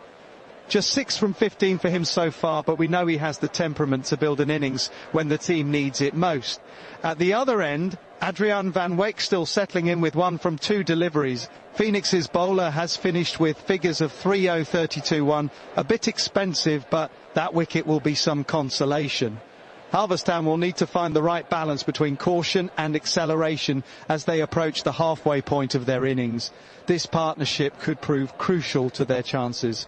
Just 6 from 15 for him so far, but we know he has the temperament to build an innings when the team needs it most. At the other end, Adriaan van Wyk still settling in with 1 from 2 deliveries. Phoenix's bowler has finished with figures of 3-0-32-1, a bit expensive, but that wicket will be some consolation. Halverstown will need to find the right balance between caution and acceleration as they approach the halfway point of their innings. This partnership could prove crucial to their chances.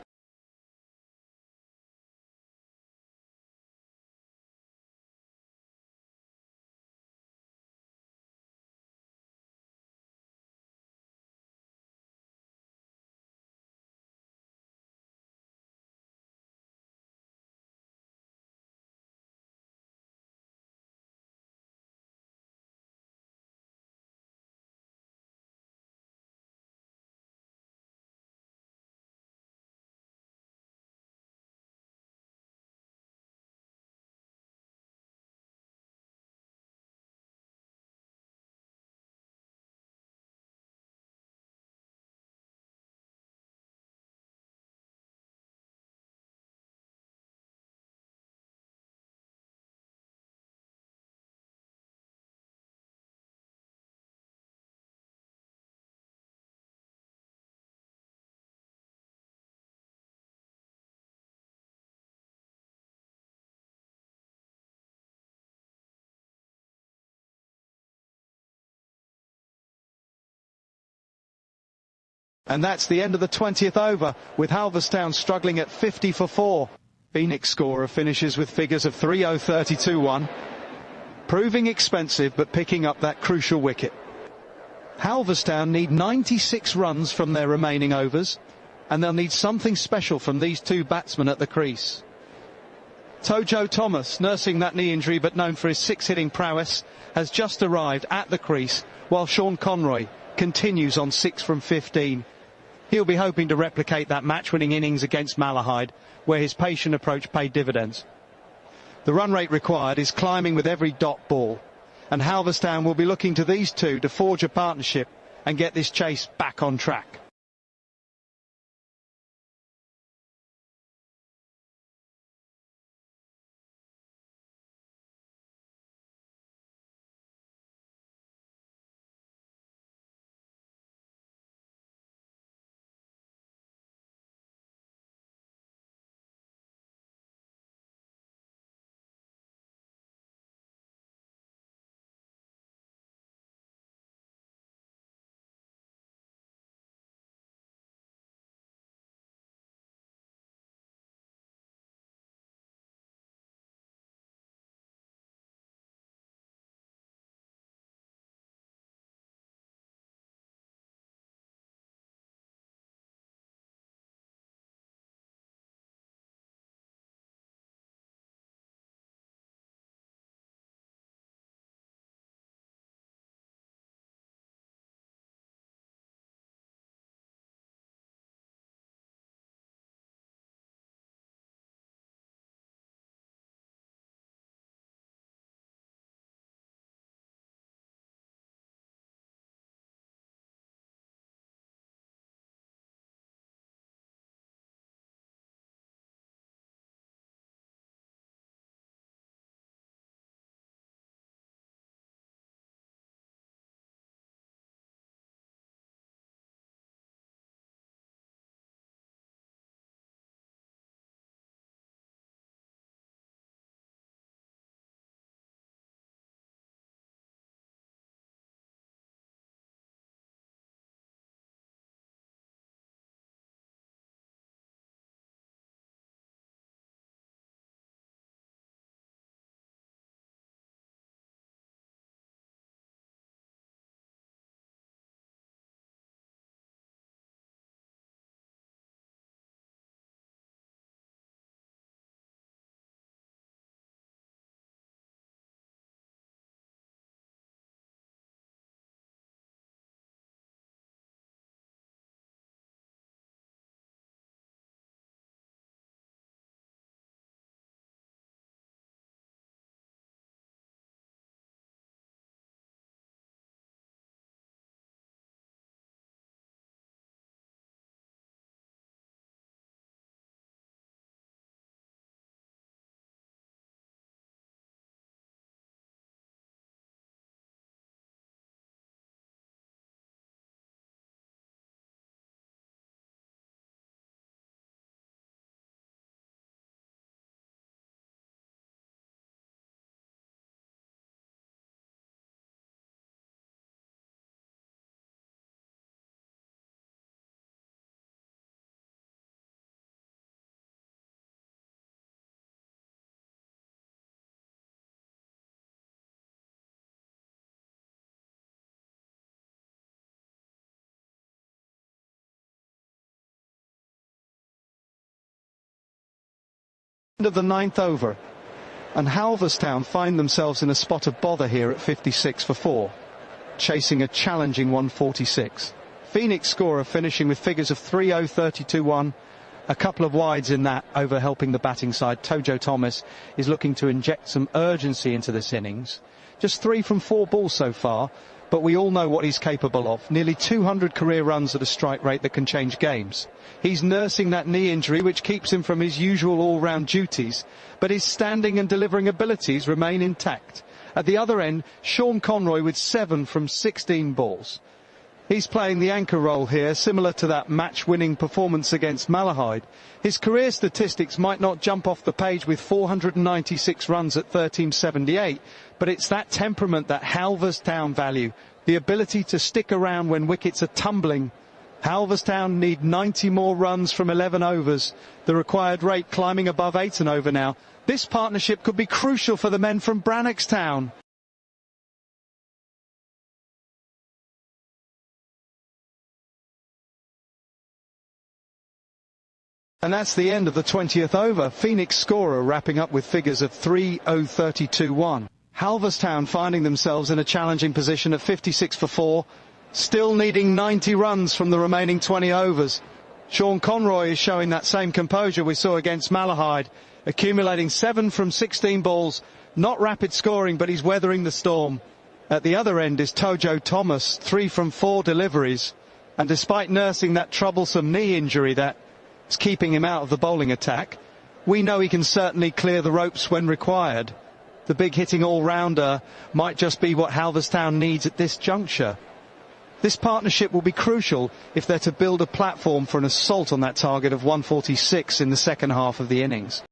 And that's the end of the 20th over, with Halverstown struggling at 50 for 4. Phoenix scorer finishes with figures of 3-0-32-1, proving expensive but picking up that crucial wicket. Halverstown need 96 runs from their remaining overs, and they'll need something special from these two batsmen at the crease. Tojo Thomas, nursing that knee injury but known for his six-hitting prowess, has just arrived at the crease, while Sean Conroy continues on 6 from 15. He'll be hoping to replicate that match-winning innings against Malahide, where his patient approach paid dividends. The run rate required is climbing with every dot ball, and Halverstown will be looking to these two to forge a partnership and get this chase back on track. End of the 9th over, and Halverstown find themselves in a spot of bother here at 56 for 4, chasing a challenging 146. Phoenix scorer finishing with figures of 3-0-32-1, a couple of wides in that over helping the batting side. Tojo Thomas is looking to inject some urgency into this innings. Just 3 from 4 balls so far, but we all know what he's capable of. Nearly 200 career runs at a strike rate that can change games. He's nursing that knee injury which keeps him from his usual all-round duties, but his standing and delivering abilities remain intact. At the other end, Sean Conroy with 7 from 16 balls. He's playing the anchor role here, similar to that match-winning performance against Malahide. His career statistics might not jump off the page with 496 runs at 1378, but it's that temperament that Halverstown value, the ability to stick around when wickets are tumbling, Halverstown need 90 more runs from 11 overs. The required rate climbing above 8 an over now. This partnership could be crucial for the men from Brannockstown. And that's the end of the 20th over. Phoenix scorer wrapping up with figures of 3-0-32-1. Halverstown finding themselves in a challenging position at 56 for 4, still needing 90 runs from the remaining 20 overs. Sean Conroy is showing that same composure we saw against Malahide, accumulating 7 from 16 balls. Not rapid scoring, but he's weathering the storm. At the other end is Tojo Thomas, 3 from 4 deliveries. And despite nursing that troublesome knee injury that's keeping him out of the bowling attack, we know he can certainly clear the ropes when required. The big hitting all-rounder might just be what Halverstown needs at this juncture. This partnership will be crucial if they're to build a platform for an assault on that target of 146 in the second half of the innings.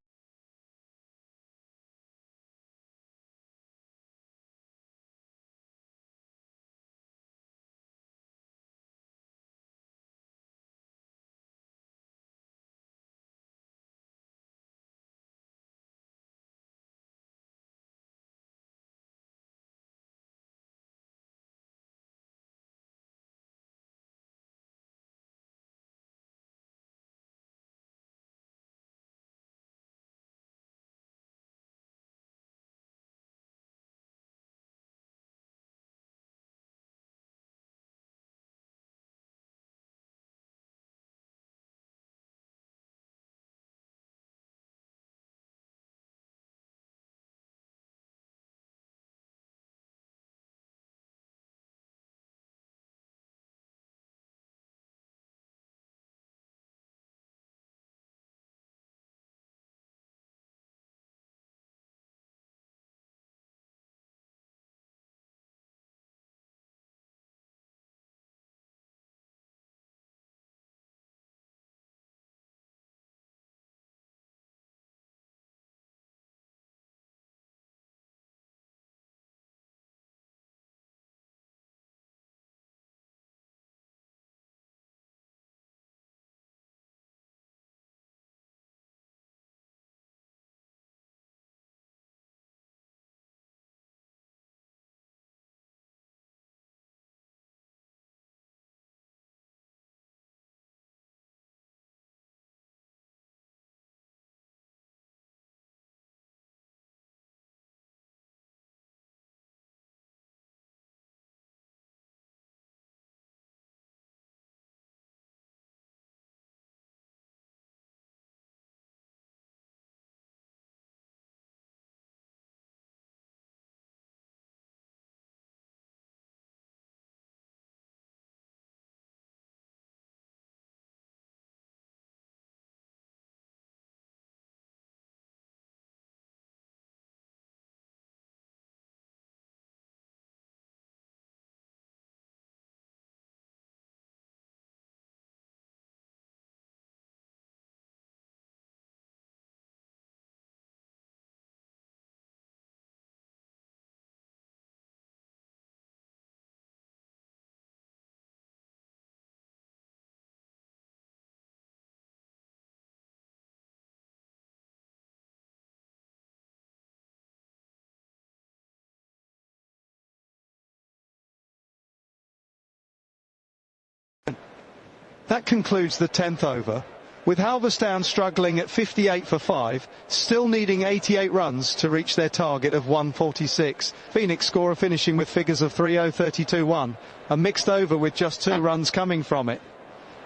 That concludes the 10th over, with Halverstown struggling at 58 for 5, still needing 88 runs to reach their target of 146. Phoenix scorer finishing with figures of 3-0-32-1, a mixed over with just 2 runs coming from it.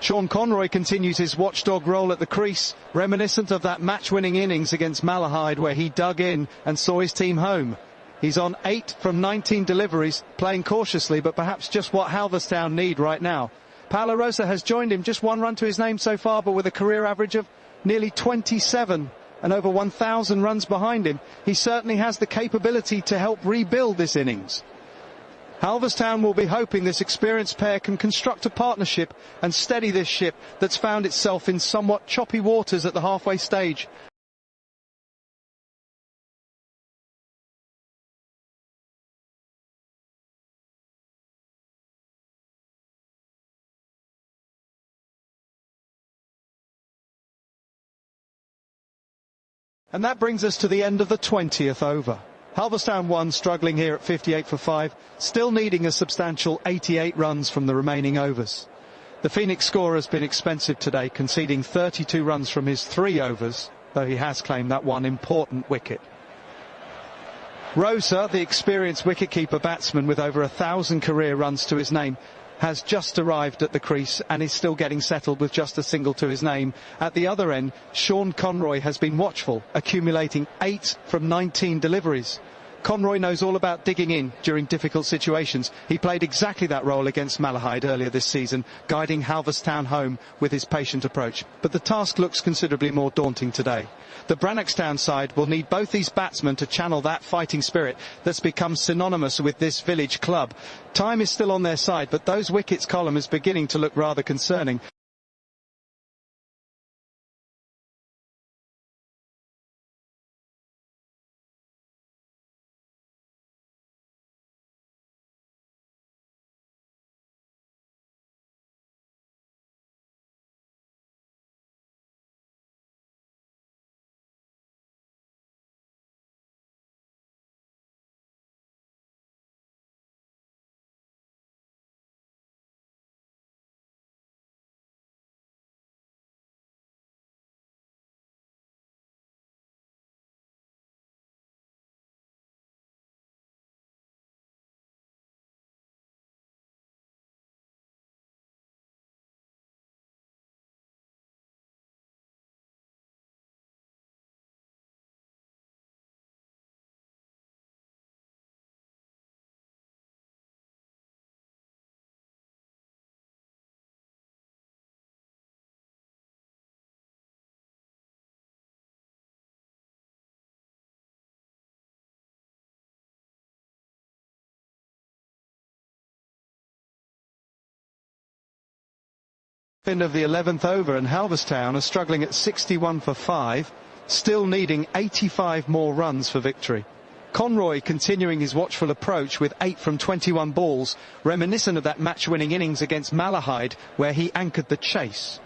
Sean Conroy continues his watchdog role at the crease, reminiscent of that match-winning innings against Malahide where he dug in and saw his team home. He's on 8 from 19 deliveries, playing cautiously, but perhaps just what Halverstown need right now. Paolo Rosa has joined him, just 1 run to his name so far, but with a career average of nearly 27 and over 1,000 runs behind him. He certainly has the capability to help rebuild this innings. Halverstown will be hoping this experienced pair can construct a partnership and steady this ship that's found itself in somewhat choppy waters at the halfway stage. And that brings us to the end of the 20th over. Halverstown 1 struggling here at 58 for 5, still needing a substantial 88 runs from the remaining overs. The Phoenix scorer has been expensive today, conceding 32 runs from his 3 overs, though he has claimed that one important wicket. Rosa, the experienced wicketkeeper batsman with over 1,000 career runs to his name, has just arrived at the crease and is still getting settled with just a single to his name. At the other end, Sean Conroy has been watchful, accumulating 8 from 19 deliveries. Conroy knows all about digging in during difficult situations. He played exactly that role against Malahide earlier this season, guiding Halverstown home with his patient approach. But the task looks considerably more daunting today. The Brannockstown side will need both these batsmen to channel that fighting spirit that's become synonymous with this village club. Time is still on their side, but those wickets column is beginning to look rather concerning. End of the 11th over, and Halverstown are struggling at 61 for 5, still needing 85 more runs for victory. Conroy continuing his watchful approach with 8 from 21 balls, reminiscent of that match-winning innings against Malahide where he anchored the chase.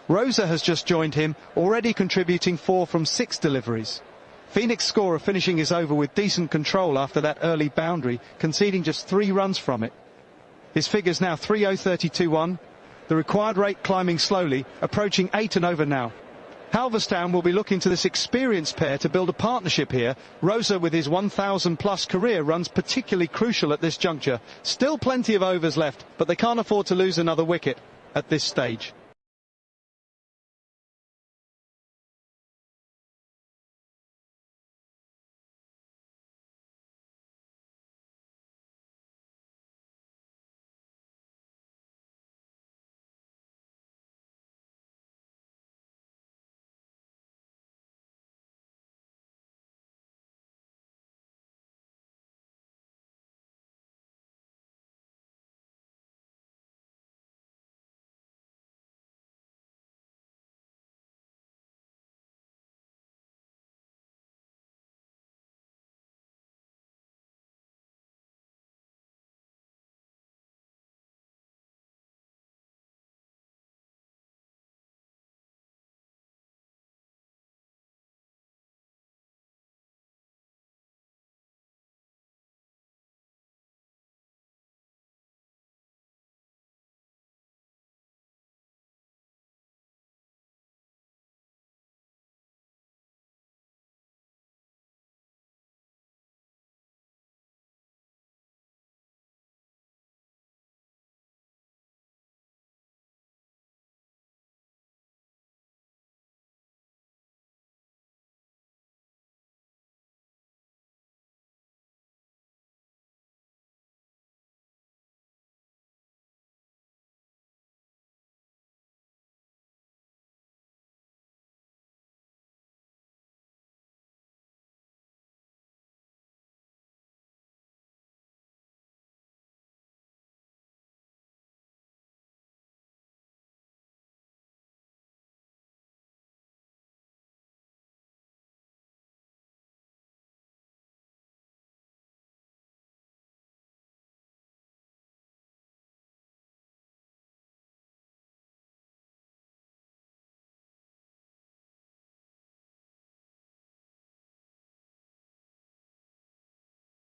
Rosa has just joined him, already contributing 4 from 6 deliveries. Phoenix scorer finishing his over with decent control after that early boundary, conceding just 3 runs from it. His figures now 30-32-1. The required rate climbing slowly, approaching 8 and over now. Halverstown will be looking to this experienced pair to build a partnership here. Rosa with his 1,000-plus career runs particularly crucial at this juncture. Still plenty of overs left, but they can't afford to lose another wicket at this stage.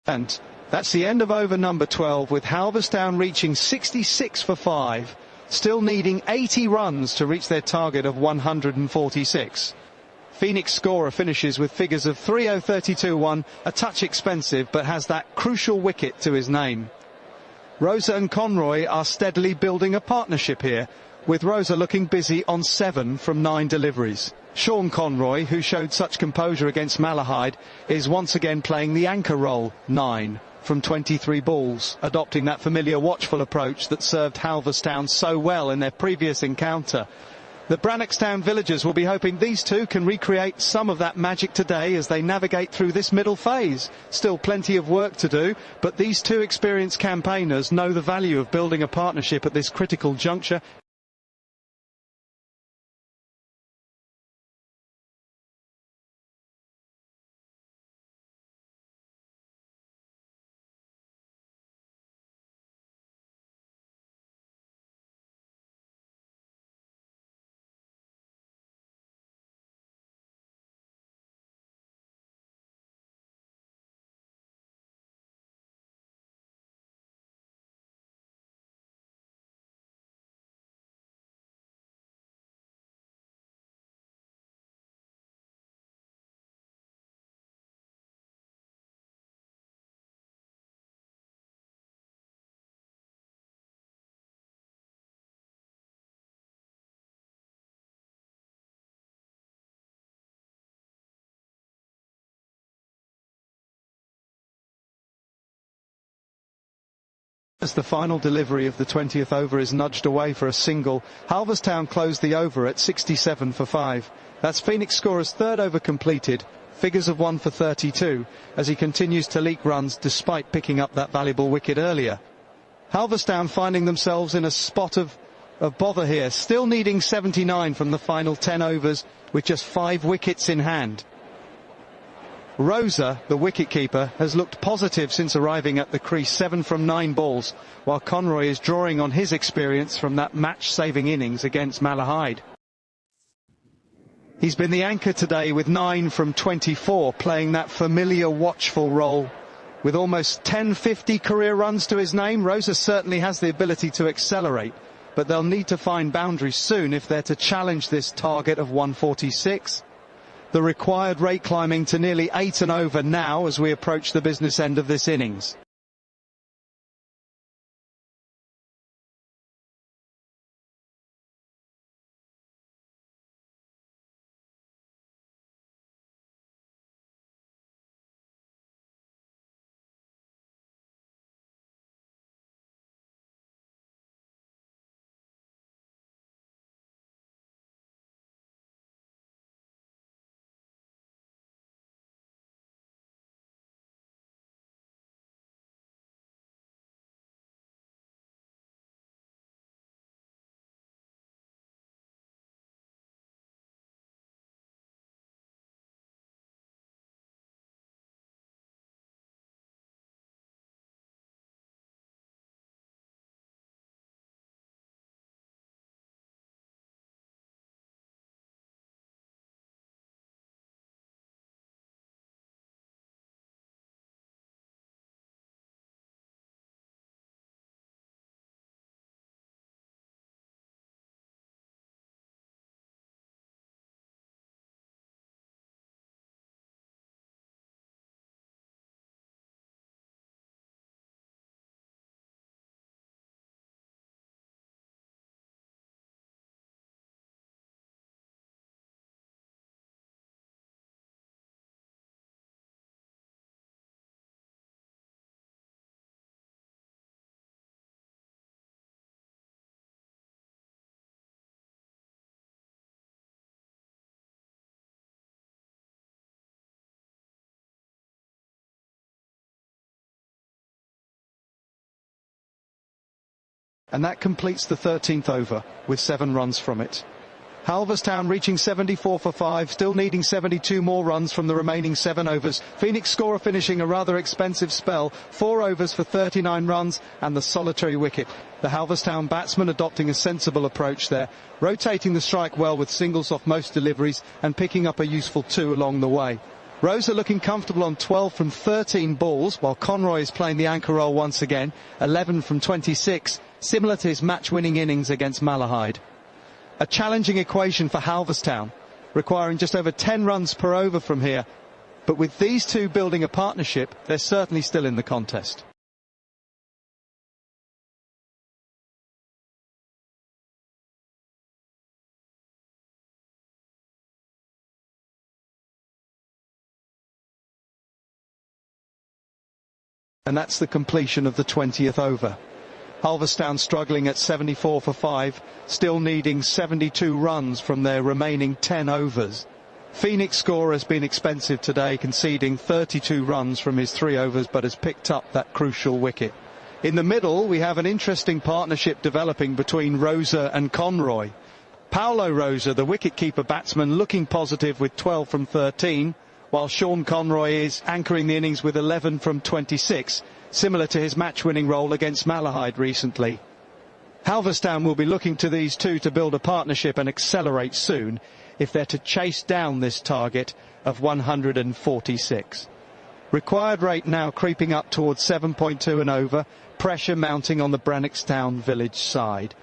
And that's the end of over number 12, with Halverstown reaching 66 for 5, still needing 80 runs to reach their target of 146. Phoenix scorer finishes with figures of 3-0-32-1, a touch expensive, but has that crucial wicket to his name. Rosa and Conroy are steadily building a partnership here, with Rosa looking busy on 7 from 9 deliveries. Sean Conroy, who showed such composure against Malahide, is once again playing the anchor role, 9 from 23 balls, adopting that familiar watchful approach that served Halverstown so well in their previous encounter. The Brannockstown villagers will be hoping these two can recreate some of that magic today as they navigate through this middle phase. Still plenty of work to do, but these two experienced campaigners know the value of building a partnership at this critical juncture. As the final delivery of the 20th over is nudged away for a single, Halverstown closed the over at 67 for 5. That's Phoenix scorer's third over completed, figures of 1 for 32, as he continues to leak runs despite picking up that valuable wicket earlier. Halverstown finding themselves in a spot of bother here, still needing 79 from the final 10 overs with just 5 wickets in hand. Rosa, the wicketkeeper, has looked positive since arriving at the crease, 7 from 9 balls, while Conroy is drawing on his experience from that match-saving innings against Malahide. He's been the anchor today with 9 from 24, playing that familiar watchful role. With almost 1050 career runs to his name, Rosa certainly has the ability to accelerate, but they'll need to find boundaries soon if they're to challenge this target of 146. The required rate climbing to nearly 8 and over now as we approach the business end of this innings. And that completes the 13th over with 7 runs from it. Halverstown reaching 74 for 5, still needing 72 more runs from the remaining 7 overs. Phoenix scorer finishing a rather expensive spell, 4 overs for 39 runs and the solitary wicket. The Halverstown batsman adopting a sensible approach there, rotating the strike well with singles off most deliveries and picking up a useful 2 along the way. Rosa looking comfortable on 12 from 13 balls, while Conroy is playing the anchor role once again, 11 from 26, similar to his match-winning innings against Malahide. A challenging equation for Halverstown, requiring just over 10 runs per over from here, but with these two building a partnership, they're certainly still in the contest. And that's the completion of the 20th over. Halverstown struggling at 74 for 5, still needing 72 runs from their remaining 10 overs. Phoenix scorer has been expensive today, conceding 32 runs from his 3 overs, but has picked up that crucial wicket. In the middle, we have an interesting partnership developing between Rosa and Conroy. Paulo Rosa, the wicket-keeper batsman, looking positive with 12 from 13, while Sean Conroy is anchoring the innings with 11 from 26, similar to his match-winning role against Malahide recently. Halverstown will be looking to these two to build a partnership and accelerate soon if they're to chase down this target of 146. Required rate now creeping up towards 7.2 and over, pressure mounting on the Brannockstown village side.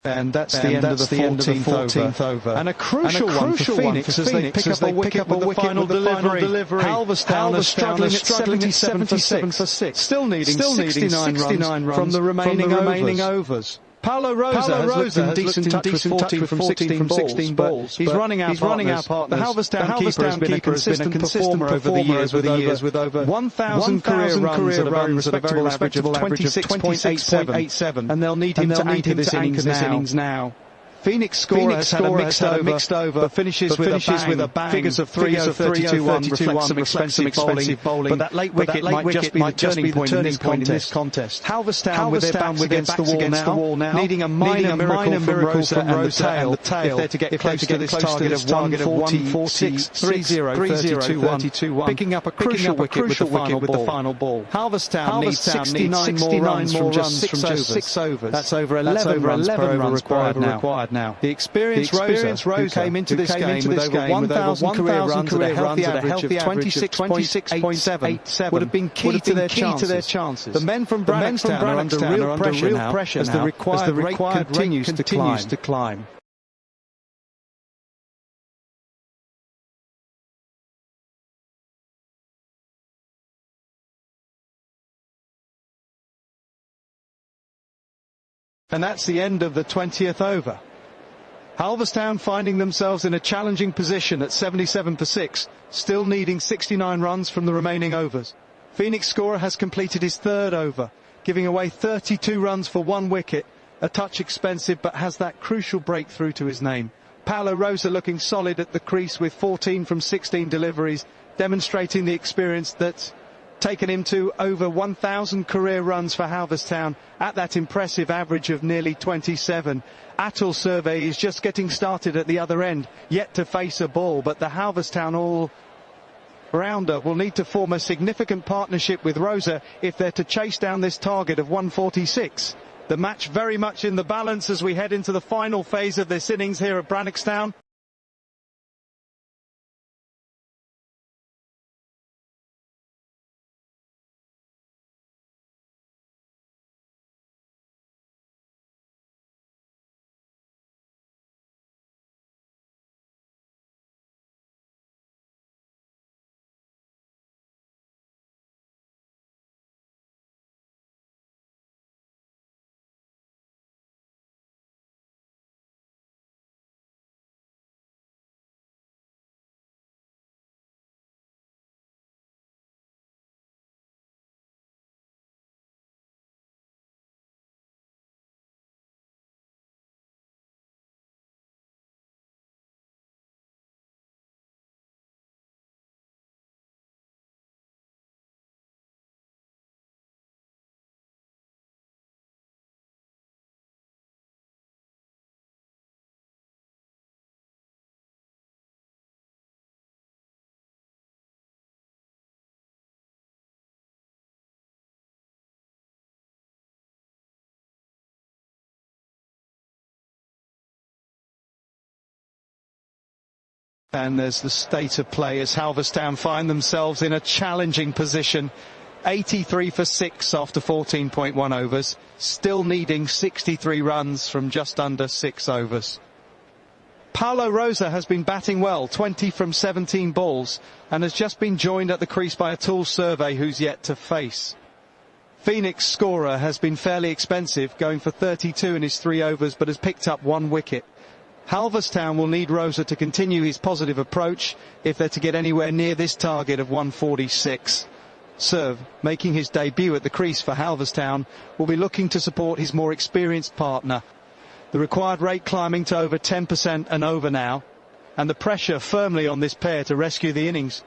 And that's the end of the 14th over. And a crucial one for Phoenix as they pick up a wicket with the final delivery. Halverstown are struggling at 77 for 6. Still needing 69 runs from the remaining overs. Paulo Rosa has looked in decent touch with 14 from 16 balls. He's running our partners. The Halverstown keeper has been a consistent performer over the years with over 1,000 career runs at a very respectable average of 26.87, and they'll need him to anchor this innings now. Phoenix scorer has had a mixed over, but finishes with a bang. Figures of 32-1 reflect some expensive bowling, but that late wicket might just be the turning point in this contest. Halverstown with their backs against the wall now, needing a minor miracle from Rosa and the tail if they're to get close to this target of 146, 30-31, picking up a crucial wicket with the final ball. Halverstown needs 69 more runs from just 6 overs. That's over 11 runs per over required now. now. The experienced Rosa, who came into this game with over 1,000 career runs at a healthy average of 26.87, would have been key to their chances. The men from Brannockstown are under real pressure now as the required rate continues to climb. And that's the end of the 20th over. Halverstown finding themselves in a challenging position at 77 for 6, still needing 69 runs from the remaining overs. Phoenix scorer has completed his third over, giving away 32 runs for 1 wicket, a touch expensive but has that crucial breakthrough to his name. Paulo Rosa looking solid at the crease with 14 from 16 deliveries, demonstrating the experience that's taken him to over 1,000 career runs for Halverstown at that impressive average of nearly 27. Atul's survey is just getting started at the other end, yet to face a ball, but the Halverstown all-rounder will need to form a significant partnership with Rosa if they're to chase down this target of 146. The match very much in the balance as we head into the final phase of this innings here at Brannockstown. And there's the state of play as Halverstown find themselves in a challenging position. 83 for 6 after 14.1 overs, still needing 63 runs from just under 6 overs. Paulo Rosa has been batting well, 20 from 17 balls, and has just been joined at the crease by Atul's survey, who's yet to face. Phoenix scorer has been fairly expensive, going for 32 in his 3 overs, but has picked up 1 wicket. Halverstown will need Rosa to continue his positive approach if they're to get anywhere near this target of 146. Serve, making his debut at the crease for Halverstown, will be looking to support his more experienced partner. The required rate climbing to over 10% and over now, and the pressure firmly on this pair to rescue the innings.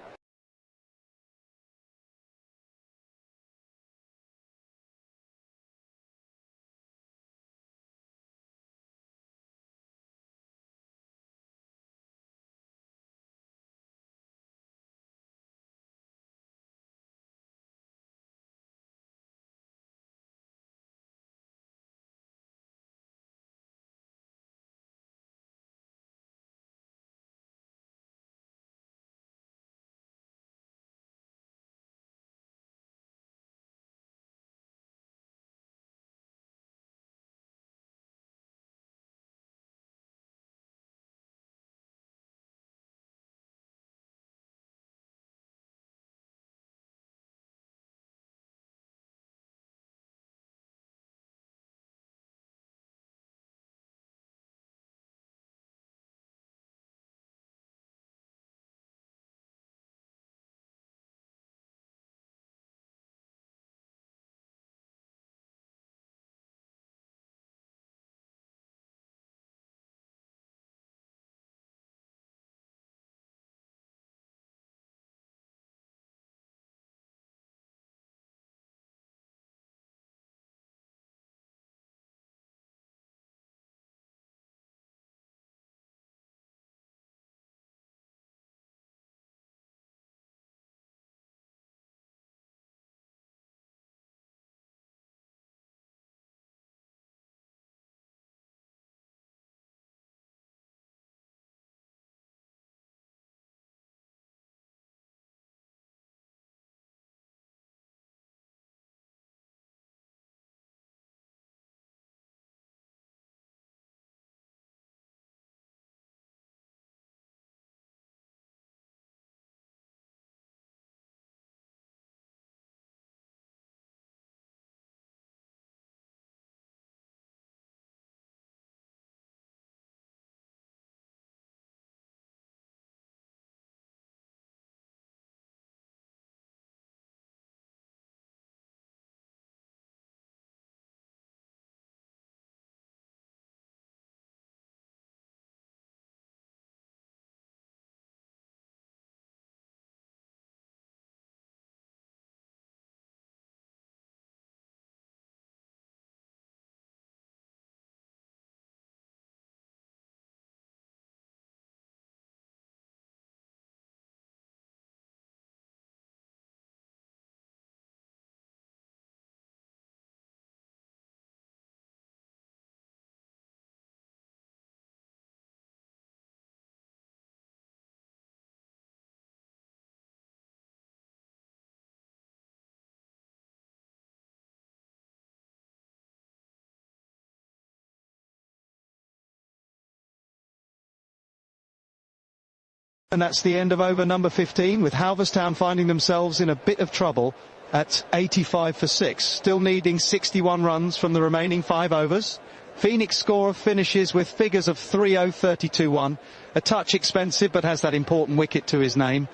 And that's the end of over number 15, with Halverstown finding themselves in a bit of trouble at 85 for 6, still needing 61 runs from the remaining 5 overs. Phoenix scorer finishes with figures of 3-0-32-1, a touch expensive but has that important wicket to his name.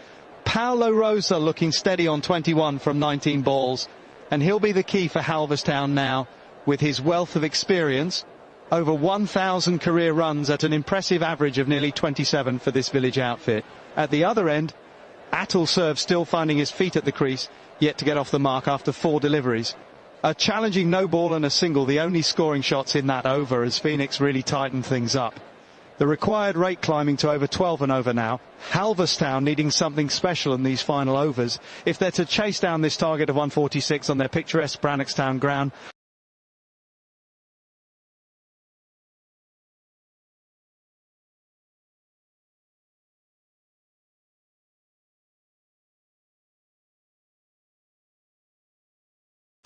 Paolo Rosa looking steady on 21 from 19 balls, and he'll be the key for Halverstown now, with his wealth of experience. Over 1,000 career runs at an impressive average of nearly 27 for this village outfit. At the other end, Atul Serve still finding his feet at the crease, yet to get off the mark after 4 deliveries. A challenging no ball and a single, the only scoring shots in that over, as Phoenix really tightened things up. The required rate climbing to over 12 and over now. Halverstown needing something special in these final overs if they're to chase down this target of 146 on their picturesque Brannockstown ground.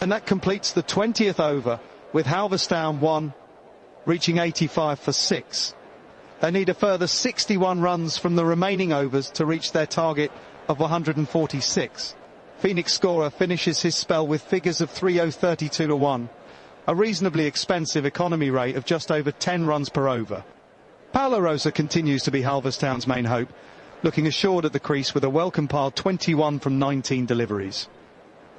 And that completes the 20th over, with Halverstown 1 reaching 85 for 6. They need a further 61 runs from the remaining overs to reach their target of 146. Phoenix scorer finishes his spell with figures of 3-0-32-1, a reasonably expensive economy rate of just over 10 runs per over. Paolo Rosa continues to be Halverstown's main hope, looking assured at the crease with a well-compiled 21 from 19 deliveries.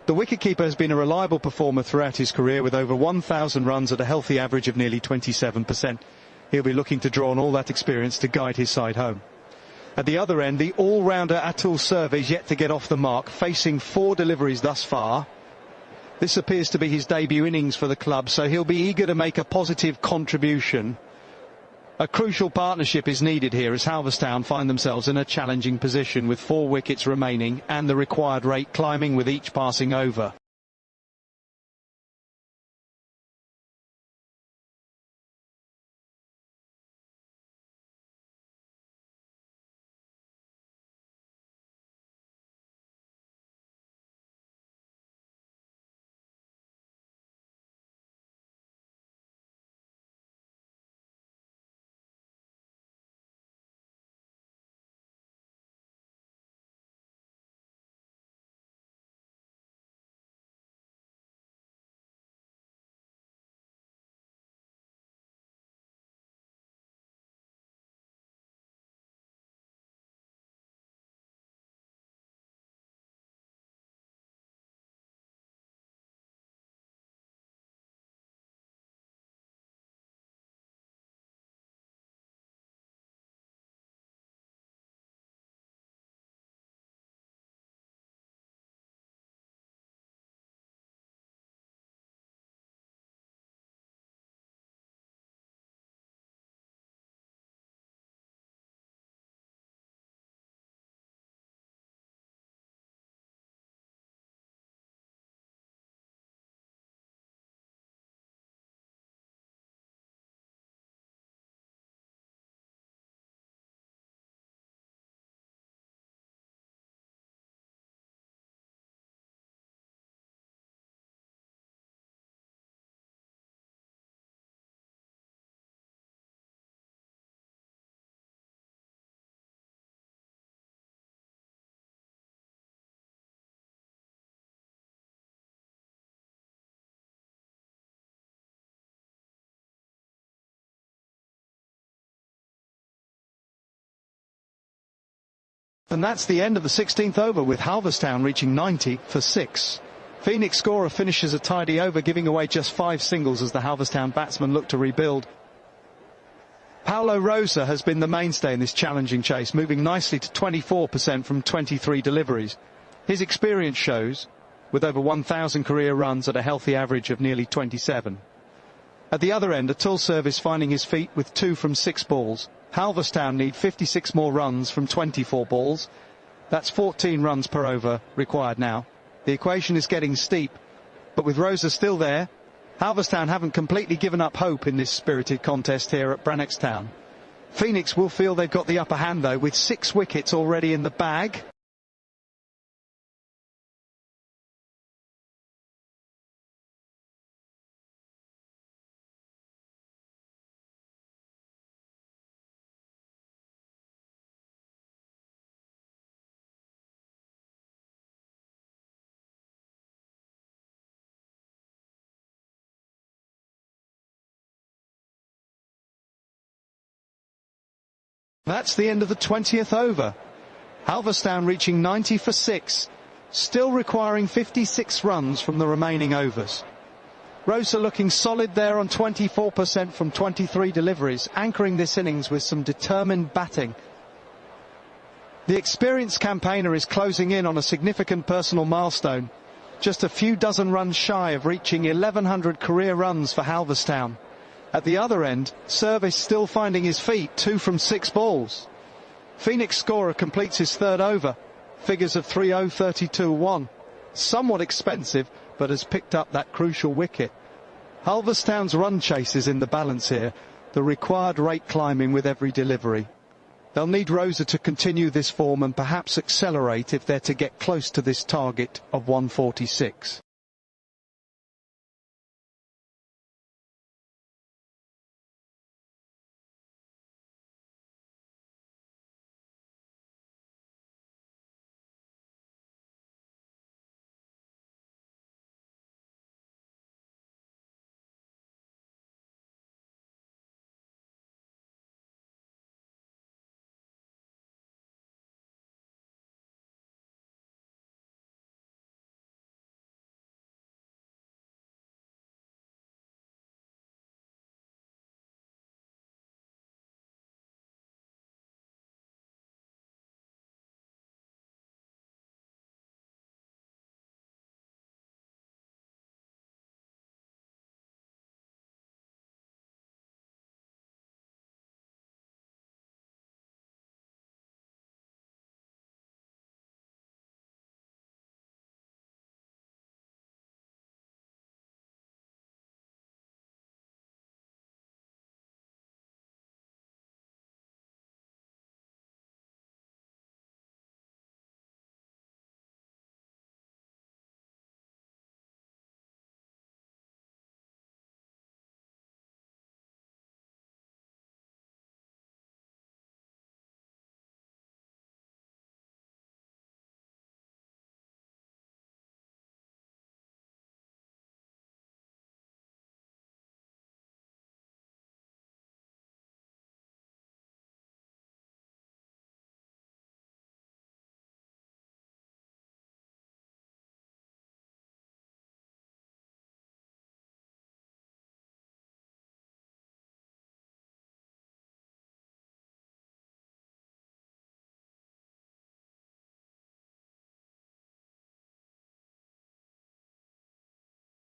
The wicketkeeper has been a reliable performer throughout his career, with over 1,000 runs at a healthy average of nearly 27%. He'll be looking to draw on all that experience to guide his side home. At the other end, the all-rounder Atul Serve is yet to get off the mark, facing 4 deliveries thus far. This appears to be his debut innings for the club, so he'll be eager to make a positive contribution. A crucial partnership is needed here as Halverstown find themselves in a challenging position with 4 wickets remaining and the required rate climbing with each passing over. And that's the end of the 16th over, with Halverstown reaching 90 for 6. Phoenix scorer finishes a tidy over, giving away just 5 singles as the Halverstown batsmen look to rebuild. Paolo Rosa has been the mainstay in this challenging chase, moving nicely to 24% from 23 deliveries. His experience shows, with over 1,000 career runs at a healthy average of nearly 27. At the other end, Atul Serve is finding his feet with 2 from 6 balls. Halverstown need 56 more runs from 24 balls. That's 14 runs per over required now. The equation is getting steep, but with Rosa still there, Halverstown haven't completely given up hope in this spirited contest here at Brannockstown. Phoenix will feel they've got the upper hand though, with 6 wickets already in the bag. That's the end of the 20th over. Halverstown reaching 90 for 6, still requiring 56 runs from the remaining overs. Rosa looking solid there on 24% from 23 deliveries, anchoring this innings with some determined batting. The experienced campaigner is closing in on a significant personal milestone, just a few dozen runs shy of reaching 1,100 career runs for Halverstown. At the other end, Service still finding his feet, 2 from 6 balls. Phoenix scorer completes his third over, figures of 3-0, 32-1. Somewhat expensive, but has picked up that crucial wicket. Halverstown's run chase is in the balance here, the required rate climbing with every delivery. They'll need Rosa to continue this form and perhaps accelerate if they're to get close to this target of 146.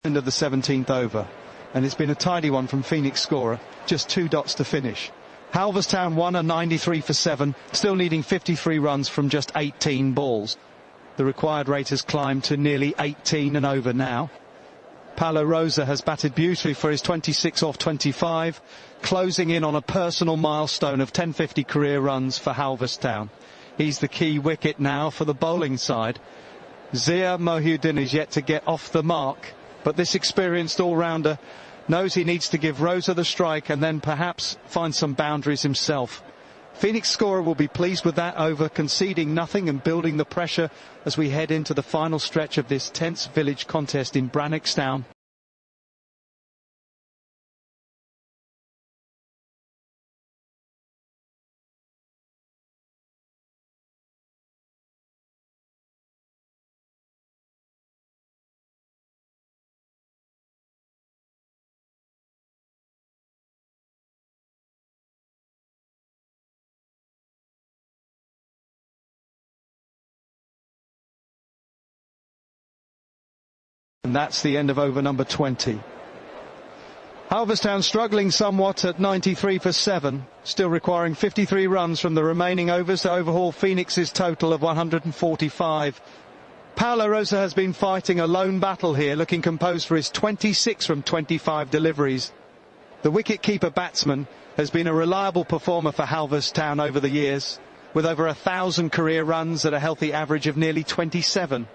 End of the 17th over, and it's been a tidy one from Phoenix scorer, just 2 dots to finish. Halverstown won a 93 for 7, still needing 53 runs from just 18 balls. The required rate has climbed to nearly 18 and over now. Paulo Rosa has batted beautifully for his 26 off 25, closing in on a personal milestone of 1050 career runs for Halverstown. He's the key wicket now for the bowling side. Zia Mohiuddin is yet to get off the mark, but this experienced all-rounder knows he needs to give Rosa the strike and then perhaps find some boundaries himself. Phoenix scorer will be pleased with that over, conceding nothing and building the pressure as we head into the final stretch of this tense village contest in Brannockstown. And that's the end of over number 20. Halverstown struggling somewhat at 93 for 7, still requiring 53 runs from the remaining overs to overhaul Phoenix's total of 145. Paulo Rosa has been fighting a lone battle here, looking composed for his 26 from 25 deliveries. The wicket-keeper batsman has been a reliable performer for Halverstown over the years, with over 1,000 career runs at a healthy average of nearly 27.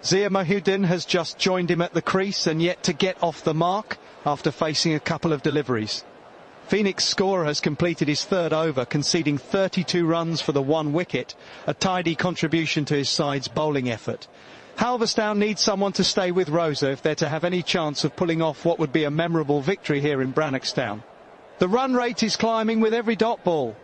Zia Mohiuddin has just joined him at the crease and yet to get off the mark after facing a couple of deliveries. Phoenix scorer has completed his third over, conceding 32 runs for the 1 wicket, a tidy contribution to his side's bowling effort. Halverstown needs someone to stay with Rosa if they're to have any chance of pulling off what would be a memorable victory here in Brannockstown. The run rate is climbing with every dot ball.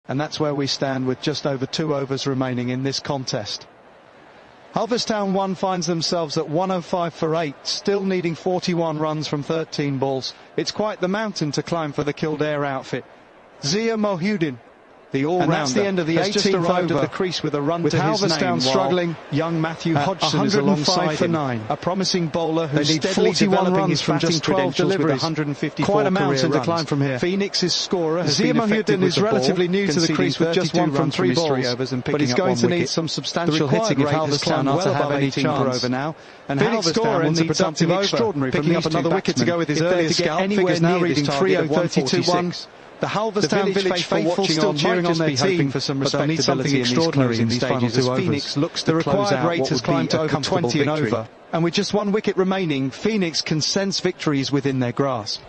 And that's where we stand with just over 2 overs remaining in this contest. Halverstown 1 finds themselves at 105 for 8, still needing 41 runs from 13 balls. It's quite the mountain to climb for the Kildare outfit. Zia Mohudin, the all-rounder, and that's the end of the 18th over at the crease with a run with to Halverstown his name, struggling. Young Matthew Hodgson is alongside for 9, a promising bowler who needs 41 runs from just 12 deliveries. 154 quite a mountain to climb from here. Phoenix's scorer has Zia Mohudin is relatively new to the crease with just 1 from 3 balls, but he's going to need some substantial hitting if Halverstown well to have any chance over now. And Halverstown wants a productive over, picking up another wicket to go with his earliest scalp. Figures now reading 30-32-1. The Halverstown village faithful still cheering on their team, but they'll need something extraordinary in these final 2 overs. Phoenix looks the required rate has climbed to over 20 and over, and with just 1 wicket remaining, Phoenix can sense victories within their grasp.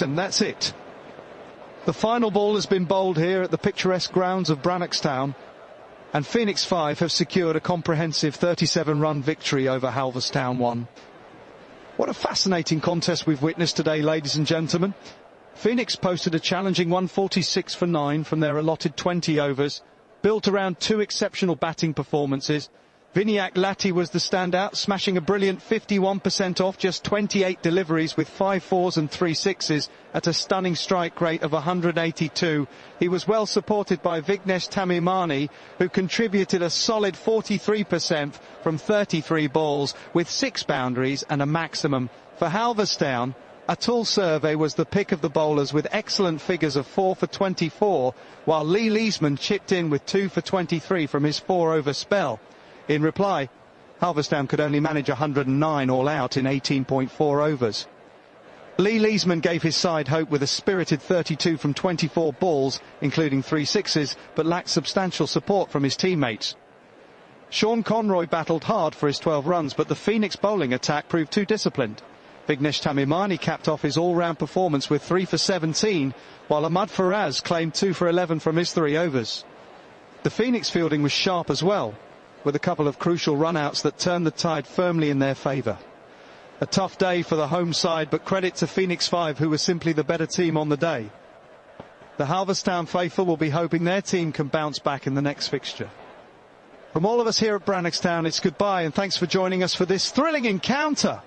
And that's it. The final ball has been bowled here at the picturesque grounds of Brannockstown, and Phoenix 5 have secured a comprehensive 37-run victory over Halverstown 1. What a fascinating contest we've witnessed today, ladies and gentlemen. Phoenix posted a challenging 146 for 9 from their allotted 20 overs, built around 2 exceptional batting performances. Vinayak Lati was the standout, smashing a brilliant 51% off just 28 deliveries with 5 fours and 3 sixes at a stunning strike rate of 182. He was well supported by Vignesh Tamimani, who contributed a solid 43% from 33 balls with 6 boundaries and a maximum. For Halverstown, Atul Survey was the pick of the bowlers with excellent figures of 4 for 24, while Lee Leesman chipped in with 2 for 23 from his 4-over spell. In reply, Halverstown could only manage 109 all out in 18.4 overs. Lee Leesman gave his side hope with a spirited 32 from 24 balls, including 3 sixes, but lacked substantial support from his teammates. Sean Conroy battled hard for his 12 runs, but the Phoenix bowling attack proved too disciplined. Vignesh Tamimani capped off his all-round performance with 3 for 17, while Ahmad Faraz claimed 2 for 11 from his 3 overs. The Phoenix fielding was sharp as well, with a couple of crucial run-outs that turned the tide firmly in their favour. A tough day for the home side, but credit to Phoenix 5, who were simply the better team on the day. The Halverstown faithful will be hoping their team can bounce back in the next fixture. From all of us here at Brannockstown, it's goodbye and thanks for joining us for this thrilling encounter.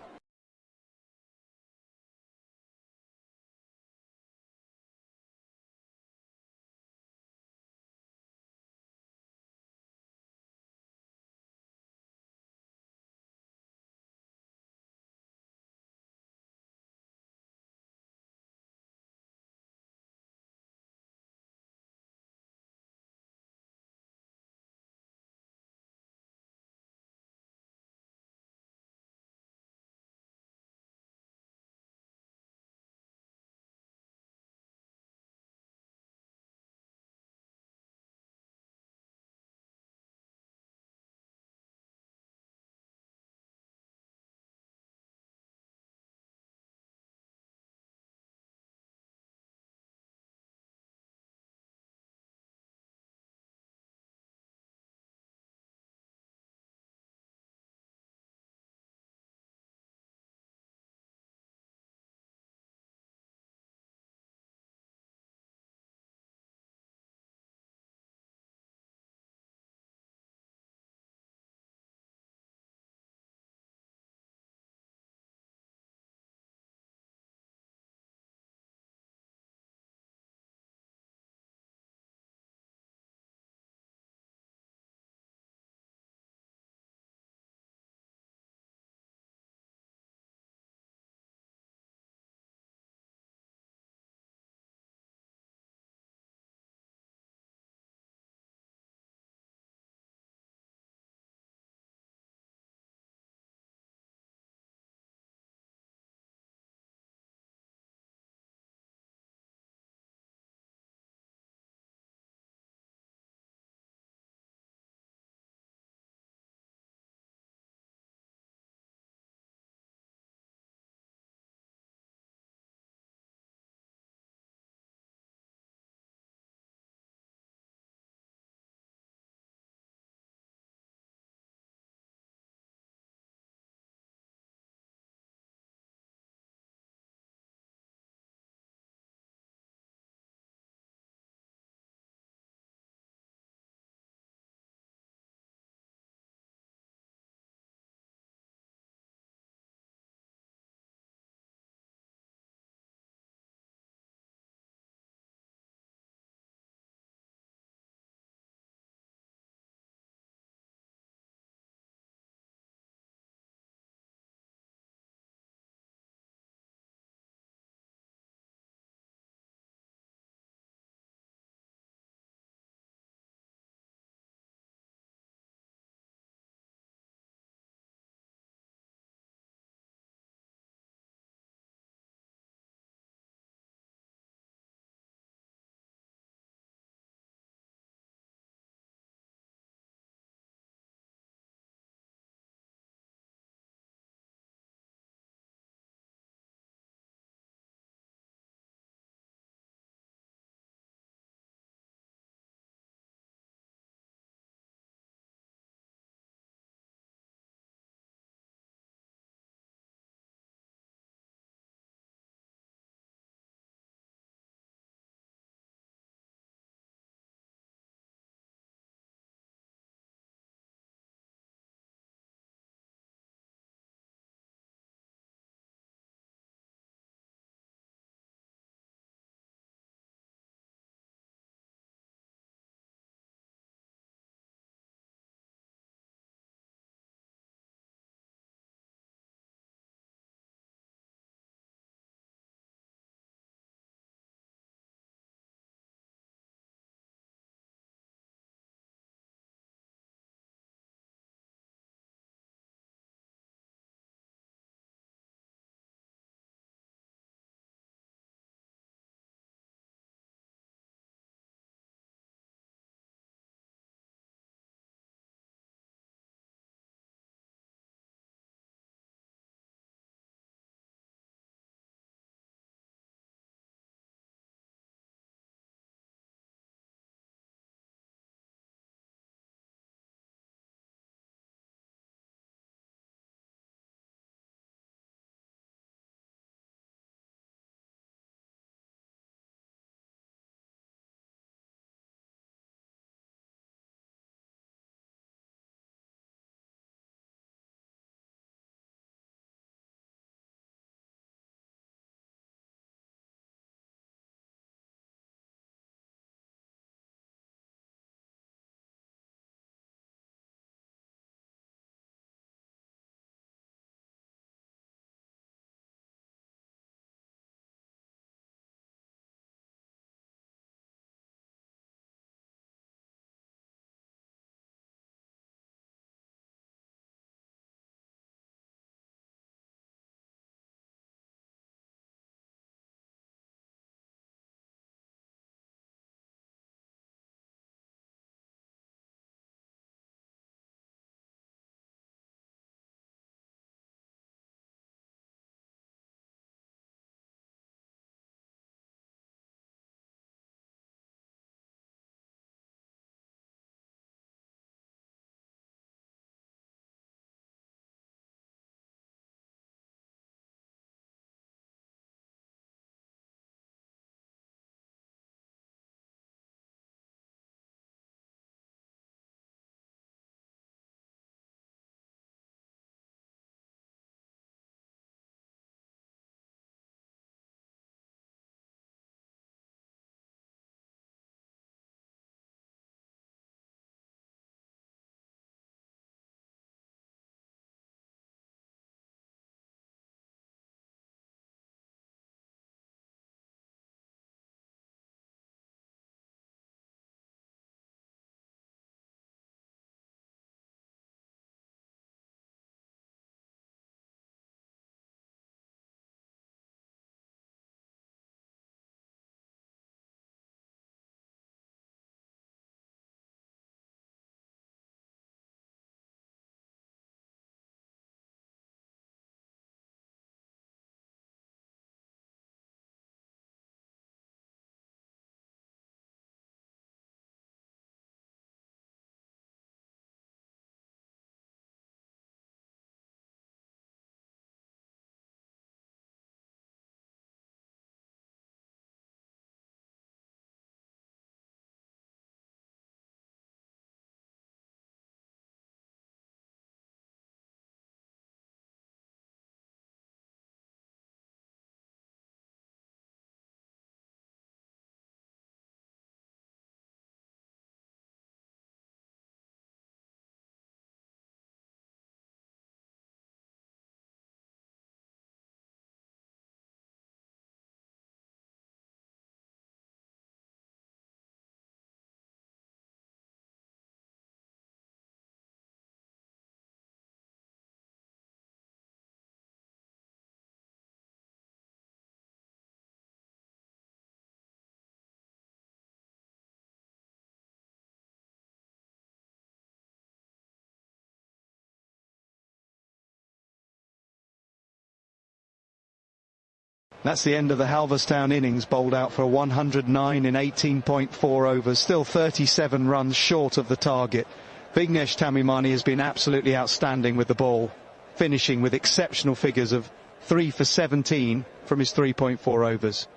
That's the end of the Halverstown innings, bowled out for 109 in 18.4 overs, still 37 runs short of the target. Vignesh Tamimani has been absolutely outstanding with the ball, finishing with exceptional figures of 3 for 17 from his 3.4 overs.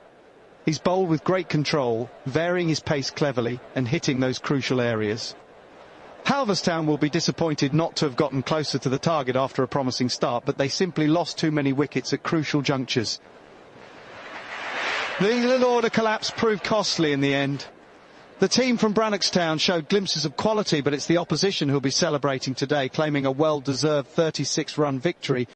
He's bowled with great control, varying his pace cleverly and hitting those crucial areas. Halverstown will be disappointed not to have gotten closer to the target after a promising start, but they simply lost too many wickets at crucial junctures. The England order collapse proved costly in the end. The team from Brannockstown showed glimpses of quality, but it's the opposition who'll be celebrating today, claiming a well-deserved 36-run victory.